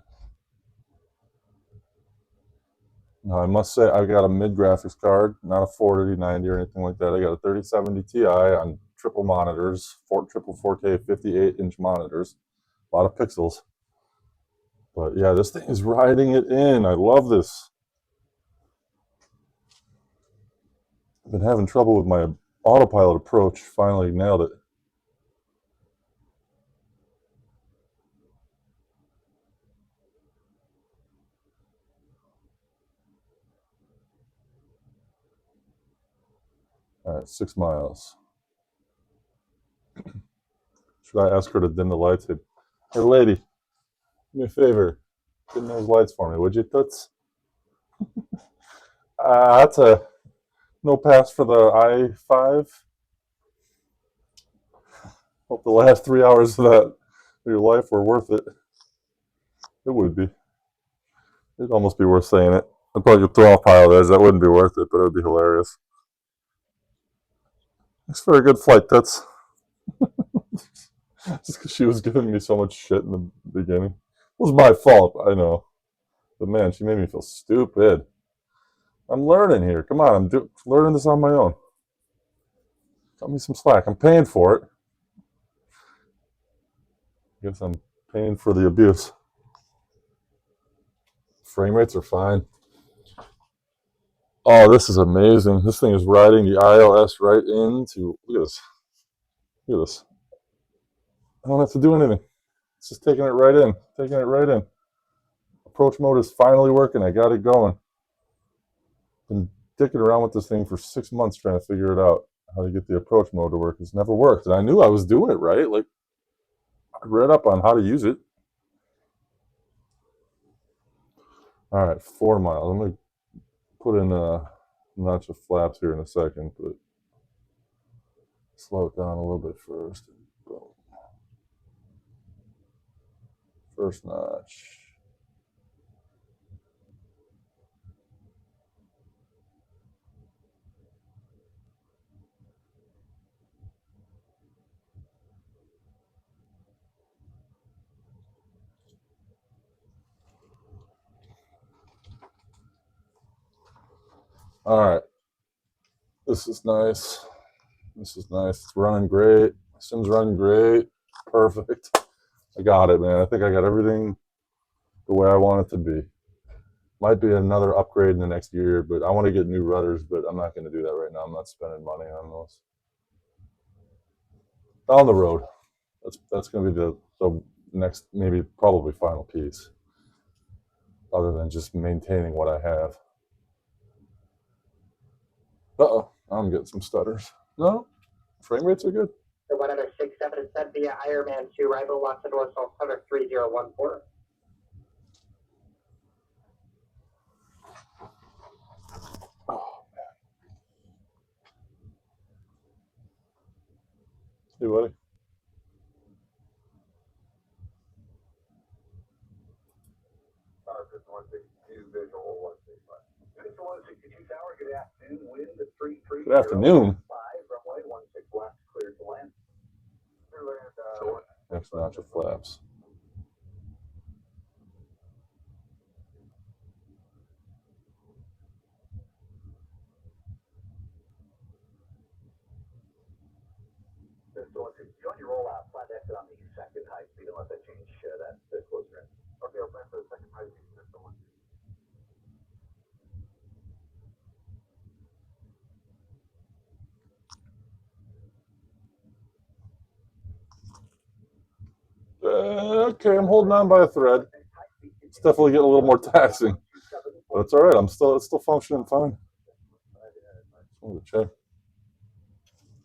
Now, I must say, I got a mid graphics card, not a 4090 or anything like that. I got a 3070 Ti on triple monitors, triple 4K 58-inch monitors, a lot of pixels. But yeah, this thing is riding it in. I love this. I've been having trouble with my autopilot approach. Finally nailed it. All right, 6 miles. Should I ask her to dim the lights? Hey, lady, do me a favor. Dim those lights for me, would you, Toots? That's a no pass for the I-5. Hope the last 3 hours of your life were worth it. It would be. It'd almost be worth saying it. I'd probably throw off pile of that wouldn't be worth it, but it would be hilarious. Thanks for a good flight, Toots. Just because she was giving me so much shit in the beginning. It was my fault, I know. But man, she made me feel stupid. I'm learning here. Come on, I'm learning this on my own. Cut me some slack. I'm paying for it. Guess I'm paying for the abuse. Frame rates are fine. Oh, this is amazing. This thing is riding the iOS right into. Look at this. Look at this. I don't have to do anything. It's just taking it right in. Taking it right in. Approach mode is finally working. I got it going. Been dicking around with this thing for 6 months trying to figure it out. How to get the approach mode to work. It's never worked. And I knew I was doing it right. Like, I read up on how to use it. All right, 4 miles. I'm going to put in a notch of flaps here in a second, but slow it down a little bit first. Boom. First notch. All right. This is nice. This is nice. It's running great. Sim's running great. Perfect. I got it, man. I think I got everything the way I want it to be. Might be another upgrade in the next year, but I want to get new rudders, but I'm not going to do that right now. I'm not spending money on those. Down the road. That's going to be the next, maybe probably final piece, other than just maintaining what I have. Uh-oh, I'm getting some stutters. No, frame rates are good. The 167 is sent via Ironman 2, rival Los Angeles, Center 3014. Oh, man. Hey, buddy. Target 162, visual 165. Unit 162 tower, good afternoon. Wind 330. Good afternoon. 5, runway 16 left, cleared to land. Next notch of flaps. Pistol 162 on your rollout, flat exit on the second high speed unless I change that closer in. Okay, I'll plan for the second high speed, pistol 1. Okay, I'm holding on by a thread. It's definitely getting a little more taxing, but it's all right. It's still functioning fine. Check.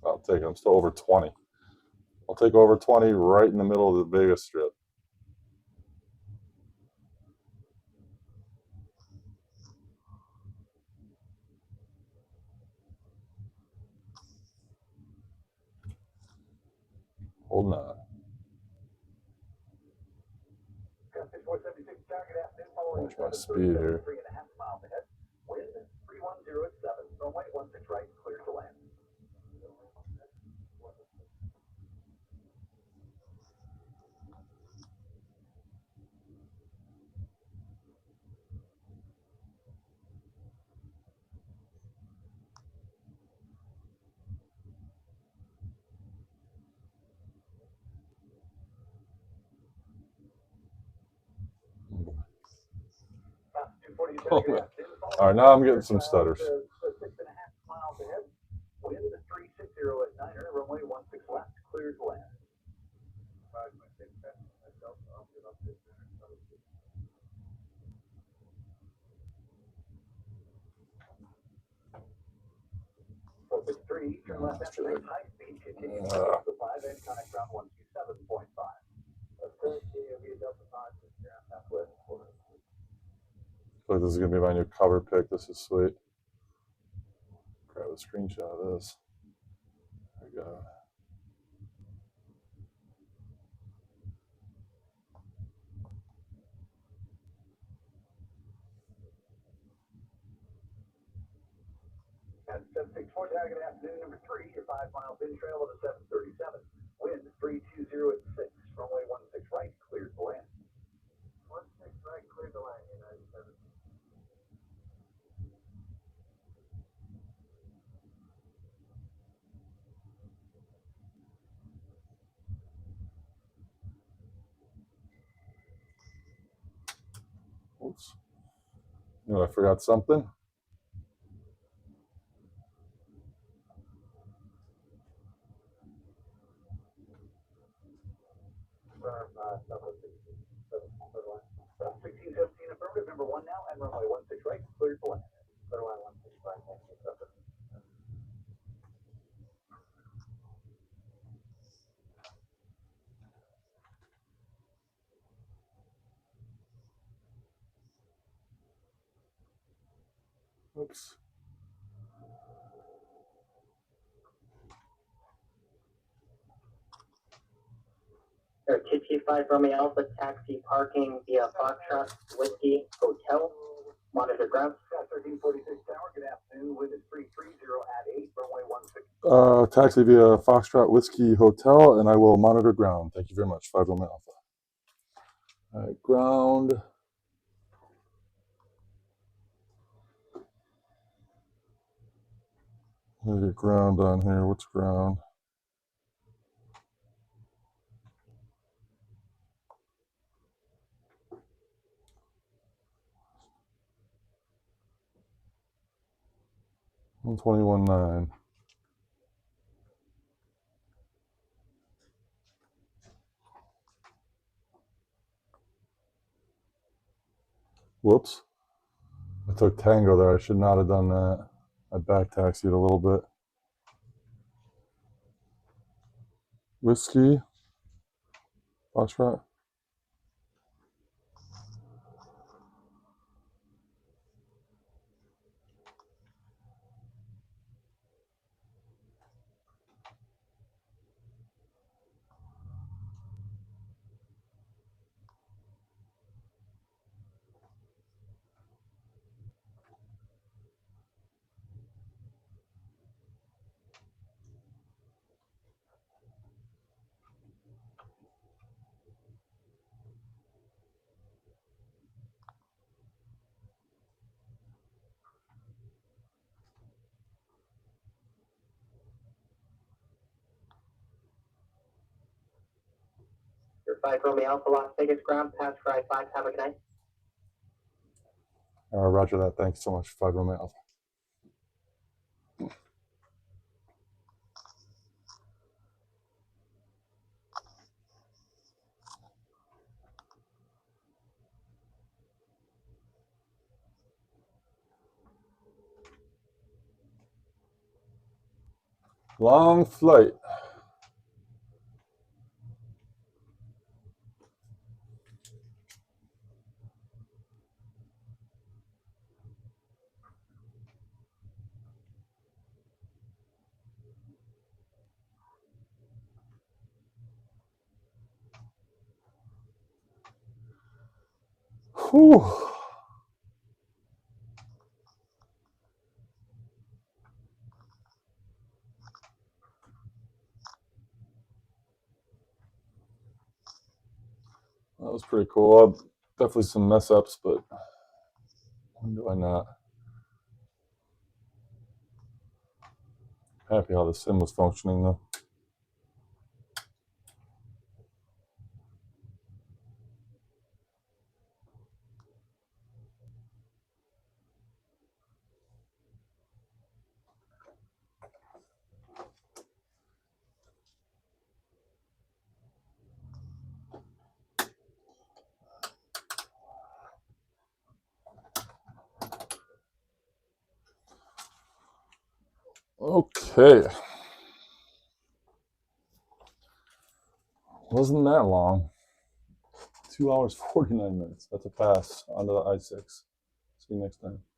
I'll take it. I'm still over 20. I'll take over 20 right in the middle of the Vegas Strip. Holding on. Watch my speed here. 3.5 miles ahead. Wind 310 at 7. Runway 16 right, clear to land. Oh, man. All right, now I'm getting some stutters. 6.5 miles ahead. Wind 360 at 9er, runway 16 left, cleared to land. Three, turn left after next high speed, continue to the 5 and connect ground 127.5. Like this is gonna be my new cover pick. This is sweet. Grab a screenshot of this. There we go. At 764 target afternoon number 3, your 5 mile pin trail of the 737. Wind 320 at 6, runway 16 right, cleared to land. 16 right, cleared to land, United 7. Oops. You know, I forgot something. Firm, 1617 affirmative, number 1 now, and runway 16 right, cleared to land. Clear line 16 right, thank you, 7. Oops. G5 Romeo Alpha taxi parking via Foxtrot Whiskey Hotel. Monitor ground. 1346 tower, good afternoon, wind is 330 at 8, runway 16. Taxi via Foxtrot Whiskey Hotel, and I will monitor ground. Thank you very much. 5 Romeo Alpha. All right, ground. Let me get ground on here. What's ground? $121.9. Whoops. I took Tango there. I should not have done that. I back taxied a little bit. Whiskey. Foxtrot. Your 5 Romeo Alpha Las Vegas ground, pass for I-5. Have a good night. Roger that. Thanks so much. 5 Romeo Alpha. Long flight. Whew. That was pretty cool. Definitely some mess ups, but when do I not? Happy how the sim was functioning though. Okay. Wasn't that long. 2 hours, 49 minutes. That's a pass onto the I-6. See you next time.